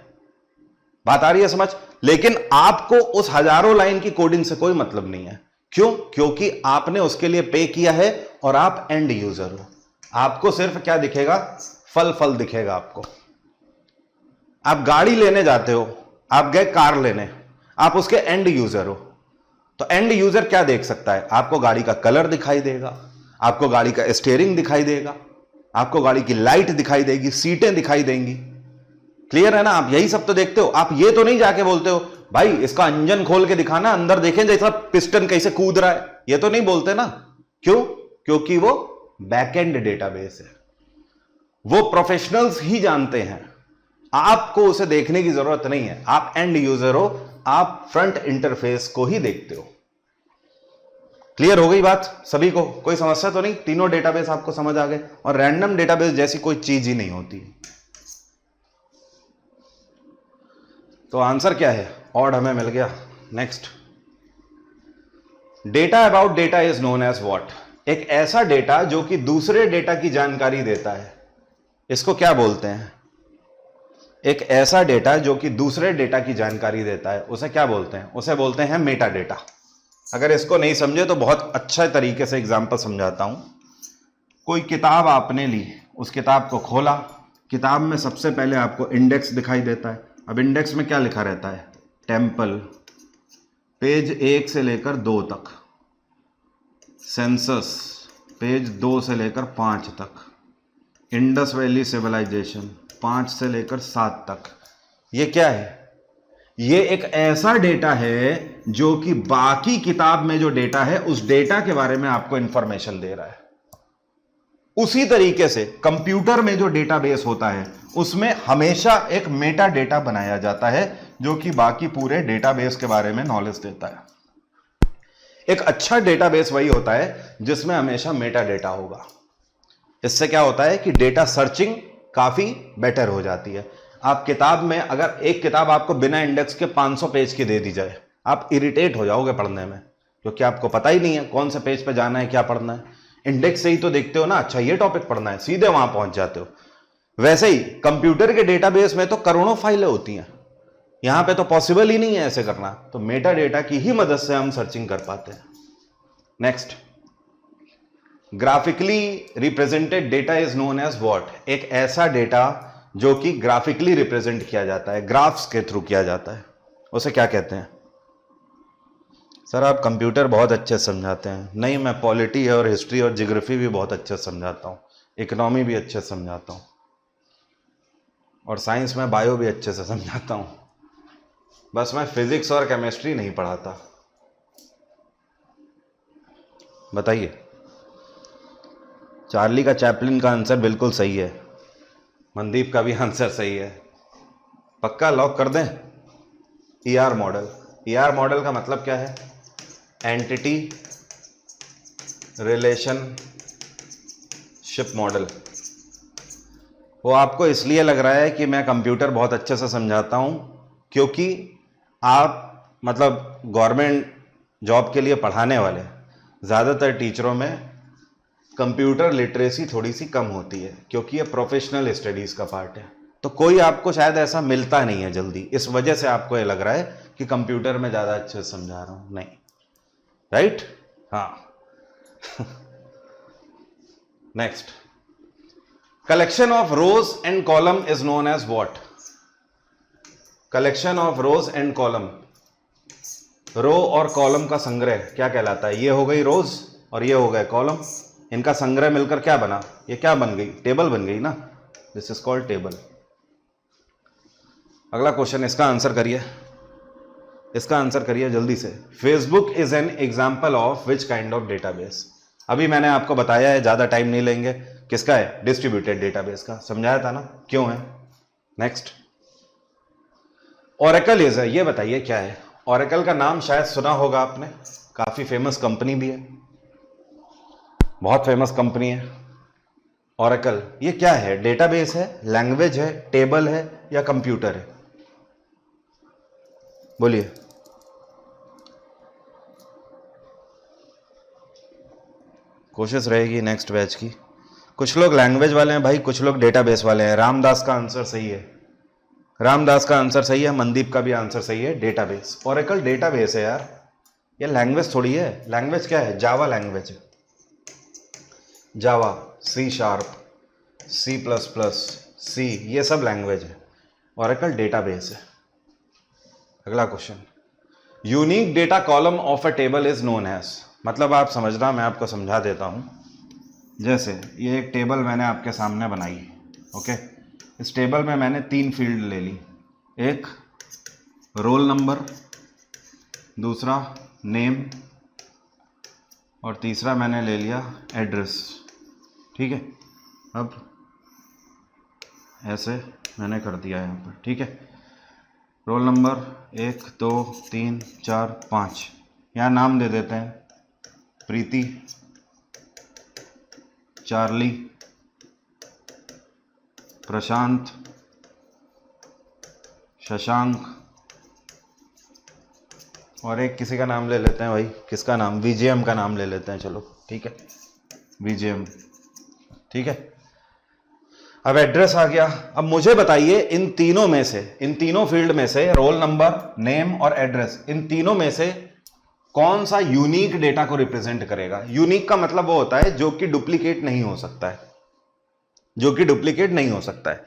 बात आ रही है समझ? लेकिन आपको उस हजारों लाइन की कोडिंग से कोई मतलब नहीं है। क्यों? क्योंकि आपने उसके लिए पे किया है और आप एंड यूजर हो। आपको सिर्फ क्या दिखेगा? फल दिखेगा आपको। आप गाड़ी लेने जाते हो, आप गए कार लेने, आप उसके एंड यूजर हो, तो एंड यूजर क्या देख सकता है? आपको गाड़ी का कलर दिखाई देगा, आपको गाड़ी का स्टीयरिंग दिखाई देगा, आपको गाड़ी की लाइट दिखाई देगी, सीटें दिखाई देंगी, क्लियर है ना? आप यही सब तो देखते हो, आप ये तो नहीं जाके बोलते हो भाई इसका इंजन खोल के दिखाना, अंदर देखें जैसा पिस्टन कैसे कूद रहा है, ये तो नहीं बोलते ना। क्यों? क्योंकि वो बैकएंड डेटाबेस है, वो प्रोफेशनल्स ही जानते हैं, आपको उसे देखने की जरूरत नहीं है। आप एंड यूजर हो, आप फ्रंट इंटरफेस को ही देखते हो। क्लियर हो गई बात सभी को? कोई समस्या तो नहीं? तीनों डेटाबेस आपको समझ आ गए, और रैंडम डेटाबेस जैसी कोई चीज ही नहीं होती। तो आंसर क्या है? ऑड हमें मिल गया। Next, data about data is known as what? एक ऐसा डेटा जो कि दूसरे डेटा की जानकारी देता है, इसको क्या बोलते हैं? एक ऐसा डेटा जो कि दूसरे डेटा की जानकारी देता है, उसे क्या बोलते हैं? उसे बोलते हैं मेटा डेटा। अगर इसको नहीं समझे तो बहुत अच्छे तरीके से एग्जांपल समझाता हूं। कोई किताब आपने ली, उस किताब को खोला, किताब में सबसे पहले आपको इंडेक्स दिखाई देता है। अब इंडेक्स में क्या लिखा रहता है? टेम्पल, पेज 1 से लेकर 2 तक, सेंसस पेज 2 से लेकर 5 तक, इंडस वैली सिविलाइजेशन 5 से लेकर 7 तक। ये क्या है? ये एक ऐसा डेटा है जो कि बाकी किताब में जो डेटा है उस डेटा के बारे में आपको इंफॉर्मेशन दे रहा है। उसी तरीके से कंप्यूटर में जो डेटाबेस होता है उसमें हमेशा एक मेटा डेटा बनाया जाता है जो कि बाकी पूरे डेटाबेस के बारे में नॉलेज देता है। एक अच्छा डेटाबेस वही होता है जिसमें हमेशा मेटा डेटा होगा। इससे क्या होता है कि डेटा सर्चिंग काफी बेटर हो जाती है। आप किताब में, अगर एक किताब आपको बिना इंडेक्स के 500 पेज की दे दी जाए, आप इरिटेट हो जाओगे पढ़ने में, क्योंकि आपको पता ही नहीं है कौन से पेज पे जाना है, क्या पढ़ना है। इंडेक्स से ही तो देखते हो ना, अच्छा ये टॉपिक पढ़ना है, सीधे वहां पहुंच जाते हो। वैसे ही कंप्यूटर के डेटाबेस में तो करोड़ों फाइलें होती हैं, यहां पे तो पॉसिबल ही नहीं है ऐसे करना। तो मेटा डेटा की ही मदद से हम सर्चिंग कर पाते हैं। Next, graphically represented data is known as what? एक ऐसा डेटा जो कि ग्राफिकली रिप्रेजेंट किया जाता है, ग्राफ्स के थ्रू किया जाता है, उसे क्या कहते हैं? सर आप कंप्यूटर बहुत अच्छे समझाते हैं। नहीं, मैं पॉलिटी और हिस्ट्री और ज्योग्राफी भी बहुत अच्छे समझाता हूँ, इकोनॉमी भी अच्छे समझाता हूँ, और साइंस में बायो भी अच्छे से समझाता हूँ। बस मैं फिजिक्स और केमिस्ट्री नहीं पढ़ाता। बताइए। चार्ली का चैपलिन का आंसर बिल्कुल सही है, मनदीप का भी आंसर सही है। पक्का लॉक कर दें? ER model. ईआर मॉडल का मतलब क्या है? Entity relationship model. वो आपको इसलिए लग रहा है कि मैं कंप्यूटर बहुत अच्छे से समझाता हूं क्योंकि आप मतलब गवर्नमेंट जॉब के लिए पढ़ाने वाले ज़्यादातर टीचरों में कंप्यूटर लिटरेसी थोड़ी सी कम होती है, क्योंकि ये प्रोफेशनल स्टडीज़ का पार्ट है। तो कोई आपको शायद ऐसा मिलता नहीं है जल्दी, इस वजह से आपको ये लग रहा है कि कंप्यूटर में ज़्यादा अच्छे से समझा रहा हूँ। नहीं, राइट? हाँ। Next, collection of rows and column is known as what? Collection of rows and column, row और कॉलम का संग्रह क्या कहलाता है? ये हो गई रोज और ये हो गए कॉलम, इनका संग्रह मिलकर क्या बना? ये क्या बन गई? टेबल बन गई ना। This is called table. अगला क्वेश्चन, इसका आंसर करिए, इसका आंसर करिए जल्दी से। Facebook is an example of which kind of database? अभी मैंने आपको बताया है, ज्यादा टाइम नहीं लेंगे। किसका है? डिस्ट्रीब्यूटेड डेटाबेस का। समझाया था ना क्यों है। नेक्स्ट, ओरेकल इज है, ये बताइए क्या है? ओरेकल का नाम शायद सुना होगा आपने, काफी फेमस कंपनी भी है, बहुत फेमस कंपनी है ओरेकल। ये क्या है? डेटाबेस है, लैंग्वेज है, टेबल है, या कंप्यूटर है? बोलिए। कोशिश रहेगी नेक्स्ट बैच की। कुछ लोग लैंग्वेज वाले हैं भाई, कुछ लोग डेटाबेस वाले हैं। रामदास का आंसर सही है, रामदास का आंसर सही है, मनदीप का भी आंसर सही है, डेटाबेस। ओरेकल डेटाबेस है यार, ये लैंग्वेज थोड़ी है। लैंग्वेज क्या है? जावा लैंग्वेज है, Java, C sharp, C plus plus, C, ये सब लैंग्वेज है। ओरेकल डेटाबेस है। अगला question, unique data column of a table is known as? मतलब आप समझना, मैं आपको समझा देता हूं। जैसे ये एक टेबल मैंने आपके सामने बनाई, ओके, इस टेबल में मैंने 3 फील्ड ले ली, एक रोल नंबर, दूसरा नेम और तीसरा मैंने ले लिया एड्रेस। ठीक है, अब ऐसे मैंने कर दिया यहाँ पर। ठीक है, रोल नंबर 1 2 3 4 5, यहाँ नाम दे देते हैं प्रीति, चार्ली, प्रशांत, शशांक और एक किसी का नाम ले लेते हैं भाई, किसका नाम, विजयम का नाम ले लेते हैं। चलो ठीक है, विजयम। ठीक है, अब एड्रेस आ गया। अब मुझे बताइए इन तीनों में से, इन तीनों फील्ड में से, रोल नंबर, नेम और एड्रेस, इन तीनों में से कौन सा यूनिक डेटा को रिप्रेजेंट करेगा। यूनिक का मतलब वो होता है जो कि डुप्लीकेट नहीं हो सकता है, जो कि डुप्लीकेट नहीं हो सकता है।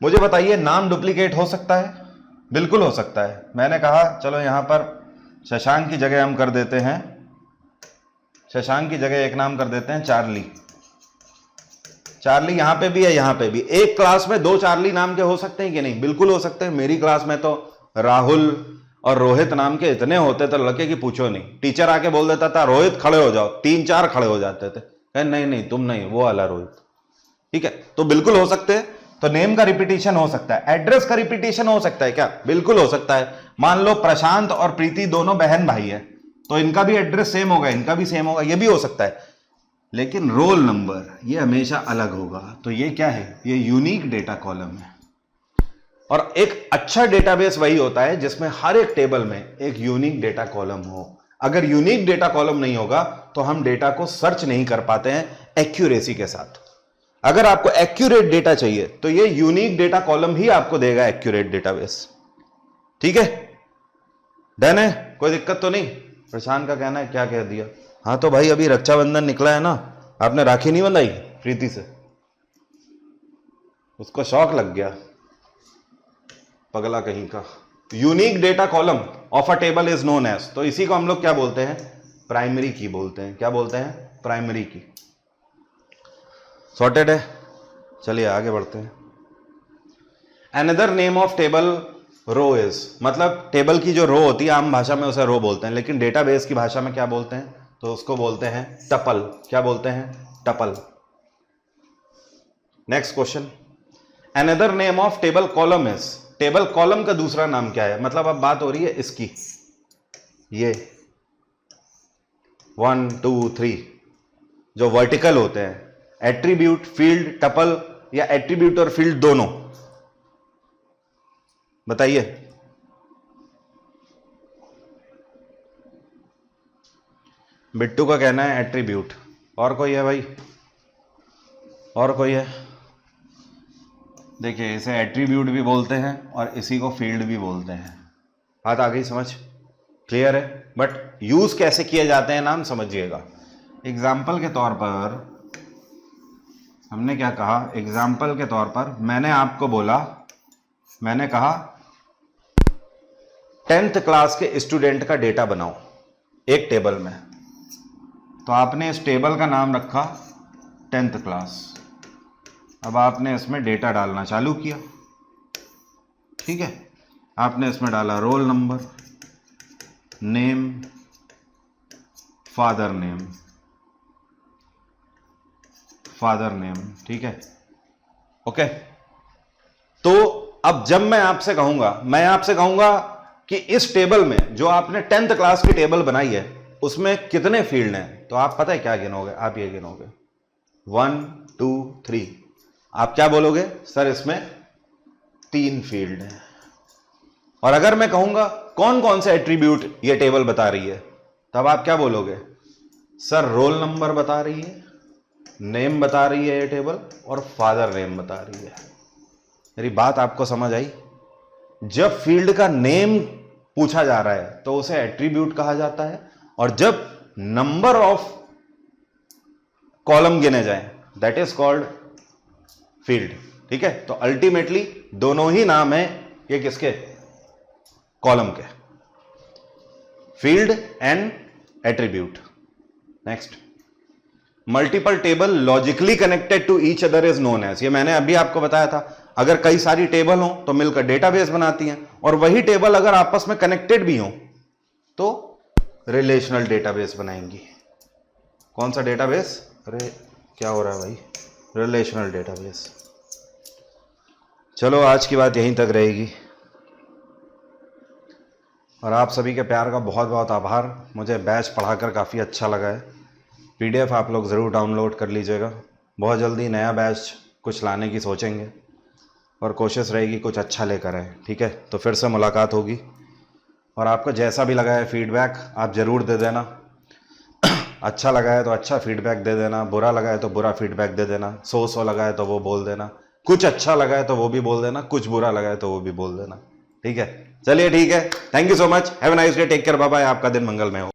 मुझे बताइए नाम डुप्लीकेट हो सकता है? बिल्कुल हो सकता है। मैंने कहा चलो यहां पर शशांक की जगह हम कर देते हैं, शशांक की जगह एक नाम कर देते हैं चार्ली। चार्ली यहां पे भी है, यहां पे भी। एक क्लास में 2 चार्ली नाम के हो सकते हैं कि नहीं? बिल्कुल हो सकते हैं। मेरी क्लास में तो राहुल और रोहित नाम के इतने होते थे लड़के की पूछो नहीं। टीचर आके बोल देता था रोहित खड़े हो जाओ, 3-4 खड़े हो जाते थे। नहीं नहीं तुम नहीं, वो वाला रोहित। ठीक है, तो बिल्कुल हो सकते हैं। तो नेम का रिपीटिशन हो सकता है। एड्रेस का रिपीटिशन हो सकता है क्या? बिल्कुल हो सकता है। मान लो प्रशांत और प्रीति दोनों बहन भाई है, तो इनका भी एड्रेस सेम होगा, इनका भी सेम होगा, ये भी हो सकता है। लेकिन रोल नंबर ये हमेशा अलग होगा। तो ये क्या है? ये यूनिक डेटा कॉलम है। और एक अच्छा डेटाबेस वही होता है जिसमें हर एक टेबल में एक यूनिक डेटा कॉलम हो। अगर यूनिक डेटा कॉलम नहीं होगा तो हम डेटा को सर्च नहीं कर पाते हैं एक्यूरेसी के साथ। अगर आपको एक्यूरेट डेटा चाहिए तो ये यूनिक डेटा कॉलम ही आपको देगा एक्यूरेट डेटाबेस। ठीक है, डन है, कोई दिक्कत तो नहीं? प्रशांत का कहना है क्या कह दिया? हाँ तो भाई अभी रक्षाबंधन निकला है ना, आपने राखी नहीं बंधाई प्रीति से? उसको शौक लग गया पगला कहीं का। Unique data column of a table is known as, तो इसी को हम लोग क्या बोलते हैं? प्राइमरी की बोलते हैं। क्या बोलते हैं? प्राइमरी की। सॉर्टेड है, चलिए आगे बढ़ते हैं। Another name of table row is, मतलब टेबल की जो रो होती है आम भाषा में उसे रो बोलते हैं, लेकिन डेटाबेस की भाषा में क्या बोलते हैं? तो उसको बोलते हैं टपल। क्या बोलते हैं? Tuple. Next question, another name of table column is, table column का दूसरा नाम क्या है? मतलब अब बात हो रही है इसकी, ये 1 2 3 जो वर्टिकल होते हैं, एट्रीब्यूट, फील्ड, टपल या एट्रीब्यूट और फील्ड दोनों? बताइए। बिट्टू का कहना है एट्रीब्यूट। और कोई है भाई? और कोई है? देखिए इसे एट्रीब्यूट भी बोलते हैं और इसी को फील्ड भी बोलते हैं। बात आ गई समझ? क्लियर है? बट यूज कैसे किए जाते हैं नाम समझिएगा। एग्जाम्पल के तौर पर हमने क्या कहा? एग्जाम्पल के तौर पर मैंने आपको बोला, मैंने कहा 10th क्लास के स्टूडेंट का डेटा बनाओ एक टेबल में, तो आपने इस टेबल का नाम रखा 10th क्लास। अब आपने इसमें डेटा डालना चालू किया। ठीक है, आपने इसमें डाला roll number, name, father name, father name. ठीक है, ओके। तो अब जब मैं आपसे कहूंगा कि इस टेबल में जो आपने 10th क्लास की टेबल बनाई है उसमें कितने फील्ड हैं, तो आप पता है क्या गिनोगे? आप ये गिनोगे 1 2 3। आप क्या बोलोगे? सर इसमें 3 फील्ड हैं। और अगर मैं कहूंगा कौन कौन से एट्रीब्यूट ये टेबल बता रही है, तब आप क्या बोलोगे? सर रोल नंबर बता रही है, नेम बता रही है ये टेबल, और फादर नेम बता रही है। मेरी बात आपको समझ आई? जब फील्ड का नेम पूछा जा रहा है तो उसे एट्रीब्यूट कहा जाता है, और जब नंबर ऑफ कॉलम गिने जाए दैट इज कॉल्ड फील्ड। ठीक है, तो अल्टीमेटली दोनों ही नाम है ये किसके? कॉलम के, field and attribute. Next, multiple table logically connected to each other is known as, ये मैंने अभी आपको बताया था। अगर कई सारी टेबल हो तो मिलकर डेटाबेस बनाती हैं, और वही टेबल अगर आपस में कनेक्टेड भी हो तो रिलेशनल डेटाबेस बनाएंगी। कौन सा डेटाबेस? अरे क्या हो रहा है भाई? Relational database. चलो आज की बात यहीं तक रहेगी, और आप सभी के प्यार का बहुत बहुत आभार। मुझे बैच पढ़ाकर काफ़ी अच्छा लगा है। PDF आप लोग ज़रूर डाउनलोड कर लीजिएगा। बहुत जल्दी नया बैच कुछ लाने की सोचेंगे, और कोशिश रहेगी कुछ अच्छा लेकर आए। ठीक है, तो फिर से मुलाकात होगी, और आपको जैसा भी लगा है फीडबैक आप ज़रूर दे देना। अच्छा लगा है तो अच्छा फीडबैक दे देना, बुरा लगा है तो बुरा फीडबैक दे देना, 100 लगा है तो वो बोल देना, कुछ अच्छा लगा है तो वो भी बोल देना, कुछ बुरा लगा है तो वो भी बोल देना। ठीक है, चलिए ठीक है, thank you so much, have a nice day, take care, bye bye, आपका दिन मंगलमय हो।